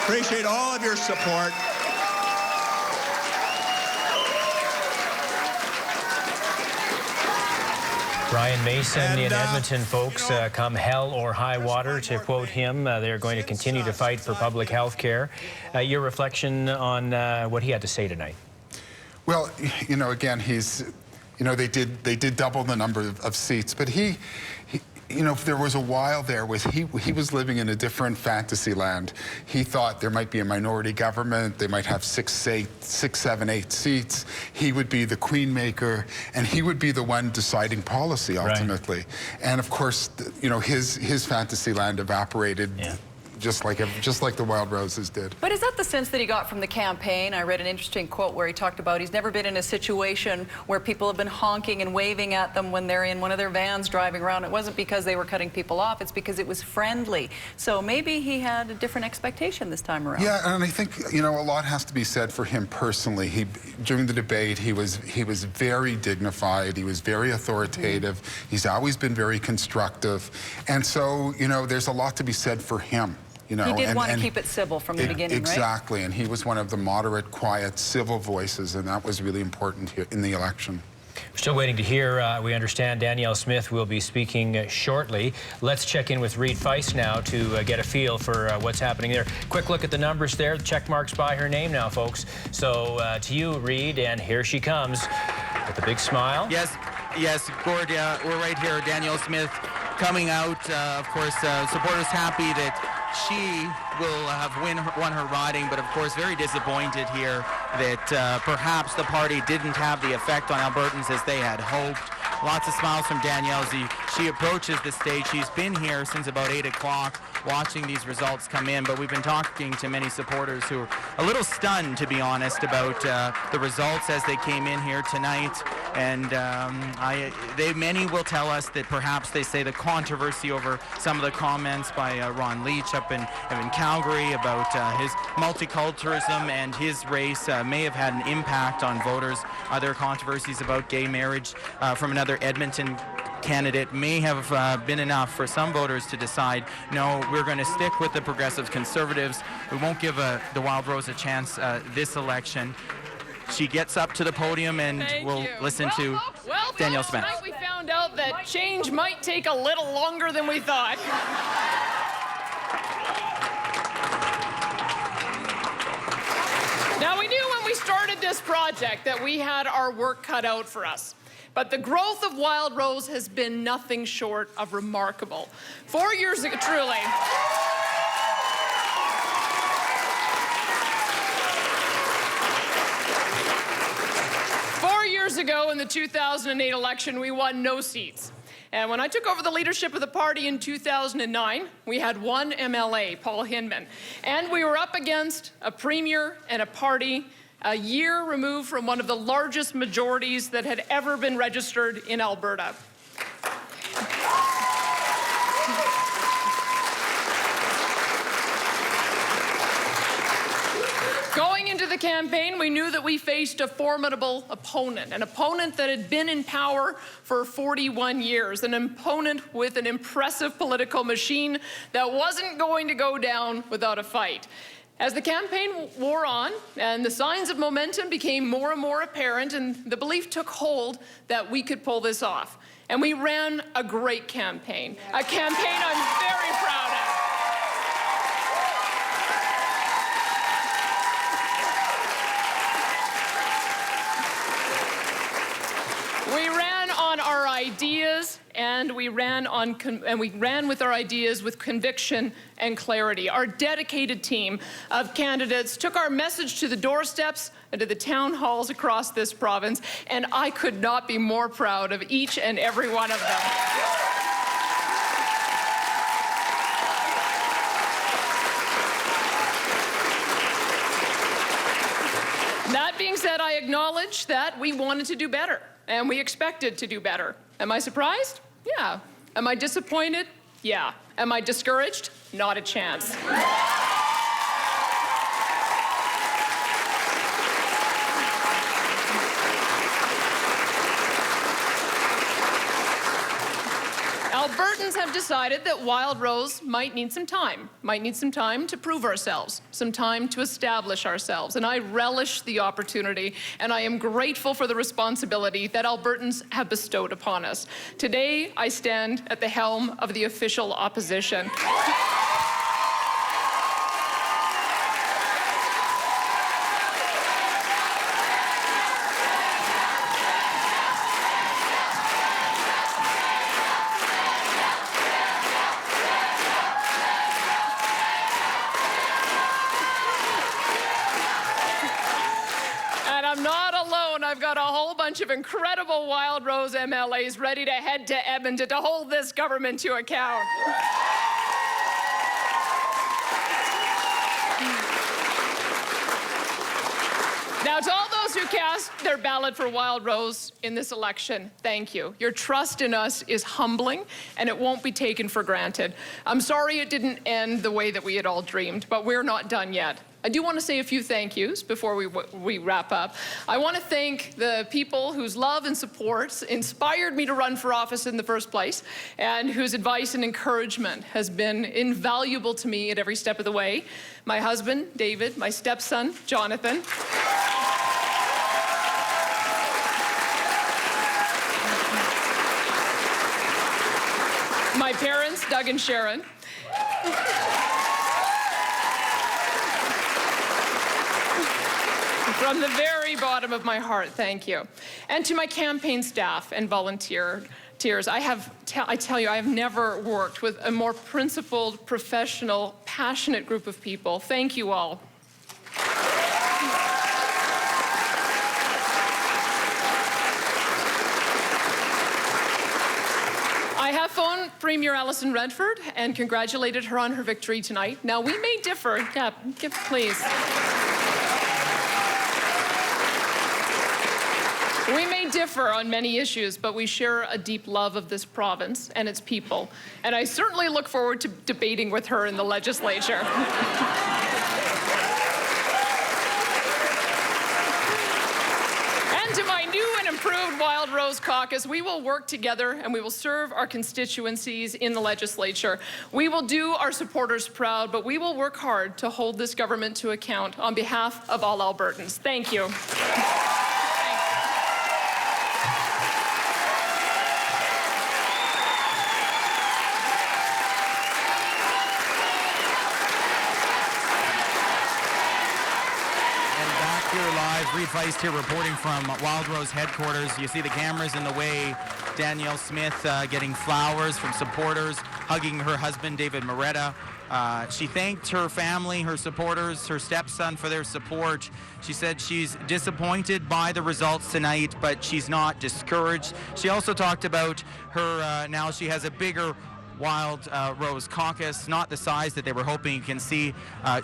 Appreciate all of your support. Brian Mason in Edmonton, folks, come hell or high water, to quote him. They're going to continue to fight for public health care. Your reflection on what he had to say tonight? Well, you know, again, he's, you know, they did double the number of seats, but he you know, there was a while there was he was living in a different fantasy land. He thought there might be a minority government, they might have 6, 7, 8 seats. He would be the queen maker, and he would be the one deciding policy ultimately. Right. And of course, you know, his fantasy land evaporated. Yeah. Just like the Wild Roses did. But is that the sense that he got from the campaign? I read an interesting quote where he talked about he's never been in a situation where people have been honking and waving at them when they're in one of their vans driving around. It wasn't because they were cutting people off, it's because it was friendly. So maybe he had a different expectation this time around. Yeah, and I think, you know, a lot has to be said for him personally. During the debate, he was very dignified, he was very authoritative, he's always been very constructive. And so, you know, there's a lot to be said for him. You know, he did want to keep it civil from the beginning, exactly, right? And he was one of the moderate, quiet, civil voices, and that was really important here in the election. We're still waiting to hear. We understand Danielle Smith will be speaking shortly. Let's check in with Reid Fiest now to get a feel for what's happening there. Quick look at the numbers there. The check marks by her name now, folks. So to you, Reid, and here she comes with a big smile. Yes, Gord, we're right here. Danielle Smith coming out. Of course, supporters happy that she will have won her riding, but of course very disappointed here that perhaps the party didn't have the effect on Albertans as they had hoped. Lots of smiles from Danielle as she approaches the stage. She's been here since about 8 o'clock watching these results come in, but we've been talking to many supporters who are a little stunned, to be honest, about the results as they came in here tonight. And many will tell us that perhaps they say the controversy over some of the comments by Ron Leach up in Calgary about his multiculturalism and his race may have had an impact on voters. Other controversies about gay marriage from another Edmonton candidate may have been enough for some voters to decide, no, we're going to stick with the Progressive Conservatives. We won't give the Wild Rose a chance this election. She gets up to the podium and we'll listen to Danielle Smith. Tonight we found out that change might take a little longer than we thought. Now, we knew when we started this project that we had our work cut out for us. But the growth of Wild Rose has been nothing short of remarkable. 4 years ago, truly. 4 years ago in the 2008 election, we won no seats. And when I took over the leadership of the party in 2009, we had one MLA, Paul Hinman. And we were up against a premier and a party a year removed from one of the largest majorities that had ever been registered in Alberta. Going into the campaign, we knew that we faced a formidable opponent, an opponent that had been in power for 41 years, an opponent with an impressive political machine that wasn't going to go down without a fight. As the campaign wore on and the signs of momentum became more and more apparent, and the belief took hold that we could pull this off. And we ran a great campaign, a campaign I'm very proud of. We ran on our ideas, and we ran with our ideas with conviction and clarity. Our dedicated team of candidates took our message to the doorsteps and to the town halls across this province, and I could not be more proud of each and every one of them. That being said, I acknowledge that we wanted to do better, and we expected to do better. Am I surprised? Yeah. Am I disappointed? Yeah. Am I discouraged? Not a chance. Albertans have decided that Wild Rose might need some time to prove ourselves, some time to establish ourselves. And I relish the opportunity, and I am grateful for the responsibility that Albertans have bestowed upon us. Today, I stand at the helm of the official opposition. I'm not alone. I've got a whole bunch of incredible Wild Rose MLAs ready to head to Edmonton to hold this government to account. Now, to all those who cast their ballot for Wild Rose in this election, thank you. Your trust in us is humbling, and it won't be taken for granted. I'm sorry it didn't end the way that we had all dreamed, but we're not done yet. I do want to say a few thank yous before we wrap up. I want to thank the people whose love and support inspired me to run for office in the first place, and whose advice and encouragement has been invaluable to me at every step of the way. My husband, David, my stepson, Jonathan. My parents, Doug and Sharon. From the very bottom of my heart, thank you. And to my campaign staff and volunteers, I tell you, I have never worked with a more principled, professional, passionate group of people. Thank you all. I have phoned Premier Alison Redford and congratulated her on her victory tonight. Now, we may differ. Yeah, please. We may differ on many issues, but we share a deep love of this province and its people. And I certainly look forward to debating with her in the legislature. And to my new and improved Wild Rose Caucus, we will work together and we will serve our constituencies in the legislature. We will do our supporters proud, but we will work hard to hold this government to account on behalf of all Albertans. Thank you. Reed Feist here reporting from Wild Rose headquarters. You see the cameras in the way. Danielle Smith getting flowers from supporters, hugging her husband, David Moretta. She thanked her family, her supporters, her stepson for their support. She said she's disappointed by the results tonight, but she's not discouraged. She also talked about her, now she has a bigger Wild Rose Caucus, not the size that they were hoping. You can see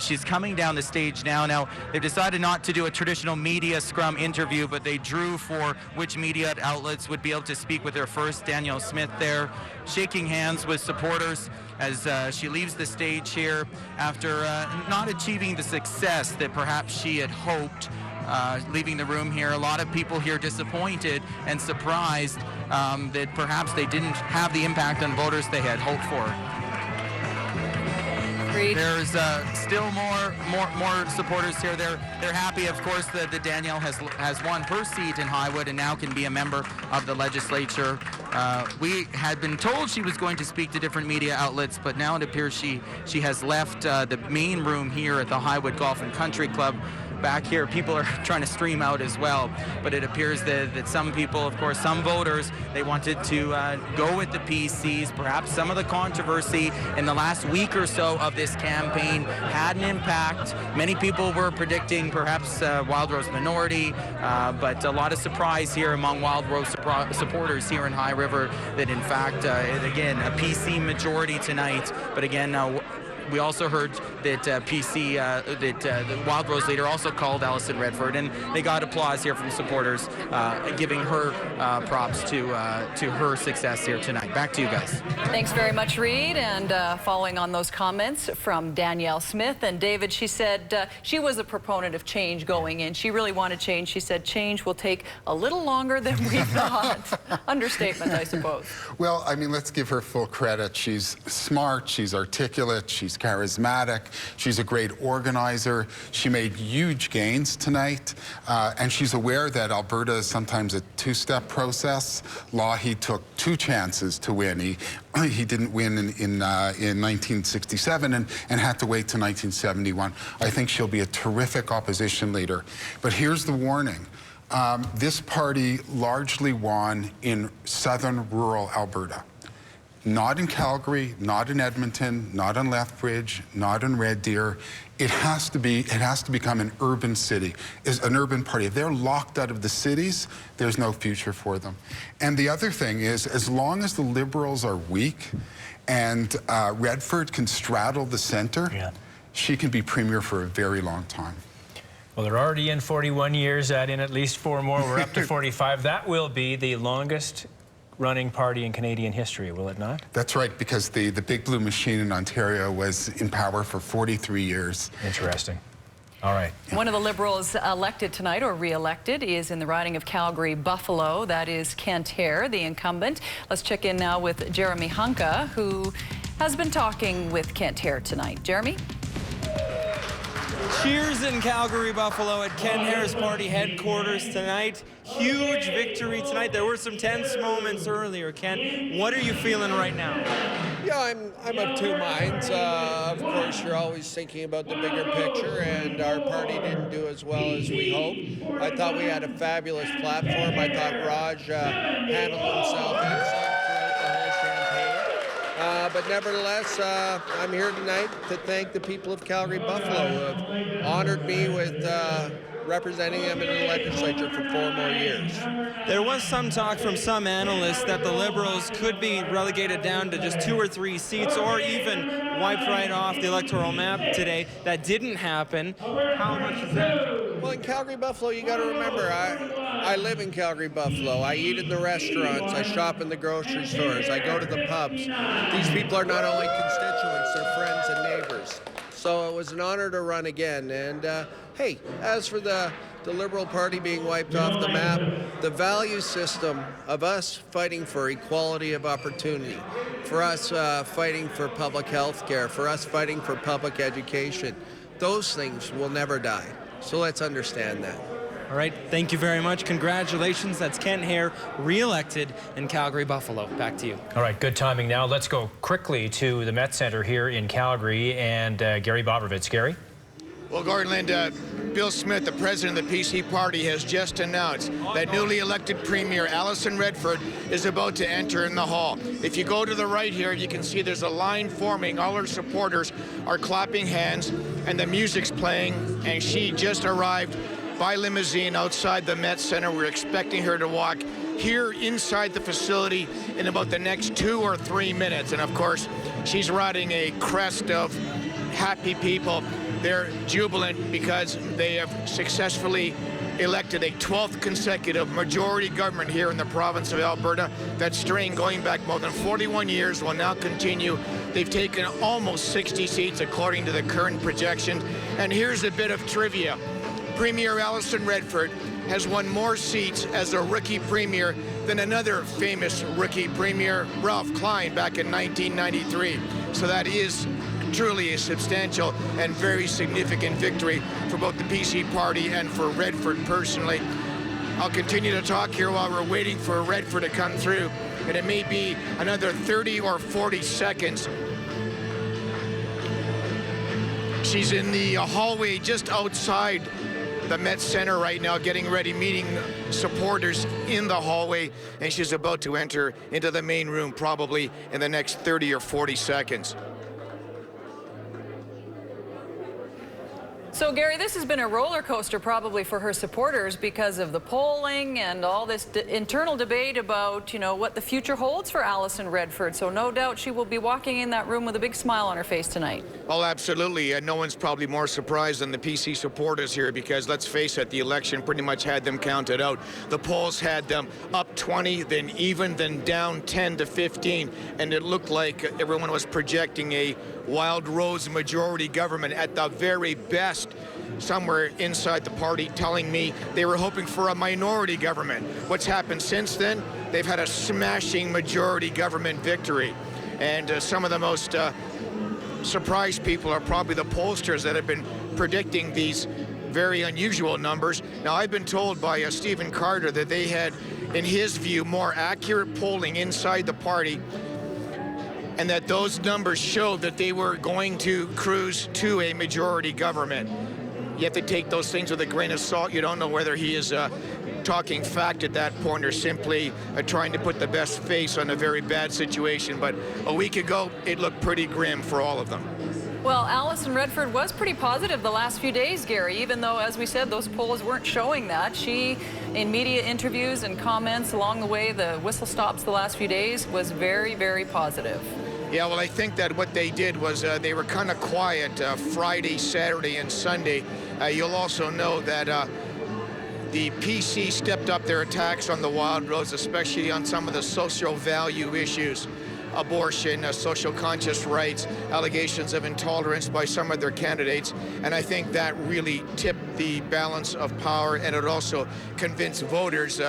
she's coming down the stage now. Now, they've decided not to do a traditional media scrum interview, but they drew for which media outlets would be able to speak with her first. Danielle Smith there, shaking hands with supporters as she leaves the stage here after not achieving the success that perhaps she had hoped. Leaving the room here, a lot of people here disappointed and surprised that perhaps they didn't have the impact on voters they had hoped for. Agreed. There's still more supporters here. They're happy, of course, that Danielle has won her seat in Highwood and now can be a member of the legislature. We had been told she was going to speak to different media outlets, but now it appears she has left the main room here at the Highwood Golf and Country Club. Back here, people are trying to stream out as well, but it appears that some people, of course, some voters, they wanted to go with the PCs. Perhaps some of the controversy in the last week or so of this campaign had an impact. Many people were predicting perhaps Wild Rose minority, but a lot of surprise here among Wild Rose supporters here in High River that, in fact, again, a PC majority tonight. But again, we also heard that the Wild Rose leader also called Alison Redford, and they got applause here from supporters, giving her props to her success here tonight. Back to you guys. Thanks very much, Reed. And following on those comments from Danielle Smith and David, she said she was a proponent of change going in. She really wanted change. She said change will take a little longer than we thought. Understatement, I suppose. Well, I mean, let's give her full credit. She's smart, she's articulate, she's charismatic, she's a great organizer. She made huge gains tonight, and she's aware that Alberta is sometimes a two-step process. Lougheed took 2 chances to win. He didn't win in 1967 and had to wait till 1971. I think she'll be a terrific opposition leader. But here's the warning. This party largely won in southern rural Alberta. Not in Calgary, not in Edmonton, not in Lethbridge, not in Red Deer. It has to become an urban city, an urban party. If they're locked out of the cities, there's no future for them. And the other thing is, as long as the Liberals are weak and Redford can straddle the center, she can be premier for a very long time. Well, they're already in 41 years, add in at least 4 more. We're up to 45. That will be the longest running party in Canadian history, will it not? That's right, because the Big Blue Machine in Ontario was in power for 43 years. Interesting. All right. One of the Liberals elected tonight, or re-elected, is in the riding of Calgary-Buffalo. That is Kent Hehr, the incumbent. Let's check in now with Jeremy Hunka, who has been talking with Kent Hehr tonight. Jeremy? Cheers in Calgary-Buffalo at Kent Hehr's party headquarters tonight. Huge victory tonight. There were some tense moments earlier. Kent, what are you feeling right now? Yeah, I'm of two minds. Of course, you're always thinking about the bigger picture, and our party didn't do as well as we hoped. I thought we had a fabulous platform. I thought Raj handled himself excellent throughout the whole campaign. But nevertheless, I'm here tonight to thank the people of Calgary-Buffalo who have honored me with representing them in the legislature for 4 more years. There was some talk from some analysts that the Liberals could be relegated down to just 2 or 3 seats, or even wiped right off the electoral map today. That didn't happen. How much is that? Well, in Calgary-Buffalo, you got to remember, I live in Calgary-Buffalo. I eat in the restaurants. I shop in the grocery stores. I go to the pubs. These people are not only constituents, they're friends and neighbors. So it was an honor to run again. And hey, as for the Liberal Party being wiped off the map, the value system of us fighting for equality of opportunity, for us fighting for public health care, for us fighting for public education, those things will never die. So let's understand that. All right, thank you very much. Congratulations. That's Kent Hehr, re-elected in Calgary-Buffalo. Back to you. All right, good timing now. Let's go quickly to the Met Center here in Calgary and Gary Bobrovitz. Gary? Well, Gordon, Linda, Bill Smith, the president of the PC party, has just announced that newly elected Premier Alison Redford is about to enter in the hall. If you go to the right here, you can see there's a line forming. All her supporters are clapping hands, and the music's playing, and she just arrived by limousine outside the Met Center. We're expecting her to walk here inside the facility in about the next 2 or 3 minutes. And of course, she's riding a crest of happy people. They're jubilant because they have successfully elected a 12th consecutive majority government here in the province of Alberta. That string going back more than 41 years will now continue. They've taken almost 60 seats according to the current projection. And here's a bit of trivia. Premier Alison Redford has won more seats as a rookie premier than another famous rookie premier, Ralph Klein, back in 1993. So that is truly a substantial and very significant victory for both the PC party and for Redford personally. I'll continue to talk here while we're waiting for Redford to come through, and it may be another 30 or 40 seconds. She's in the hallway just outside the Met Center right now, getting ready, meeting supporters in the hallway, and she's about to enter into the main room probably in the next 30 or 40 seconds. So, Gary, this has been a roller coaster probably for her supporters because of the polling and all this internal debate about, you know, what the future holds for Alison Redford. So no doubt she will be walking in that room with a big smile on her face tonight. Oh, absolutely. No one's probably more surprised than the PC supporters here because, let's face it, the election pretty much had them counted out. The polls had them up 20, then even, then down 10 to 15, and it looked like everyone was projecting a Wild Rose majority government at the very best. Somewhere inside the party telling me they were hoping for a minority government. What's happened since then? They've had a smashing majority government victory. And some of the most surprised people are probably the pollsters that have been predicting these very unusual numbers. Now, I've been told by Stephen Carter that they had, in his view, more accurate polling inside the party, and that those numbers showed that they were going to cruise to a majority government. You have to take those things with a grain of salt. You don't know whether he is talking fact at that point or simply trying to put the best face on a very bad situation. But a week ago, it looked pretty grim for all of them. Well, Alison Redford was pretty positive the last few days, Gary, even though, as we said, those polls weren't showing that. She, in media interviews and comments along the way, the whistle stops the last few days, was very, very positive. Yeah, well, I think that what they did was they were kind of quiet Friday, Saturday, and Sunday. You'll also know that the PC stepped up their attacks on the Wildrose, especially on some of the social value issues. Abortion, social conscious rights, allegations of intolerance by some of their candidates. And I think that really tipped the balance of power, and it also convinced voters,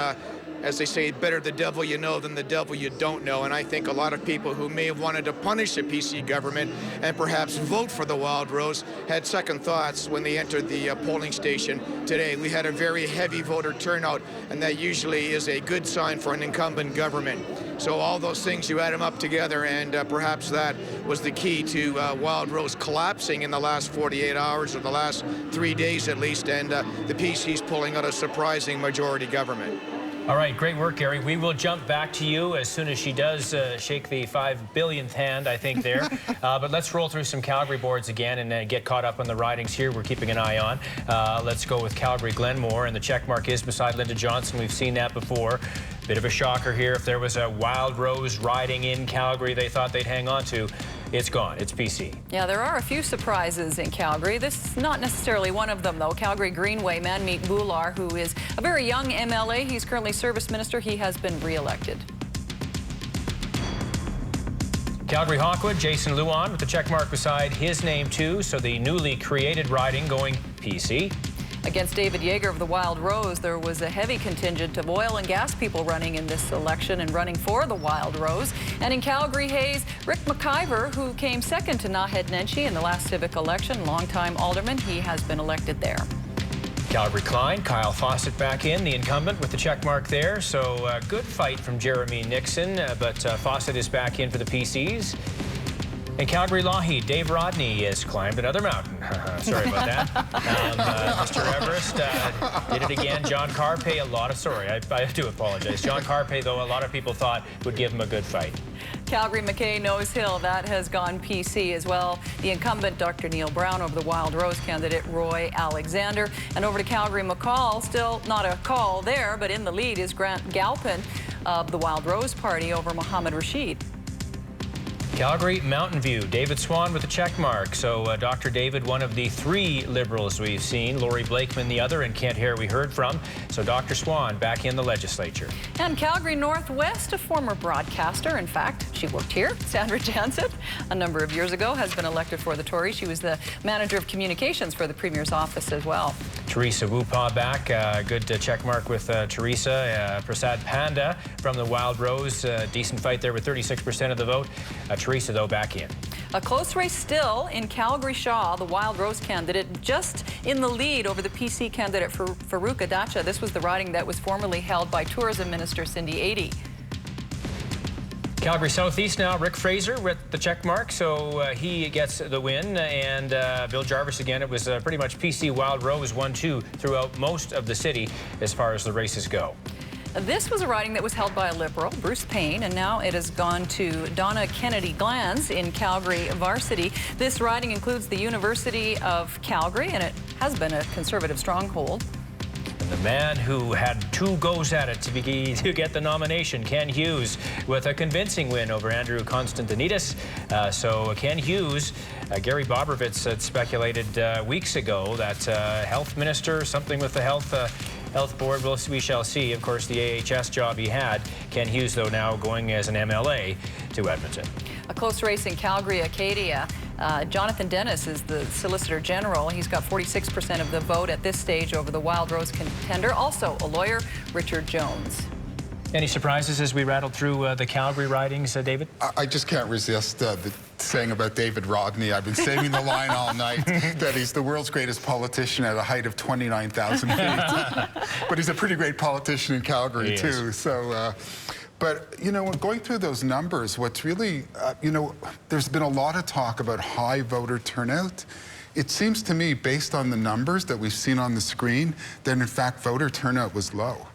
as they say, better the devil you know than the devil you don't know. And I think a lot of people who may have wanted to punish the PC government and perhaps vote for the Wildrose had second thoughts when they entered the polling station today. We had a very heavy voter turnout, and that usually is a good sign for an incumbent government. So all those things, you add them up together, and perhaps that was the key to Wildrose collapsing in the last 48 hours, or the last 3 days at least, and the PC's pulling out a surprising majority government. All right, great work, Gary. We will jump back to you as soon as she does shake the 5 billionth hand, I think, there. But let's roll through some Calgary boards again and get caught up on the ridings here we're keeping an eye on. Let's go with Calgary-Glenmore, and the check mark is beside Linda Johnson. We've seen that before. Bit of a shocker here. If there was a Wildrose riding in Calgary they thought they'd hang on to, it's gone. It's PC. Yeah, there are a few surprises in Calgary. This is not necessarily one of them, though. Calgary Greenway, Manmeet Bhullar, who is a very young MLA. He's currently service minister. He has been re-elected. Calgary Hawkwood, Jason Luan with the check mark beside his name, too. So the newly created riding going PC. Against David Yeager of the Wildrose, there was a heavy contingent of oil and gas people running in this election and running for the Wildrose. And in Calgary Hayes, Rick McIver, who came second to Naheed Nenshi in the last civic election, longtime alderman, he has been elected there. Calgary Klein, Kyle Fawcett back in, the incumbent with the check mark there. So good fight from Jeremy Nixon, but Fawcett is back in for the PCs. In Calgary Lougheed, Dave Rodney has climbed another mountain. Sorry about that. Mr. Everest did it again. John Carpay, I do apologize. John Carpay, though, a lot of people thought would give him a good fight. Calgary McKay Nose Hill, that has gone PC as well. The incumbent, Dr. Neil Brown, over the Wildrose candidate, Roy Alexander. And over to Calgary McCall, still not a call there, but in the lead is Grant Galpin of the Wildrose Party over Mohammed Rashid. Calgary Mountain View, David Swan with a check mark. So Dr. David, one of the 3 Liberals we've seen. Laurie Blakeman, the other, and Kent Hare we heard from. So Dr. Swan back in the legislature. And Calgary Northwest, a former broadcaster. In fact, she worked here. Sandra Jansen, a number of years ago, has been elected for the Tories. She was the manager of communications for the Premier's office as well. Teresa Wupa back. Good check mark with Teresa. Prasad Panda from the Wildrose. Decent fight there with 36% of the vote. Teresa, though, back in. A close race still in Calgary Shaw, the Wildrose candidate, just in the lead over the PC candidate for Farouk Adacha. This was the riding that was formerly held by Tourism Minister Cindy Adey. Calgary Southeast now, Rick Fraser with the check mark, so he gets the win. And Bill Jarvis again, it was pretty much PC Wildrose 1-2 throughout most of the city as far as the races go. This was a riding that was held by a Liberal, Bruce Payne, and now it has gone to Donna Kennedy Glanz in Calgary Varsity. This riding includes the University of Calgary, and it has been a Conservative stronghold. And the man who had 2 goes at it to get the nomination, Ken Hughes, with a convincing win over Andrew Constantinidis. So Ken Hughes, Gary Bobrovitz had speculated weeks ago that health minister, something with the health board, we shall see. Of course, the AHS job he had. Ken Hughes, though, now going as an MLA to Edmonton. A close race in Calgary, Acadia. Jonathan Dennis is the Solicitor General. He's got 46% of the vote at this stage over the Wildrose contender. Also a lawyer, Richard Jones. Any surprises as we rattled through the Calgary ridings, David? I just can't resist saying about David Rodney. I've been saving the line all night that he's the world's greatest politician at a height of 29,000 feet. But he's a pretty great politician in Calgary, too. So, but, you know, when going through those numbers, what's really, you know, there's been a lot of talk about high voter turnout. It seems to me, based on the numbers that we've seen on the screen, that in fact voter turnout was low.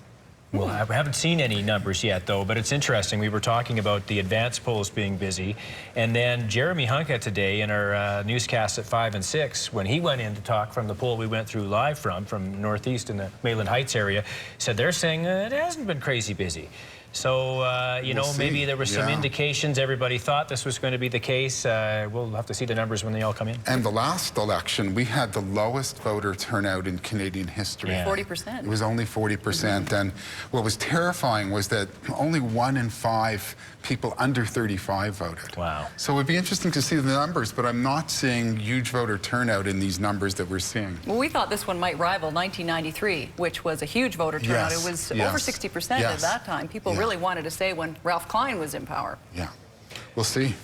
Well, I haven't seen any numbers yet, though, but it's interesting. We were talking about the advanced polls being busy, and then Jeremy Hunka today in our newscast at 5 and 6, when he went in to talk from the poll we went through live from Northeast in the Mayland Heights area, said they're saying it hasn't been crazy busy. So, you know, maybe there were some indications. Everybody thought this was going to be the case. We'll have to see the numbers when they all come in. And the last election, we had the lowest voter turnout in Canadian history. 40%. It was only 40%. And what was terrifying was that only 1 in 5 people under 35 voted. Wow. So it would be interesting to see the numbers, but I'm not seeing huge voter turnout in these numbers that we're seeing. Well, we thought this one might rival 1993, which was a huge voter turnout. It was over 60% at that time. People really wanted to say when Ralph Klein was in power. Yeah. We'll see.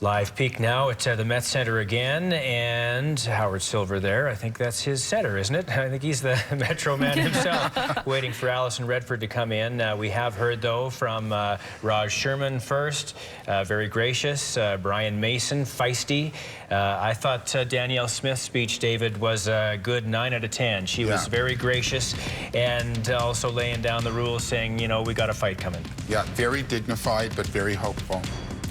Live peek now at the Met Center again, and Howard Silver there. I think that's his center, isn't it? I think he's the Metro man himself, waiting for Alison Redford to come in. We have heard, though, from Raj Sherman first, very gracious, Brian Mason, feisty. I thought Danielle Smith's speech, David, was a good 9 out of 10. She was very gracious and also laying down the rules, saying, you know, we got a fight coming. Yeah, very dignified, but very hopeful.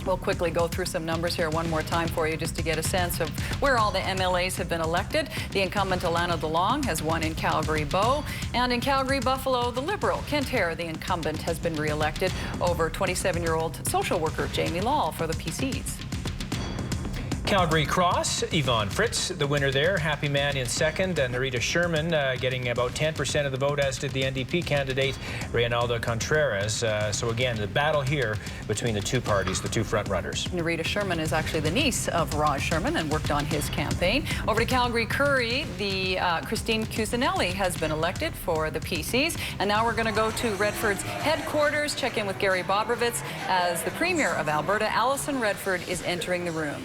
We'll quickly go through some numbers here one more time for you just to get a sense of where all the MLAs have been elected. The incumbent Alana DeLong has won in Calgary-Bow. And in Calgary-Buffalo, the Liberal Kent Hare, the incumbent, has been re-elected over 27-year-old social worker Jamie Law for the PCs. Calgary Cross, Yvonne Fritz, the winner there. Happy Man in second, and Narita Sherman getting about 10% of the vote, as did the NDP candidate, Reynaldo Contreras. So again, the battle here between the two parties, the two front runners. Narita Sherman is actually the niece of Raj Sherman and worked on his campaign. Over to Calgary-Curry, the Christine Cusinelli has been elected for the PCs. And now we're going to go to Redford's headquarters, check in with Gary Bobrovitz as the Premier of Alberta, Alison Redford, is entering the room.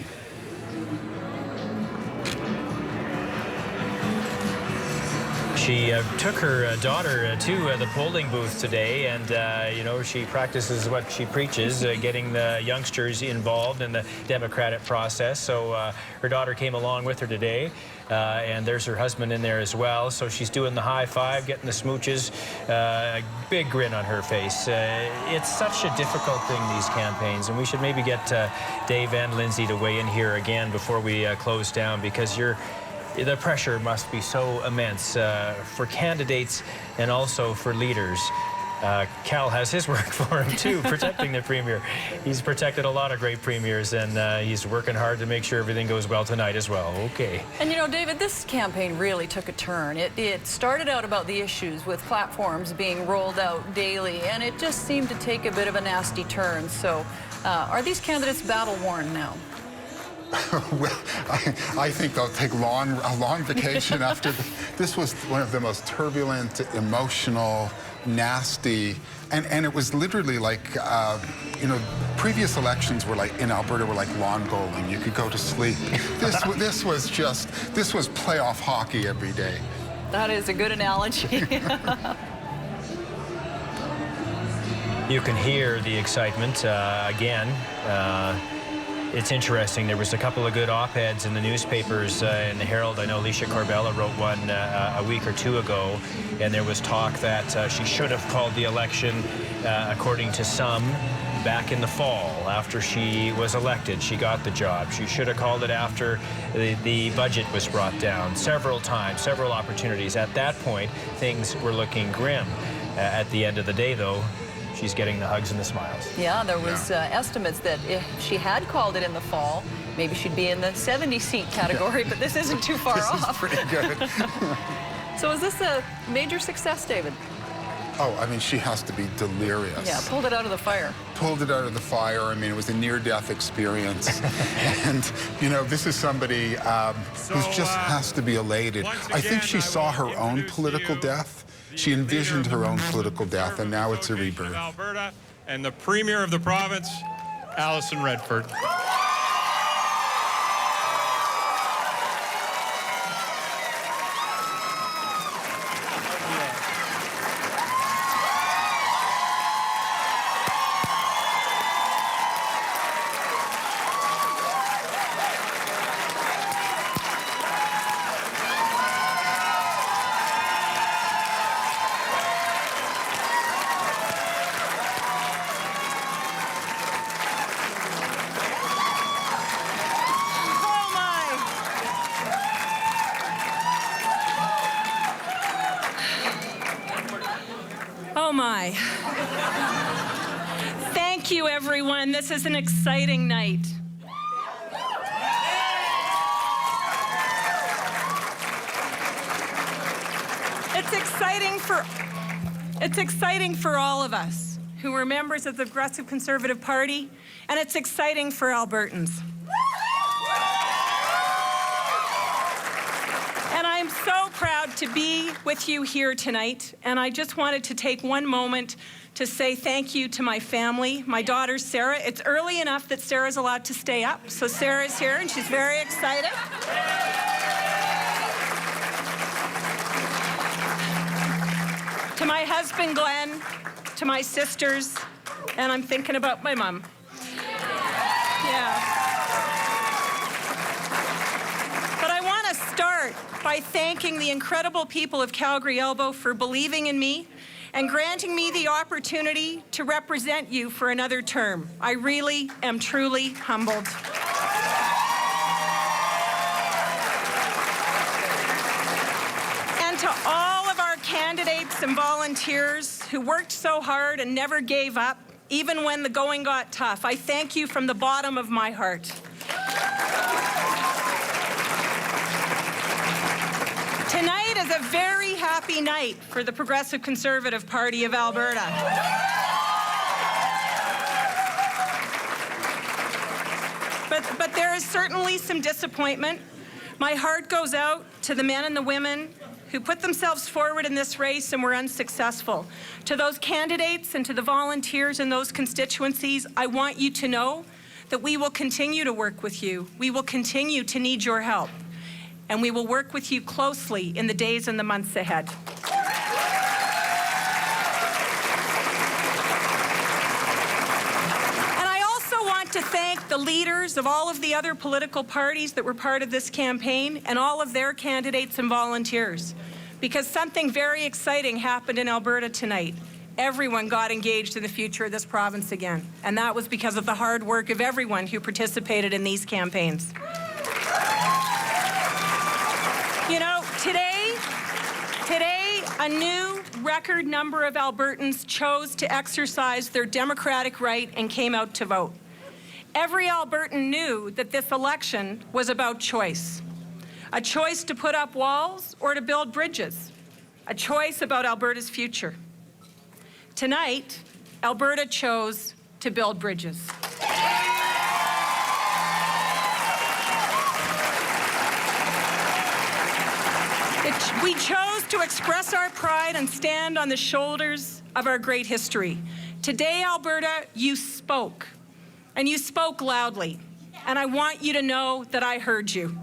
She took her daughter to the polling booth today, and you know, she practices what she preaches, getting the youngsters involved in the democratic process. So her daughter came along with her today, and there's her husband in there as well. So she's doing the high five, getting the smooches, a big grin on her face. It's such a difficult thing, these campaigns, and we should maybe get Dave and Lindsay to weigh in here again before we close down, because the pressure must be so immense for candidates and also for leaders. Cal has his work for him, too, protecting the Premier. He's protected a lot of great premiers, and he's working hard to make sure everything goes well tonight as well. Okay. And, you know, David, this campaign really took a turn. It started out about the issues with platforms being rolled out daily, and it just seemed to take a bit of a nasty turn. So are these candidates battle-worn now? Well, I think they'll take a long vacation after this was one of the most turbulent, emotional, nasty, and it was literally like, you know, previous elections were like, in Alberta, were like lawn bowling. You could go to sleep. This was playoff hockey every day. That is a good analogy. You can hear the excitement again. It's interesting. There was a couple of good op-eds in the newspapers in the Herald. I know Alicia Corbella wrote one a week or two ago, and there was talk that she should have called the election, according to some, back in the fall after she was elected. She got the job. She should have called it after the budget was brought down several times, several opportunities. At that point, things were looking grim. At the end of the day, though, she's getting the hugs and the smiles. Yeah, there was estimates that if she had called it in the fall, maybe she'd be in the 70-seat category, but this isn't too far off. This is pretty good. So is this a major success, David? Oh, I mean, she has to be delirious. Yeah, pulled it out of the fire. Pulled it out of the fire. I mean, it was a near-death experience. And, you know, this is somebody who just has to be elated. I think she saw her own political death. She envisioned her own political death, and now it's a rebirth. Alberta and the Premier of the province, Alison Redford. Oh my. Thank you, everyone. This is an exciting night. It's exciting for all of us who are members of the Progressive Conservative Party, and it's exciting for Albertans. And I'm so proud to be with you here tonight, and I just wanted to take one moment to say thank you to my family, my daughter Sarah. It's early enough that Sarah's allowed to stay up, so Sarah's here and she's very excited. To my husband Glenn, to my sisters, and I'm thinking about my mom. Yeah. But I want to start by thanking the incredible people of Calgary Elbow for believing in me and granting me the opportunity to represent you for another term. I really am truly humbled. And to all of our candidates and volunteers who worked so hard and never gave up, even when the going got tough, I thank you from the bottom of my heart. Tonight is a very happy night for the Progressive Conservative Party of Alberta. But there is certainly some disappointment. My heart goes out to the men and the women who put themselves forward in this race and were unsuccessful. To those candidates and to the volunteers in those constituencies, I want you to know that we will continue to work with you. We will continue to need your help. And we will work with you closely in the days and the months ahead. And I also want to thank the leaders of all of the other political parties that were part of this campaign and all of their candidates and volunteers, because something very exciting happened in Alberta tonight. Everyone got engaged in the future of this province again, and that was because of the hard work of everyone who participated in these campaigns. You know, today, a new record number of Albertans chose to exercise their democratic right and came out to vote. Every Albertan knew that this election was about choice. A choice to put up walls or to build bridges. A choice about Alberta's future. Tonight, Alberta chose to build bridges. We chose to express our pride and stand on the shoulders of our great history. Today, Alberta, you spoke, and you spoke loudly, and I want you to know that I heard you.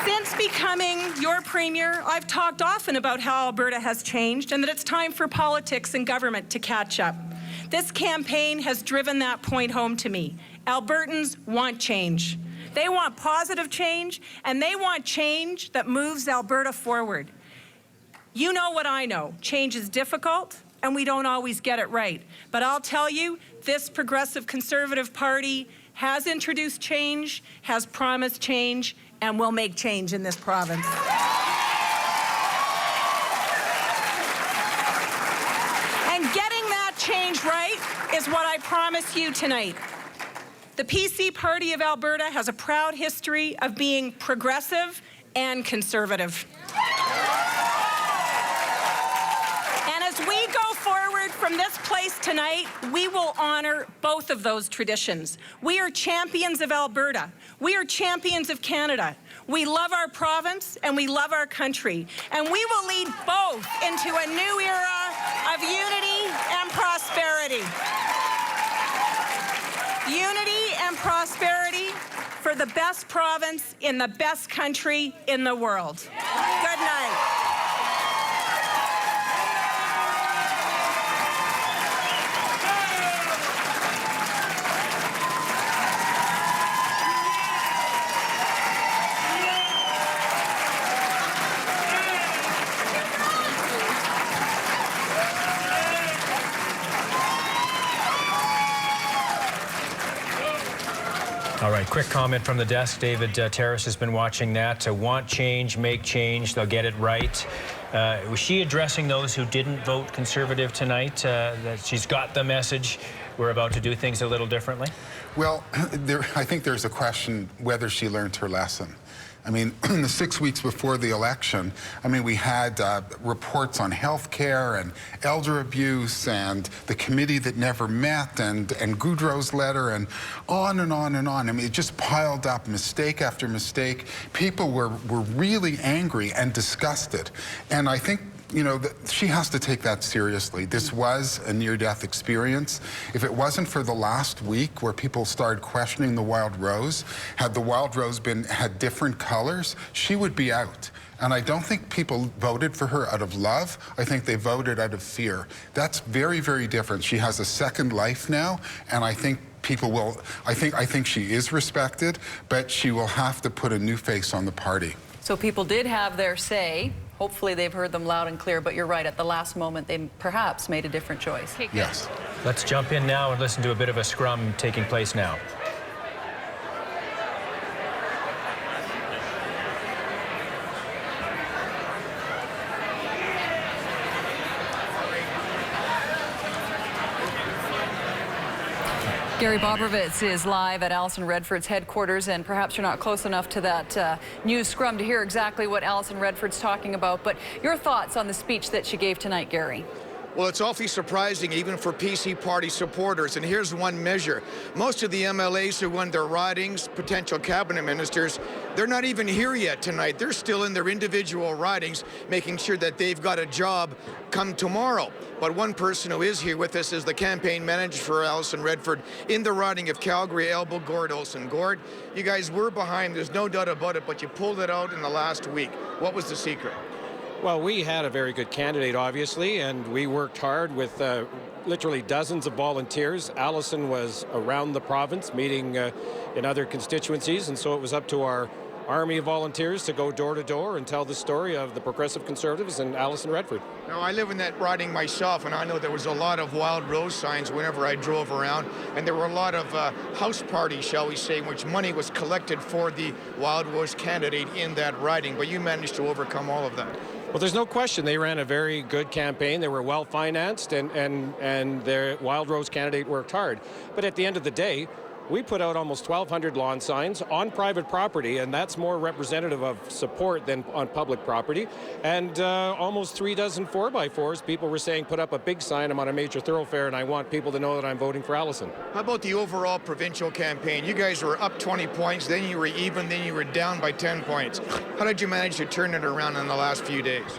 Since becoming your premier, I've talked often about how Alberta has changed and that it's time for politics and government to catch up. This campaign has driven that point home to me. Albertans want change. They want positive change, and they want change that moves Alberta forward. You know what I know. Change is difficult, and we don't always get it right. But I'll tell you, this Progressive Conservative Party has introduced change, has promised change, and will make change in this province. And getting that change right is what I promise you tonight. The PC Party of Alberta has a proud history of being progressive and conservative. And as we go forward from this place tonight, we will honor both of those traditions. We are champions of Alberta. We are champions of Canada. We love our province and we love our country. And we will lead both into a new era of unity and prosperity. Unity and prosperity for the best province in the best country in the world. Good night. All right, quick comment from the desk. David Terrace has been watching that. To want change, make change, they'll get it right. Was she addressing those who didn't vote Conservative tonight, that she's got the message, we're about to do things a little differently? Well, I think there's a question whether she learned her lesson. I mean, in the 6 weeks before the election, I mean, we had reports on health care and elder abuse and the committee that never met and Goudreau's letter and on and on and on. I mean, it just piled up, mistake after mistake. People were really angry and disgusted. And I think, you know, she has to take that seriously. This was a near-death experience. If it wasn't for the last week where people started questioning the Wild Rose, had the Wild Rose had different colors, she would be out. And I don't think people voted for her out of love. I think they voted out of fear. That's very, very different. She has a second life now, and I think people will, I think she is respected, but she will have to put a new face on the party. So people did have their say. Hopefully they've heard them loud and clear, but you're right, at the last moment they perhaps made a different choice. Yes. Let's jump in now and listen to a bit of a scrum taking place now. Gary Bobrovitz is live at Alison Redford's headquarters, and perhaps you're not close enough to that news scrum to hear exactly what Alison Redford's talking about, but your thoughts on the speech that she gave tonight, Gary? Well, it's awfully surprising even for PC party supporters, and here's one measure. Most of the MLAs who won their ridings, potential cabinet ministers, they're not even here yet tonight. They're still in their individual ridings, making sure that they've got a job come tomorrow. But one person who is here with us is the campaign manager for Alison Redford in the riding of Calgary, Elbow Gord Olson. Gord, you guys were behind, there's no doubt about it, but you pulled it out in the last week. What was the secret? Well, we had a very good candidate, obviously, and we worked hard with literally dozens of volunteers. Alison was around the province meeting in other constituencies, and so it was up to our army of volunteers to go door to door and tell the story of the Progressive Conservatives and Alison Redford. Now, I live in that riding myself, and I know there was a lot of Wild Rose signs whenever I drove around, and there were a lot of house parties, shall we say, in which money was collected for the Wild Rose candidate in that riding, but you managed to overcome all of that. Well, there's no question they ran a very good campaign. They were well financed, and their Wild Rose candidate worked hard. But at the end of the day, we put out almost 1,200 lawn signs on private property, and that's more representative of support than on public property. And almost 3 dozen 4x4s, people were saying, put up a big sign, I'm on a major thoroughfare, and I want people to know that I'm voting for Alison. How about the overall provincial campaign? You guys were up 20 points, then you were even, then you were down by 10 points. How did you manage to turn it around in the last few days?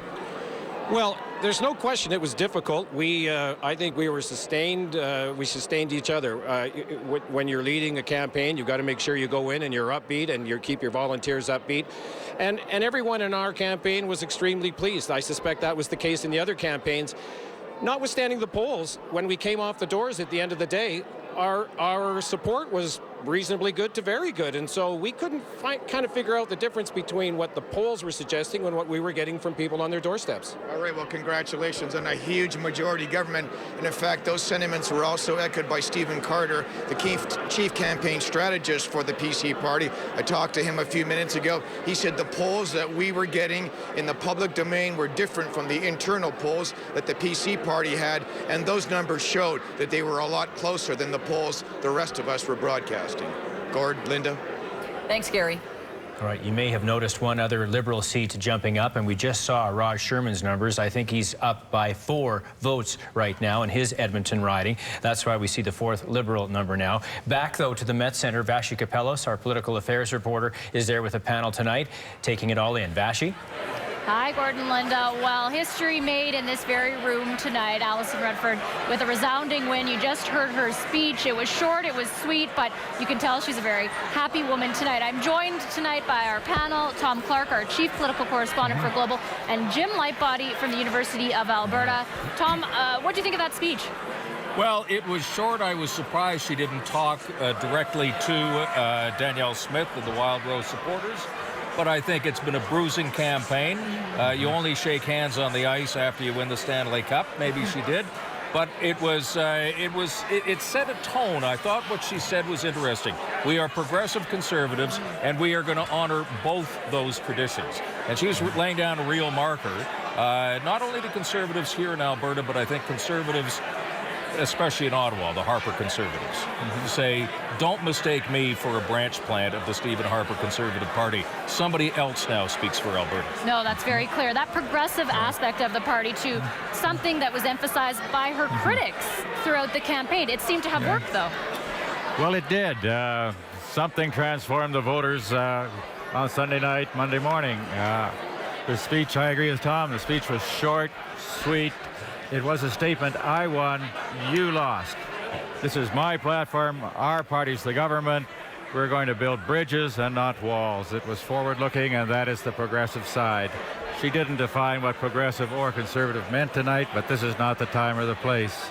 Well, there's no question it was difficult. I think we were sustained. We sustained each other. When you're leading a campaign, you've got to make sure you go in and you're upbeat and you keep your volunteers upbeat. And everyone in our campaign was extremely pleased. I suspect that was the case in the other campaigns. Notwithstanding the polls, when we came off the doors at the end of the day, our support was reasonably good to very good, and so we couldn't kind of figure out the difference between what the polls were suggesting and what we were getting from people on their doorsteps. All right, well, congratulations on a huge majority government, and in fact, those sentiments were also echoed by Stephen Carter, the chief campaign strategist for the PC party. I talked to him a few minutes ago. He said the polls that we were getting in the public domain were different from the internal polls that the PC party had, and those numbers showed that they were a lot closer than the polls the rest of us were broadcasting. Gord, Linda. Thanks, Gary. All right, you may have noticed one other Liberal seat jumping up, and we just saw Raj Sherman's numbers. I think he's up by 4 votes right now in his Edmonton riding. That's why we see the 4th Liberal number now. Back, though, to the Met Centre, Vashi Kapelos, our political affairs reporter, is there with a panel tonight, taking it all in. Vashi? Hi, Gordon, Linda. Well, history made in this very room tonight. Alison Redford with a resounding win. You just heard her speech. It was short, it was sweet, but you can tell she's a very happy woman tonight. I'm joined tonight by our panel, Tom Clark, our chief political correspondent for Global, and Jim Lightbody from the University of Alberta. Tom, what do you think of that speech? Well, it was short. I was surprised she didn't talk directly to Danielle Smith of the Wild Rose supporters. But I think it's been a bruising campaign. You only shake hands on the ice after you win the Stanley Cup. Maybe she did. But it set a tone. I thought what she said was interesting. We are progressive conservatives, and we are going to honor both those traditions. And she was laying down a real marker, not only to conservatives here in Alberta, but I think conservatives, especially in Ottawa, the Harper Conservatives, say, don't mistake me for a branch plant of the Stephen Harper Conservative Party. Somebody else now speaks for Alberta. No, that's very clear. That progressive aspect of the party, too, something that was emphasized by her critics throughout the campaign. It seemed to have worked, though. Well, it did. Something transformed the voters on Sunday night, Monday morning. The speech, I agree with Tom, the speech was short, sweet. It was a statement, I won, you lost. This is my platform, our party's the government. We're going to build bridges and not walls. It was forward-looking, and that is the progressive side. She didn't define what progressive or conservative meant tonight, but this is not the time or the place.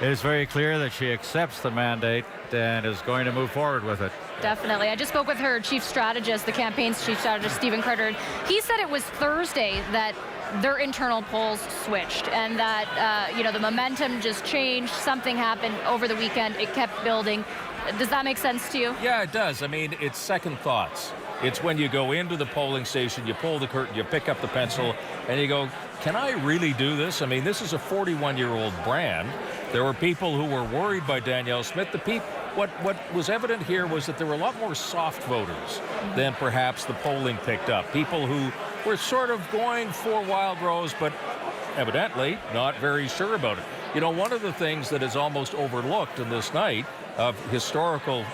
It is very clear that she accepts the mandate and is going to move forward with it. Definitely. I just spoke with her chief strategist, the campaign's chief strategist, Stephen Carter. He said it was Thursday that their internal polls switched and that, the momentum just changed. Something happened over the weekend. It kept building. Does that make sense to you? Yeah, it does. I mean, it's second thoughts. It's when you go into the polling station, you pull the curtain, you pick up the pencil, and you go, can I really do this? I mean, this is a 41-year-old brand. There were people who were worried by Danielle Smith. What was evident here was that there were a lot more soft voters than perhaps the polling picked up. People who were sort of going for Wildrose, but evidently not very sure about it. You know, one of the things that is almost overlooked in this night of historical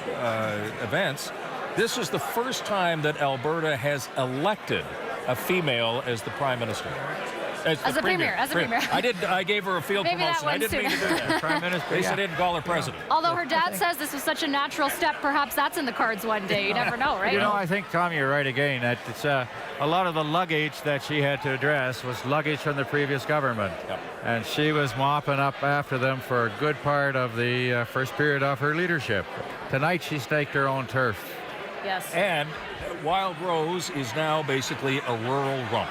events, this is the first time that Alberta has elected a female as the Prime Minister. As the premier. I gave her a field Maybe promotion. I didn't mean to do that. Prime Minister. At least I didn't call her president. Although her dad says this was such a natural step, perhaps that's in the cards one day. You never know, right? You know, I think, Tom, you're right again. That it's a lot of the luggage that she had to address was luggage from the previous government. Yep. And she was mopping up after them for a good part of the first period of her leadership. Tonight, she staked her own turf. Yes. And Wildrose is now basically a rural rump.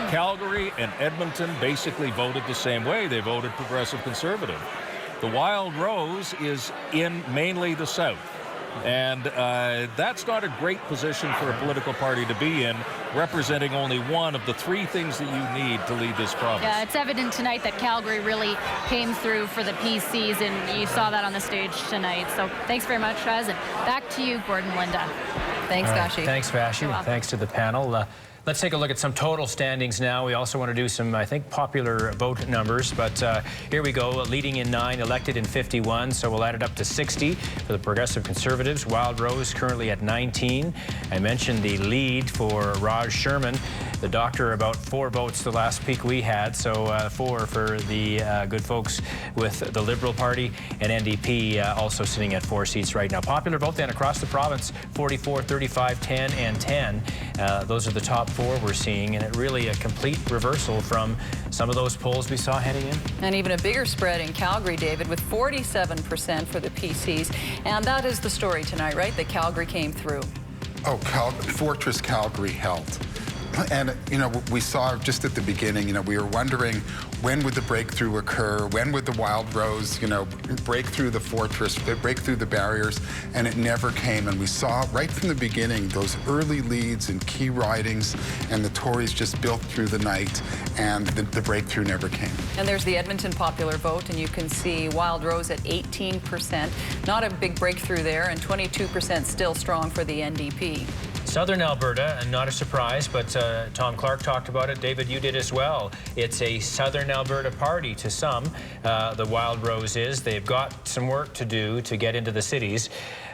Calgary and Edmonton basically voted the same way. They voted progressive conservative. The Wildrose is in mainly the south. And that's not a great position for a political party to be in, representing only one of the three things that you need to lead this province. Yeah, it's evident tonight that Calgary really came through for the PCs, and you saw that on the stage tonight. So thanks very much, Raz. And back to you, Gordon, Linda. Thanks, Vashi. Thanks, Vashi. Thanks to the panel. Let's take a look at some total standings now. We also want to do some, I think, popular vote numbers. But here we go. Leading in 9, elected in 51. So we'll add it up to 60 for the Progressive Conservatives. Wildrose currently at 19. I mentioned the lead for Raj Sherman. The doctor about 4 votes the last peak we had. So 4 for the good folks with the Liberal Party, and NDP also sitting at 4 seats right now. Popular vote then across the province, 44, 35, 10, and 10. Those are the top 4 we're seeing, and it really a complete reversal from some of those polls we saw heading in. And even a bigger spread in Calgary, David, with 47% for the PCs. And that is the story tonight, right? That Calgary came through. Oh, Fortress Calgary held. And, you know, we saw just at the beginning, you know, we were wondering when would the breakthrough occur? When would the Wildrose, you know, break through the fortress, break through the barriers? And it never came. And we saw right from the beginning those early leads in key ridings, and the Tories just built through the night, and the breakthrough never came. And there's the Edmonton popular vote, and you can see Wildrose at 18%. Not a big breakthrough there, and 22% still strong for the NDP. Southern Alberta, and not a surprise, but Tom Clark talked about it. David, you did as well. It's a Southern Alberta party to some. The Wildrose is. They've got some work to do to get into the cities.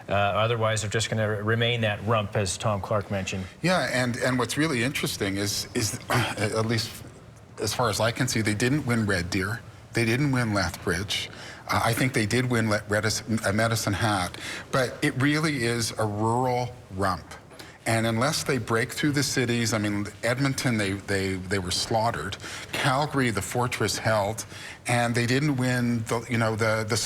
Otherwise, they're just going to remain that rump, as Tom Clark mentioned. Yeah, and what's really interesting is at least as far as I can see, they didn't win Red Deer. They didn't win Lethbridge. I think they did win Medicine Hat. But it really is a rural rump. And unless they break through the cities, I mean, Edmonton, they were slaughtered. Calgary, the fortress held, and they didn't win the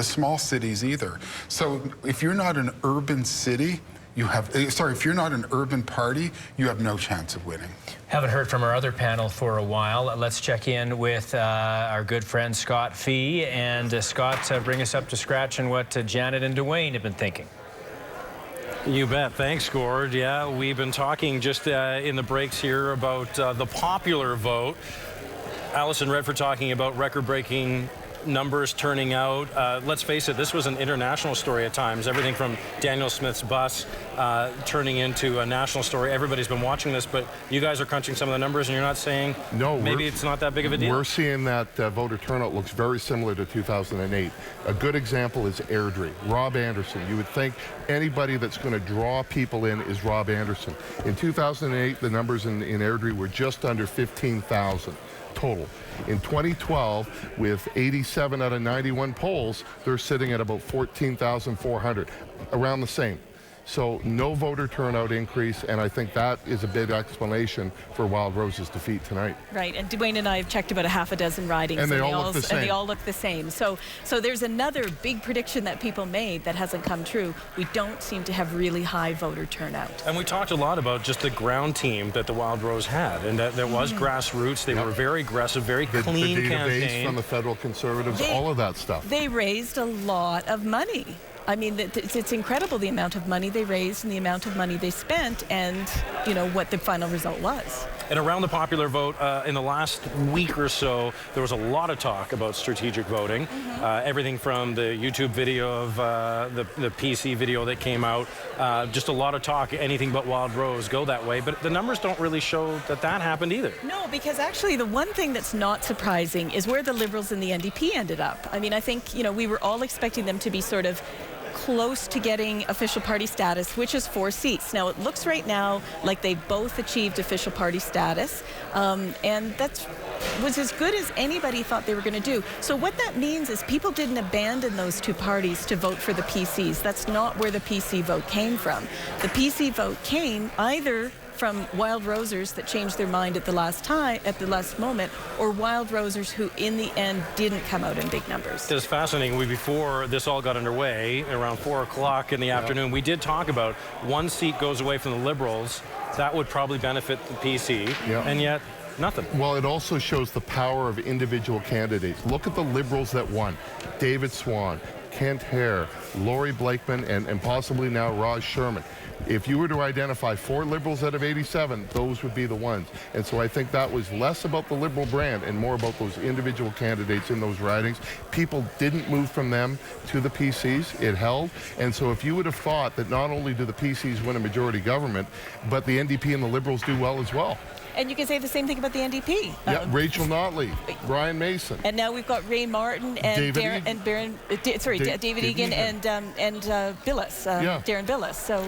small cities either. So if you're not an urban city, you have, sorry, if you're not an urban party, you have no chance of winning. Haven't heard from our other panel for a while. Let's check in with our good friend Scott Fee. And Scott, bring us up to scratch on what Janet and Dwayne have been thinking. You bet. Thanks, Gord. Yeah, we've been talking just in the breaks here about the popular vote. Alison Redford talking about record-breaking numbers turning out. Let's face it, this was an international story at times. Everything from Daniel Smith's bus turning into a national story. Everybody's been watching this, but you guys are crunching some of the numbers and you're not saying maybe it's not that big of a deal. We're seeing that voter turnout looks very similar to 2008. A good example is Airdrie. Rob Anderson. You would think anybody that's going to draw people in is Rob Anderson. In 2008, the numbers in Airdrie were just under 15,000 total. In 2012, with 87 out of 91 polls, they're sitting at about 14,400, around the same. So no voter turnout increase, and I think that is a big explanation for Wild Rose's defeat tonight. Right, and Dwayne and I have checked about a half a dozen ridings, and they all look the same. And they all look the same. So there's another big prediction that people made that hasn't come true. We don't seem to have really high voter turnout. And we talked a lot about just the ground team that the Wild Rose had, and that there was grassroots. They were very aggressive, very clean the database campaign. From the federal conservatives, all of that stuff. They raised a lot of money. I mean, it's incredible the amount of money they raised and the amount of money they spent, and you know what the final result was. And around the popular vote, in the last week or so, there was a lot of talk about strategic voting. Everything from the YouTube video of the PC video that came out, just a lot of talk, anything but Wild Rose go that way. But the numbers don't really show that that happened either. No, because actually the one thing that's not surprising is where the Liberals and the NDP ended up. I mean, I think, you know, we were all expecting them to be sort of close to getting official party status, which is 4 seats. Now, it looks right now like they both achieved official party status, and that was as good as anybody thought they were going to do. So what that means is people didn't abandon those two parties to vote for the PCs. That's not where the PC vote came from. The PC vote came either from Wild Rosers that changed their mind at the last moment, or Wild Rosers who in the end didn't come out in big numbers. It was fascinating. Before this all got underway, around 4 o'clock in the afternoon, we did talk about 1 seat goes away from the Liberals. That would probably benefit the PC, and yet nothing. Well, it also shows the power of individual candidates. Look at the Liberals that won. David Swan, Kent Hare, Laurie Blakeman, and possibly now Raj Sherman. If you were to identify 4 Liberals out of 87, those would be the ones. And so I think that was less about the Liberal brand and more about those individual candidates in those ridings. People didn't move from them to the PCs. It held. And so if you would have thought that not only do the PCs win a majority government, but the NDP and the Liberals do well as well. And you can say the same thing about the NDP. Yeah, Rachel Notley, Brian Mason. And now we've got Ray Martin and David Egan and Billis, Darren Billis. So.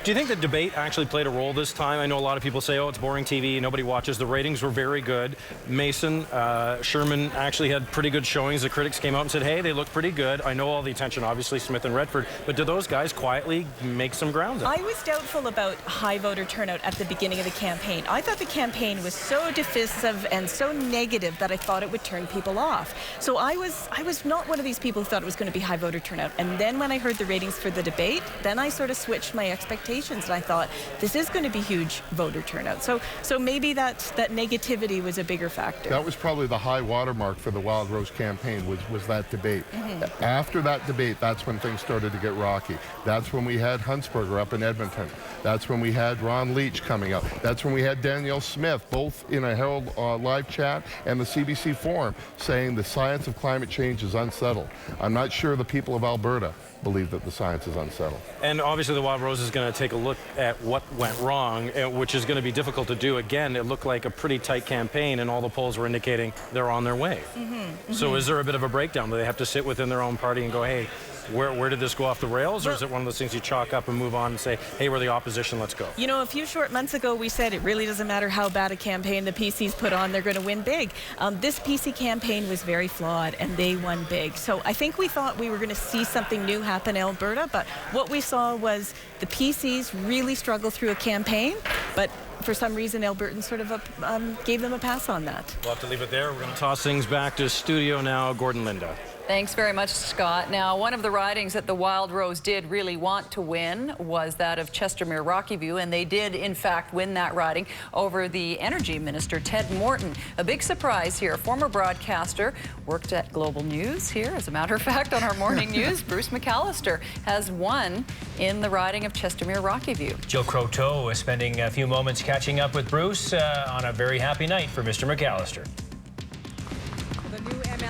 Do you think the debate actually played a role this time? I know a lot of people say, oh, it's boring TV, nobody watches. The ratings were very good. Mason, Sherman actually had pretty good showings. The critics came out and said, hey, they look pretty good. I know all the attention, obviously, Smith and Redford, but did those guys quietly make some ground up? I was doubtful about high voter turnout at the beginning of the campaign. I thought the campaign was so divisive and so negative that I thought it would turn people off. So I was not one of these people who thought it was going to be high voter turnout. And then when I heard the ratings for the debate, then I sort of switched my expectations. And I thought, this is going to be huge voter turnout. So maybe that negativity was a bigger factor. That was probably the high watermark for the Wild Rose campaign, was that debate. After that debate, that's when things started to get rocky. That's when we had Huntsberger up in Edmonton. That's when we had Ron Leach coming up. That's when we had Danielle Smith, both in a Herald live chat and the CBC Forum, saying the science of climate change is unsettled. I'm not sure the people of Alberta believe that the science is unsettled. And obviously the Wild Rose is going to take a look at what went wrong, which is going to be difficult to do. Again, it looked like a pretty tight campaign, and all the polls were indicating they're on their way. So is there a bit of a breakdown? Do they have to sit within their own party and go, hey, where did this go off the rails? Or is it one of those things you chalk up and move on and say, hey, we're the opposition, let's go? You know, a few short months ago, we said it really doesn't matter how bad a campaign the PCs put on, they're going to win big. This PC campaign was very flawed, and they won big. So I think we thought we were going to see something new happen in Alberta, but what we saw was the PCs really struggled through a campaign, but for some reason, Albertans sort of gave them a pass on that. We'll have to leave it there. We're going to toss things back to studio now. Gordon Linda. Thanks very much, Scott. Now, one of the ridings that the Wild Rose did really want to win was that of Chestermere Rocky-View, and they did, in fact, win that riding over the Energy Minister, Ted Morton. A big surprise here. Former broadcaster, worked at Global News here, as a matter of fact, on our morning news. Bruce McAllister has won in the riding of Chestermere Rocky-View. Jill Croteau is spending a few moments catching up with Bruce on a very happy night for Mr. McAllister.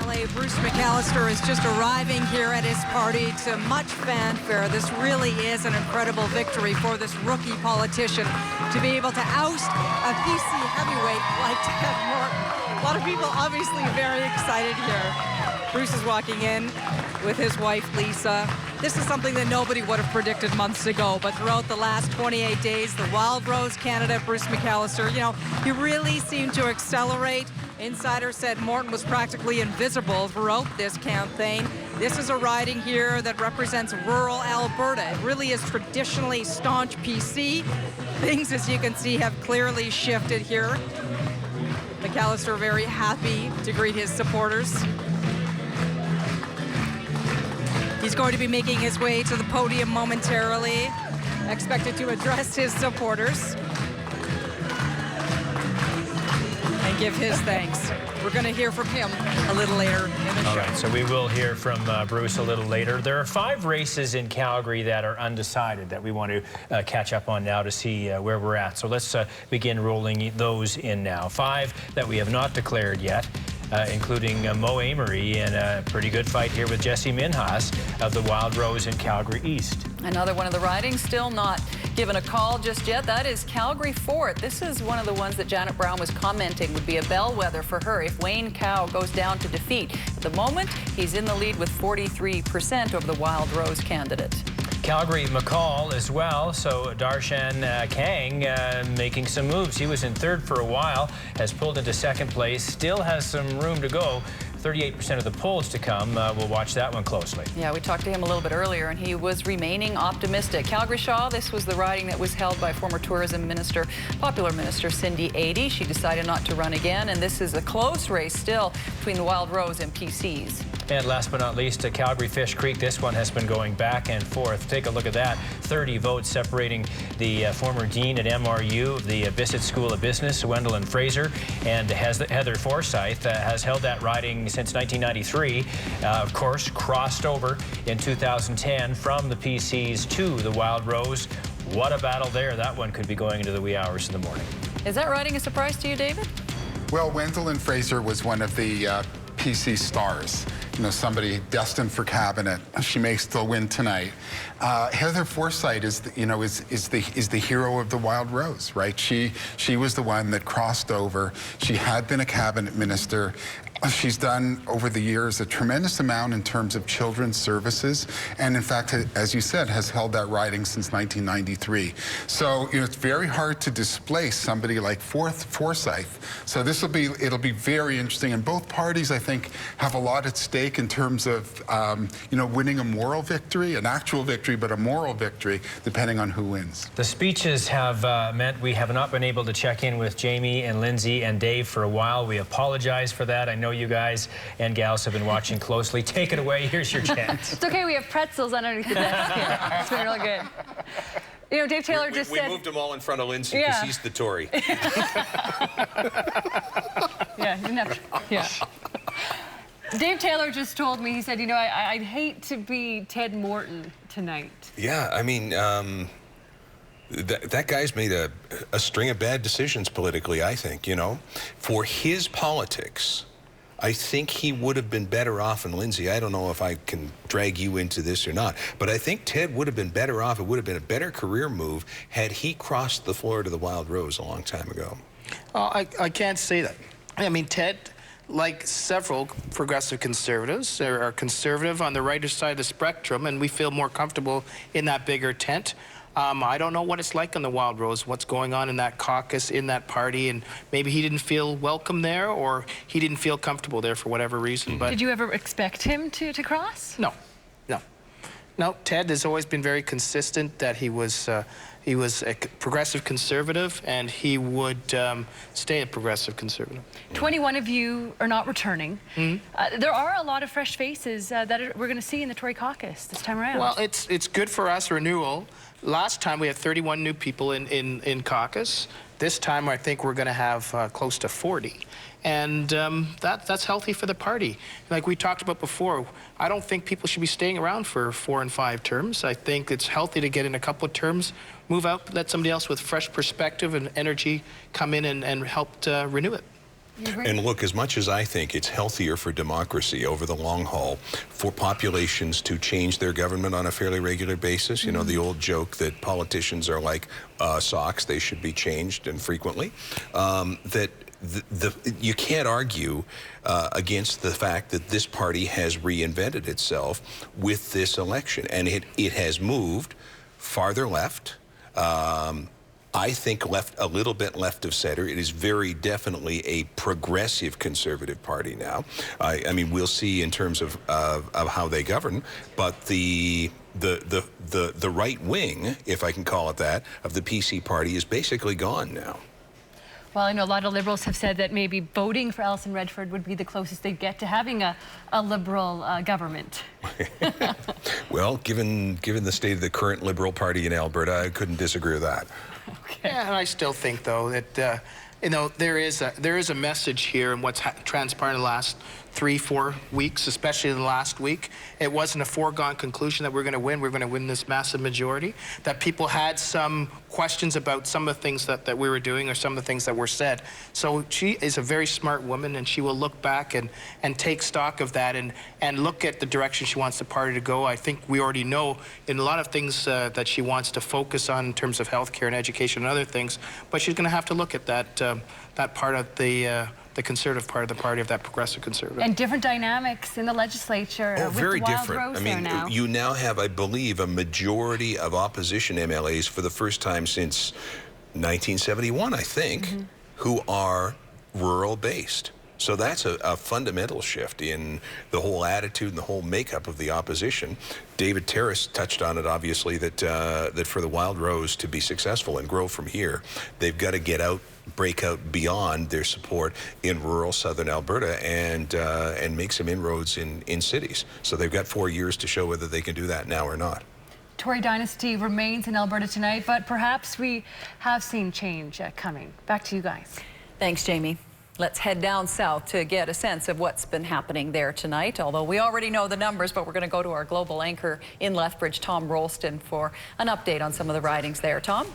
MLA Bruce McAllister is just arriving here at his party to much fanfare. This really is an incredible victory for this rookie politician to be able to oust a PC heavyweight like Ted Morton. A lot of people obviously very excited here. Bruce is walking in with his wife, Lisa. This is something that nobody would have predicted months ago, but throughout the last 28 days, the Wild Rose candidate, Bruce McAllister, you know, he really seemed to accelerate. Insiders said Morton was practically invisible throughout this campaign. This is a riding here that represents rural Alberta. It really is traditionally staunch PC. Things, as you can see, have clearly shifted here. McAllister very happy to greet his supporters. He's going to be making his way to the podium momentarily, expected to address his supporters and give his thanks. We're going to hear from him a little later in the show. All right, so we will hear from Bruce a little later. There are 5 races in Calgary that are undecided that we want to catch up on now to see where we're at. So let's begin rolling those in now. 5 that we have not declared yet. Including Mo Amory in a pretty good fight here with Jesse Minhas of the Wild Rose in Calgary East. Another one of the ridings still not given a call just yet. That is Calgary Fort. This is one of the ones that Janet Brown was commenting would be a bellwether for her if Wayne Cow goes down to defeat. At the moment, he's in the lead with 43% over the Wild Rose candidate. Calgary McCall as well, so Darshan Kang making some moves. He was in 3rd for a while, has pulled into 2nd place, still has some room to go. 38% of the polls to come. We'll watch that one closely. Yeah, we talked to him a little bit earlier, and he was remaining optimistic. Calgary Shaw, this was the riding that was held by former tourism minister, popular minister Cindy Adey. She decided not to run again, and this is a close race still between the Wild Rose and PCs. And last but not least, Calgary Fish Creek. This one has been going back and forth. Take a look at that. 30 votes separating the former dean at MRU, the Bissett School of Business, Wendell Fraser, and Heather Forsyth has held that riding since 1993. Of course, crossed over in 2010 from the PCs to the Wild Rose. What a battle there. That one could be going into the wee hours of the morning. Is that riding a surprise to you, David? Well, Wendell Fraser was one of the PC stars. You know, somebody destined for cabinet. She may still win tonight. Heather Forsyth is the hero of the Wild Rose, right? She was the one that crossed over. She had been a cabinet minister. She's done over the years a tremendous amount in terms of children's services, and in fact, as you said, has held that riding since 1993. So it's very hard to displace somebody like Forsyth. So it'll be very interesting, and both parties, I think, have a lot at stake in terms of winning a moral victory, an actual victory, but a moral victory, depending on who wins. The speeches have meant we have not been able to check in with Jamie and Lindsay and Dave for a while. We apologize for that. I know you guys and gals have been watching closely. Take it away. Here's your chance. It's okay. We have pretzels underneath the desk here. It's been really good. You know, Dave Taylor just said... We moved them all in front of Lindsay because he's the Tory. Yeah, he didn't have to, yeah. Dave Taylor just told me, he said, you know, I'd hate to be Ted Morton tonight. Yeah, I mean, that guy's made a string of bad decisions politically, I think, you know. For his politics, I think he would have been better off, and Lindsay, I don't know if I can drag you into this or not, but I think Ted would have been better off, it would have been a better career move had he crossed the floor to the Wild Rose a long time ago. I can't say that. I mean, Ted, like several progressive conservatives, are conservative on the righter side of the spectrum, and we feel more comfortable in that bigger tent. I don't know what it's like on the Wild Rose, what's going on in that caucus, in that party, and maybe he didn't feel welcome there, or he didn't feel comfortable there for whatever reason. But did you ever expect him to cross? No. Ted has always been very consistent that he was He was a progressive conservative, and he would stay a progressive conservative. 21 of you are not returning. There are a lot of fresh faces that we're going to see in the Tory caucus this time around. Well, it's good for us, renewal. Last time we had 31 new people in caucus. This time I think we're going to have close to 40. And that's healthy for the party. Like we talked about before, I don't think people should be staying around for 4 and 5 terms. I think it's healthy to get in a couple of terms, move out, let somebody else with fresh perspective and energy come in and help renew it. And look, as much as I think it's healthier for democracy over the long haul for populations to change their government on a fairly regular basis, you know, the old joke that politicians are like socks, they should be changed and frequently, that you can't argue against the fact that this party has reinvented itself with this election, and it has moved farther left. I think a little bit left of center. It is very definitely a progressive conservative party now. I mean, we'll see in terms of how they govern, but the right wing, if I can call it that, of the PC party is basically gone now. Well, I know a lot of Liberals have said that maybe voting for Alison Redford would be the closest they'd get to having a Liberal government. Well, given the state of the current Liberal Party in Alberta, I couldn't disagree with that. Okay. Yeah, and I still think, though, that you know, there is a message here in what's transpired in the last 3-4 weeks, especially in the last week. It wasn't a foregone conclusion that we're going to win. We're going to win this massive majority. That people had some questions about some of the things that we were doing or some of the things that were said. So she is a very smart woman, and she will look back and take stock of that and look at the direction she wants the party to go. I think we already know in a lot of things that she wants to focus on in terms of healthcare and education and other things, but she's going to have to look at that part of the conservative part of the party, of that progressive conservative. And different dynamics in the legislature. Oh, with very the Wild different. Rose I mean, there now. you now have, I believe, a majority of opposition MLAs for the first time since 1971, I think, who are rural-based. So that's a fundamental shift in the whole attitude and the whole makeup of the opposition. David Terrace touched on it, obviously, that for the Wild Rose to be successful and grow from here, they've got to break out beyond their support in rural southern Alberta and make some inroads in cities. So they've got 4 years to show whether they can do that now or not. Tory dynasty remains in Alberta tonight, but perhaps we have seen change coming. Back to you guys. Thanks, Jamie. Let's head down south to get a sense of what's been happening there tonight, although we already know the numbers, but we're going to go to our global anchor in Lethbridge, Tom Rolston, for an update on some of the ridings there. Tom?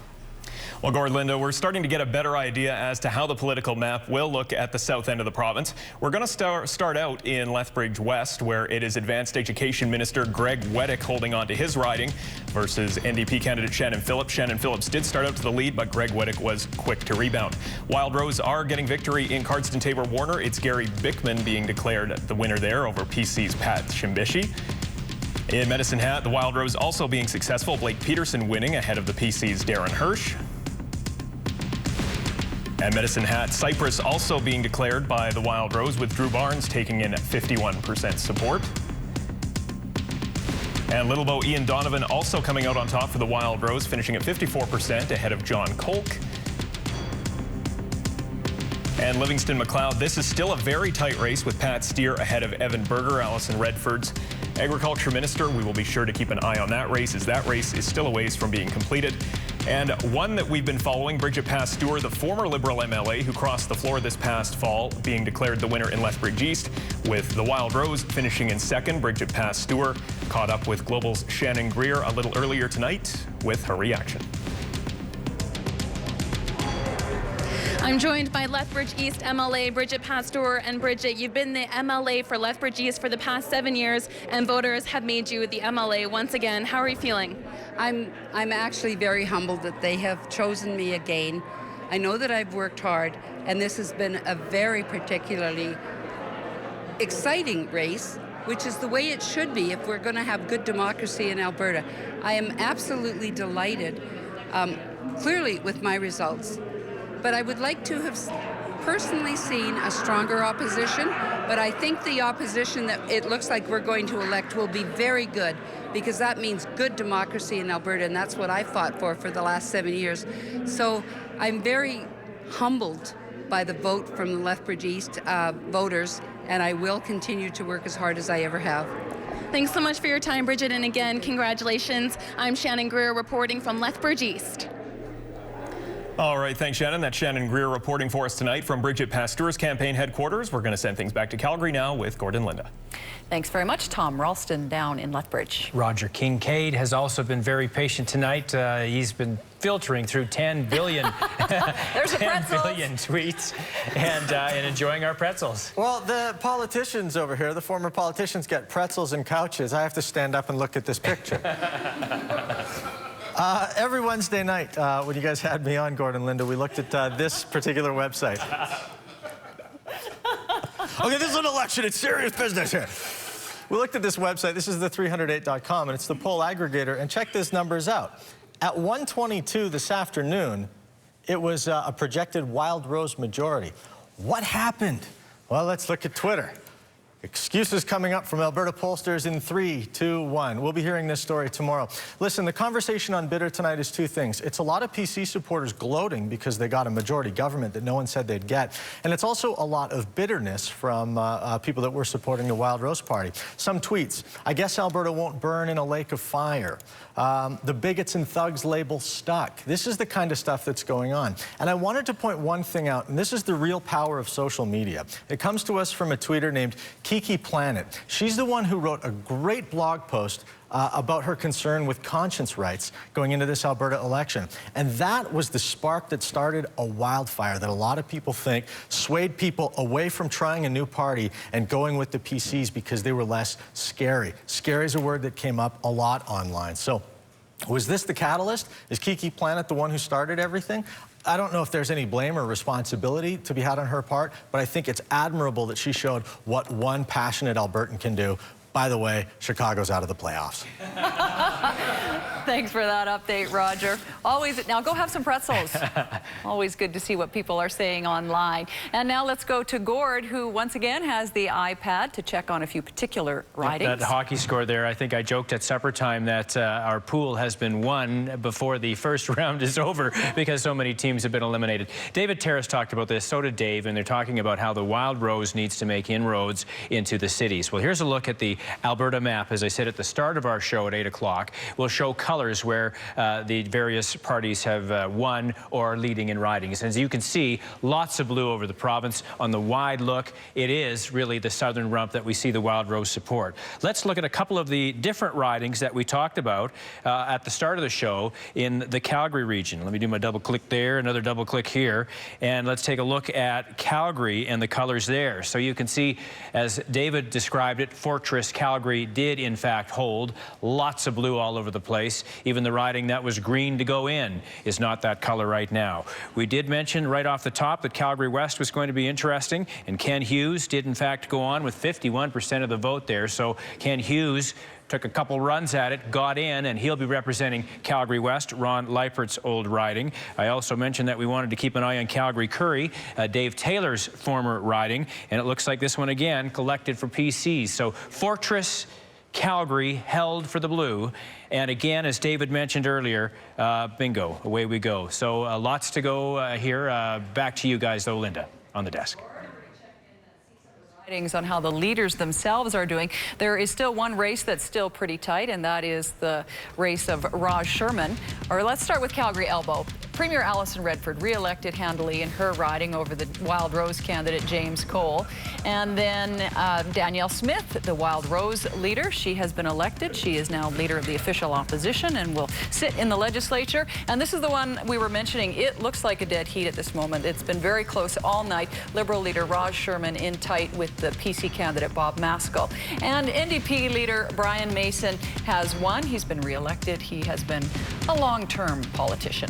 Well, Gord, Linda, we're starting to get a better idea as to how the political map will look at the south end of the province. We're going to start out in Lethbridge West, where it is Advanced Education Minister Greg Wedik holding on to his riding versus NDP candidate Shannon Phillips. Shannon Phillips did start out to the lead, but Greg Wedik was quick to rebound. Wild Rose are getting victory in Cardston Tabor Warner. It's Gary Bickman being declared the winner there over PC's Pat Shimbishi. In Medicine Hat, the Wild Rose also being successful. Blake Peterson winning ahead of the PC's Darren Hirsch. And Medicine Hat, Cypress also being declared by the Wild Rose, with Drew Barnes taking in 51% support. And Little Bow Ian Donovan also coming out on top for the Wild Rose, finishing at 54% ahead of John Kolk. And Livingston McLeod, this is still a very tight race with Pat Steer ahead of Evan Berger, Alison Redford's Agriculture Minister. We will be sure to keep an eye on that race, as that race is still a ways from being completed. And one that we've been following, Bridget Pasteur, the former Liberal MLA who crossed the floor this past fall, being declared the winner in Lethbridge East, with the Wild Rose finishing in second. Bridget Pasteur caught up with Global's Shannon Greer a little earlier tonight with her reaction. I'm joined by Lethbridge East MLA Bridget Pasteur. And Bridget, you've been the MLA for Lethbridge East for the past 7 years, and voters have made you the MLA once again. How are you feeling? I'm actually very humbled that they have chosen me again. I know that I've worked hard, and this has been a very particularly exciting race, which is the way it should be if we're going to have good democracy in Alberta. I am absolutely delighted, clearly with my results. But I would like to have personally seen a stronger opposition, but I think the opposition that it looks like we're going to elect will be very good, because that means good democracy in Alberta, and that's what I fought for the last 7 years. So I'm very humbled by the vote from the Lethbridge East voters, and I will continue to work as hard as I ever have. Thanks so much for your time, Bridget, and again, congratulations. I'm Shannon Greer reporting from Lethbridge East. All right, thanks, Shannon. That's Shannon Greer reporting for us tonight from Bridget Pasteur's campaign headquarters. We're going to send things back to Calgary now with Gordon Linda. Thanks very much, Tom Ralston down in Lethbridge. Roger Kincaid has also been very patient tonight. He's been filtering through 10 billion, There's 10 billion tweets and enjoying our pretzels. Well, the politicians over here, the former politicians, get pretzels and couches. I have to stand up and look at this picture. Every Wednesday night, when you guys had me on, Gordon Linda, we looked at this particular website. Okay, this is an election. It's serious business here. We looked at this website. This is the 308.com, and it's the poll aggregator. And check these numbers out. At 1:22 this afternoon, it was a projected Wild Rose majority. What happened? Well, let's look at Twitter. Excuses coming up from Alberta pollsters in 3, 2, 1. We'll be hearing this story tomorrow. Listen, the conversation on Bitter tonight is two things. It's a lot of PC supporters gloating because they got a majority government that no one said they'd get. And it's also a lot of bitterness from people that were supporting the Wild Rose Party. Some tweets. I guess Alberta won't burn in a lake of fire. The bigots and thugs label stuck. This is the kind of stuff that's going on. And I wanted to point one thing out, and this is the real power of social media. It comes to us from a tweeter named Kiki Planet. She's the one who wrote a great blog post about her concern with conscience rights going into this Alberta election. And that was the spark that started a wildfire that a lot of people think swayed people away from trying a new party and going with the PCs because they were less scary. Scary is a word that came up a lot online. So was this the catalyst? Is Kiki Planet the one who started everything? I don't know if there's any blame or responsibility to be had on her part, but I think it's admirable that she showed what one passionate Albertan can do. By the way, Chicago's out of the playoffs. Thanks for that update, Roger. Always, now go have some pretzels. Always good to see what people are saying online. And now let's go to Gord, who once again has the iPad to check on a few particular ridings. That hockey score there, I think I joked at supper time that our pool has been won before the first round is over because so many teams have been eliminated. David Terrace talked about this, so did Dave, and they're talking about how the Wild Rose needs to make inroads into the cities. Well, here's a look at the Alberta map. As I said at the start of our show at 8 o'clock, we'll show colors where the various parties have won or are leading in ridings. As you can see, lots of blue over the province. On the wide look, it is really the southern rump that we see the Wild Rose support. Let's look at a couple of the different ridings that we talked about at the start of the show in the Calgary region. Let me do my double click there, another double click here, and let's take a look at Calgary and the colors there. So you can see, as David described it, Fortress Calgary did in fact hold. Lots of blue all over the place. Even the riding that was green to go in is not that color right now. We did mention right off the top that Calgary West was going to be interesting, and Ken Hughes did in fact go on with 51% of the vote there. So Ken Hughes took a couple runs at it, got in, and he'll be representing Calgary West, Ron Leipert's old riding. I also mentioned that we wanted to keep an eye on Calgary Currie, Dave Taylor's former riding, and it looks like this one again collected for PCs. So Fortress Calgary held for the blue, and again, as David mentioned earlier, bingo, away we go. So lots to go here. Back to you guys though, Linda, on the desk. On how the leaders themselves are doing. There is still one race that's still pretty tight, and that is the race of Raj Sherman. Or let's start with Calgary Elbow. Premier Alison Redford re-elected handily in her riding over the Wild Rose candidate James Cole. And then Danielle Smith, the Wild Rose leader, she has been elected. She is now leader of the official opposition and will sit in the legislature. And this is the one we were mentioning. It looks like a dead heat at this moment. It's been very close all night. Liberal leader Raj Sherman in tight with the PC candidate Bob Maskell. And NDP leader Brian Mason has won. He's been re-elected. He has been a long-term politician.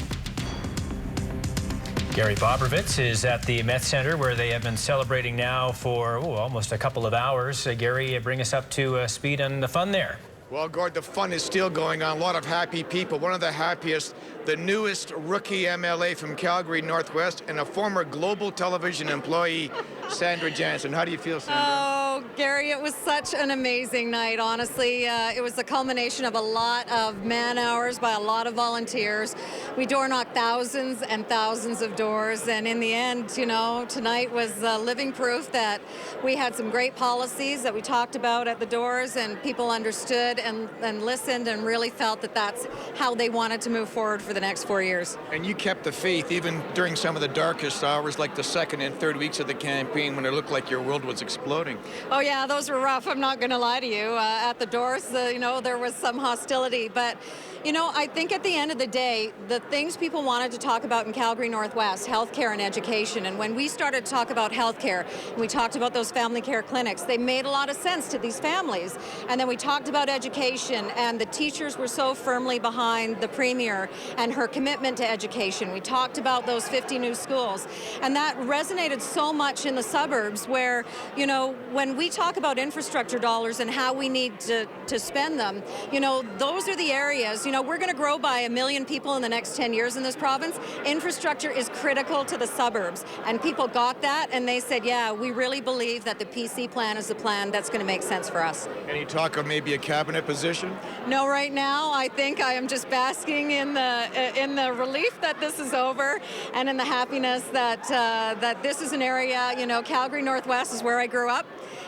Gary Bobrovitz is at the Met Center, where they have been celebrating now for almost a couple of hours. Gary, bring us up to speed on the fun there. Well, Gord, the fun is still going on. A lot of happy people. One of the happiest, the newest rookie MLA from Calgary Northwest and a former Global Television employee, Sandra Jansen. How do you feel, Sandra? Oh, Gary, it was such an amazing night, honestly. It was the culmination of a lot of man hours by a lot of volunteers. We door knocked thousands and thousands of doors, and in the end, you know, tonight was living proof that we had some great policies that we talked about at the doors, and people understood and listened and really felt that that's how they wanted to move forward for the next 4 years. And you kept the faith even during some of the darkest hours, like the second and third weeks of the campaign when it looked like your world was exploding. Oh yeah, those were rough. I'm not going to lie to you. At the doors, you know, there was some hostility, but you know, I think at the end of the day, the things people wanted to talk about in Calgary Northwest, healthcare and education, and when we started to talk about healthcare, and we talked about those family care clinics, they made a lot of sense to these families. And then we talked about education, and the teachers were so firmly behind the Premier and her commitment to education. We talked about those 50 new schools, and that resonated so much in the suburbs where, you know, when we talk about infrastructure dollars and how we need to spend them, you know, those are the areas. You know, we're going to grow by 1 million people in the next 10 years in this province. Infrastructure is critical to the suburbs, and people got that, and they said, yeah, we really believe that the PC plan is the plan that's going to make sense for us. Any talk of maybe a cabinet position? No, right now, I think I am just basking in the relief that this is over, and in the happiness that that this is an area, you know, Calgary Northwest is where I grew up,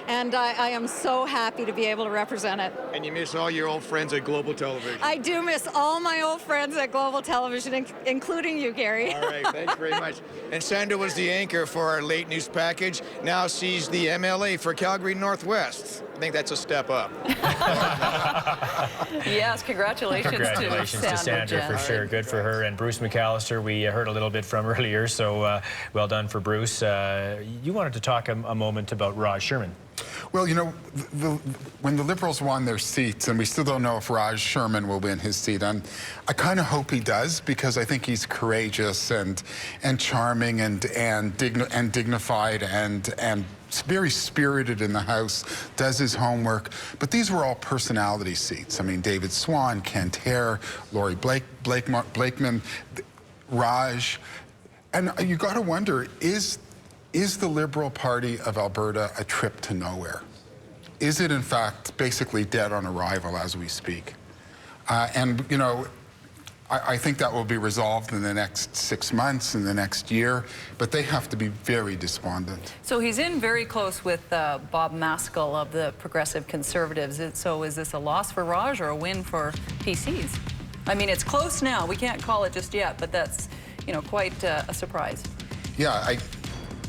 and I am so happy to be able to represent it. And you miss all your old friends at Global Television. I do miss all my old friends at Global Television, including you, Gary. All right, thanks very much. And Sandra was the anchor for our late news package. Now she's the MLA for Calgary Northwest. I think that's a step up. Yes, congratulations to Sandra for sure. Good for her. And Bruce McAllister, we heard a little bit from earlier, so well done for Bruce. You wanted to talk a moment about Raj Sherman. Well, you know, when the Liberals won their seats, and we still don't know if Raj Sherman will win his seat, and I kind of hope he does, because I think he's courageous and charming and dignified and very spirited in the House, does his homework. But these were all personality seats. I mean, David Swan, Kent Hare, Laurie Blakeman, Raj. And you got to wonder, is the Liberal Party of Alberta a trip to nowhere? Is it, in fact, basically dead on arrival as we speak? And, you know, I think that will be resolved in the next 6 months, in the next year, but they have to be very despondent. So he's in very close with Bob Maskell of the Progressive Conservatives. So is this a loss for Raj or a win for PCs? I mean, it's close now. We can't call it just yet, but that's, you know, quite a surprise.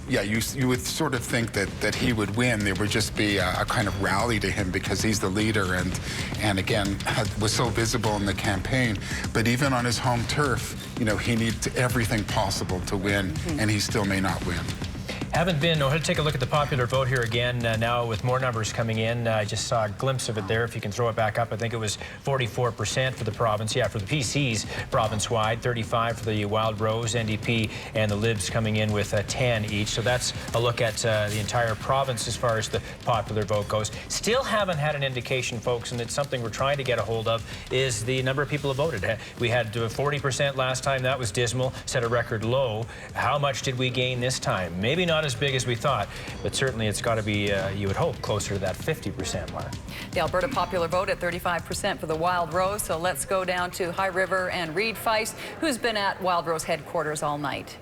Yeah, you would sort of think that he would win. There would just be a kind of rally to him because he's the leader and again, was so visible in the campaign. But even on his home turf, you know, he needs everything possible to win, and he still may not win. Haven't been. We'll take a look at the popular vote here again now with more numbers coming in. I just saw a glimpse of it there. If you can throw it back up, I think it was 44% for the province. Yeah, for the PCs province-wide, 35 for the Wild Rose, NDP, and the Libs coming in with 10 each. So that's a look at the entire province as far as the popular vote goes. Still haven't had an indication, folks, and it's something we're trying to get a hold of, is the number of people who voted. We had 40% last time. That was dismal, set a record low. How much did we gain this time? Maybe not as big as we thought, but certainly it's got to be, you would hope, closer to that 50% mark. The Alberta popular vote at 35% for the Wild Rose. So let's go down to High River and Reed Feist, who's been at Wild Rose headquarters all night.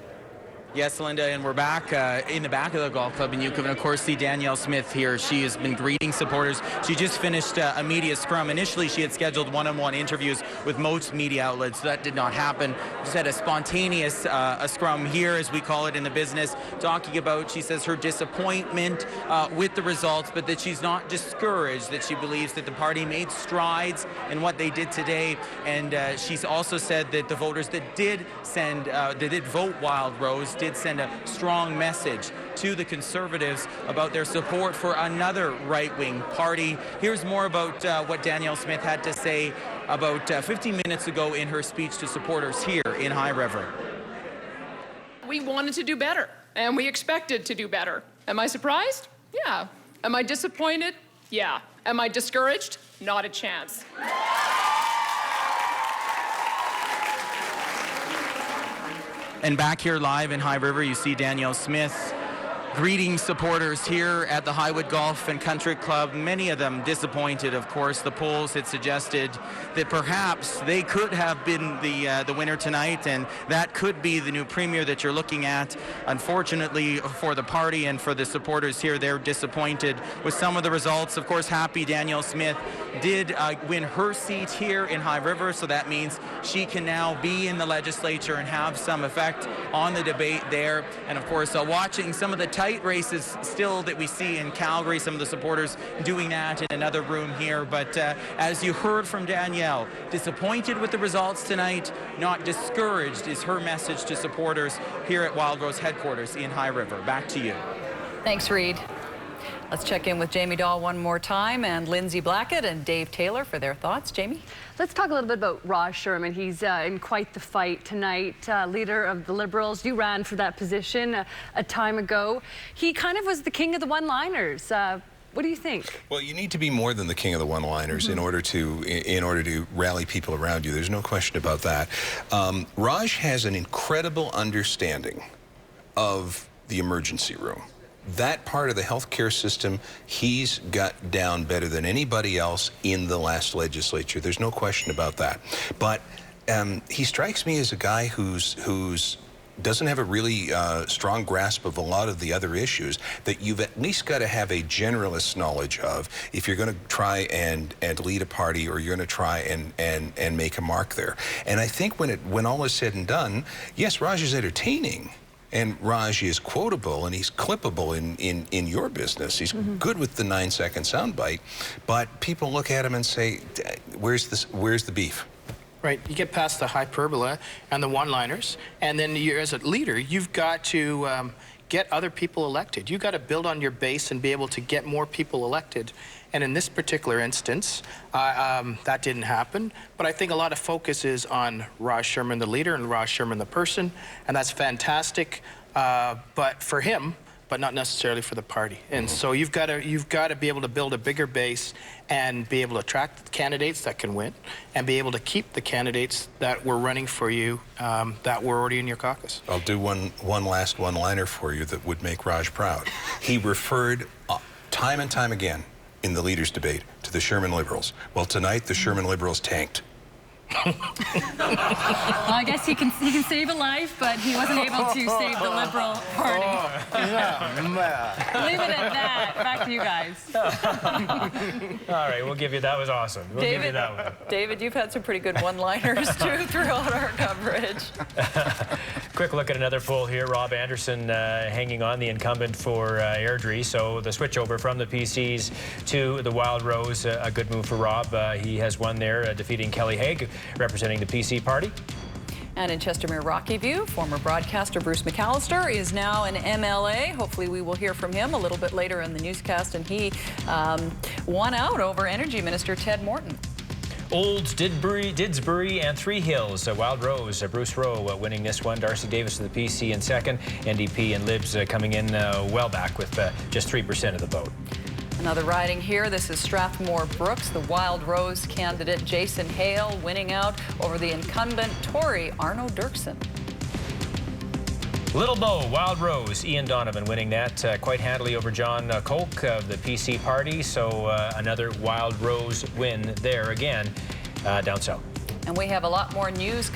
Yes, Linda, and we're back in the back of the golf club in Yukon. And of course, see Danielle Smith here. She has been greeting supporters. She just finished a media scrum. Initially, she had scheduled one-on-one interviews with most media outlets. That did not happen. Just had a spontaneous a scrum here, as we call it in the business, talking about, she says, her disappointment with the results, but that she's not discouraged, that she believes that the party made strides in what they did today. And she's also said that the voters that did vote Wild Rose did send a strong message to the Conservatives about their support for another right-wing party. Here's more about what Danielle Smith had to say about 15 minutes ago in her speech to supporters here in High River. We wanted to do better, and we expected to do better. Am I surprised? Yeah. Am I disappointed? Yeah. Am I discouraged? not a chance. And back here live in High River, you see Danielle Smith greeting supporters here at the Highwood Golf and Country Club. Many of them disappointed, of course. The polls had suggested that perhaps they could have been the winner tonight, and that could be the new premier that you're looking at. Unfortunately for the party and for the supporters here, they're disappointed with some of the results. Of course, happy Danielle Smith did win her seat here in High River, so that means she can now be in the legislature and have some effect on the debate there. And of course, watching some of the tight races still that we see in Calgary, some of the supporters doing that in another room here. But as you heard from Danielle, disappointed with the results tonight, not discouraged is her message to supporters here at Wildrose headquarters in High River. Back to you. Thanks, Reed. Let's check in with Jamie Dahl one more time and Lindsay Blackett and Dave Taylor for their thoughts. Jamie? Let's talk a little bit about Raj Sherman. He's in quite the fight tonight. Leader of the Liberals. You ran for that position a time ago. He kind of was the king of the one-liners. What do you think? Well, you need to be more than the king of the one-liners in order to rally people around you. There's no question about that. Raj has an incredible understanding of the emergency room. That part of the healthcare system he's got down better than anybody else in the last legislature. There's no question about that. But he strikes me as a guy who's doesn't have a really strong grasp of a lot of the other issues that you've at least got to have a generalist knowledge of if you're going to try and lead a party, or you're going to try and make a mark there. And I think when all is said and done, yes, Raj is entertaining. And Raj is quotable and he's clippable in your business. He's good with the 9-second soundbite, but people look at him and say, "Where's the beef?" Right, you get past the hyperbole and the one-liners, and then you, as a leader, you've got to get other people elected. You've got to build on your base and be able to get more people elected. And in this particular instance, that didn't happen. But I think a lot of focus is on Raj Sherman, the leader, and Raj Sherman, the person, and that's fantastic. But for him, but not necessarily for the party. And so you've got to be able to build a bigger base and be able to attract candidates that can win, and be able to keep the candidates that were running for you that were already in your caucus. I'll do one last one-liner for you that would make Raj proud. He referred time and time again in the leaders' debate to the Sherman Liberals. Well, tonight the Sherman Liberals tanked. Well, I guess he can save a life, but he wasn't able to save the Liberal Party. Leave it at that. Back to you guys. All right, we'll give you that was awesome. We'll give you that one. David, you've had some pretty good one-liners too throughout our coverage. Quick look at another poll here. Rob Anderson hanging on, the incumbent for Airdrie. So the switchover from the PCs to the Wildrose, a good move for Rob. He has won there, defeating Kelly Haig, representing the PC party. And in Chestermere Rockyview, former broadcaster Bruce McAllister is now an MLA. Hopefully we will hear from him a little bit later in the newscast. And he won out over Energy Minister Ted Morton. Olds, Didsbury, and Three Hills. Wildrose, Bruce Rowe winning this one. Darcy Davis of the PC in second. NDP and Libs coming in well back with just 3% of the vote. Another riding here. This is Strathmore Brooks, the Wildrose candidate Jason Hale winning out over the incumbent Tory Arno Dirksen. Little Bow, Wildrose, Ian Donovan winning that quite handily over John Koch of the PC party. So another Wildrose win there again down south. And we have a lot more news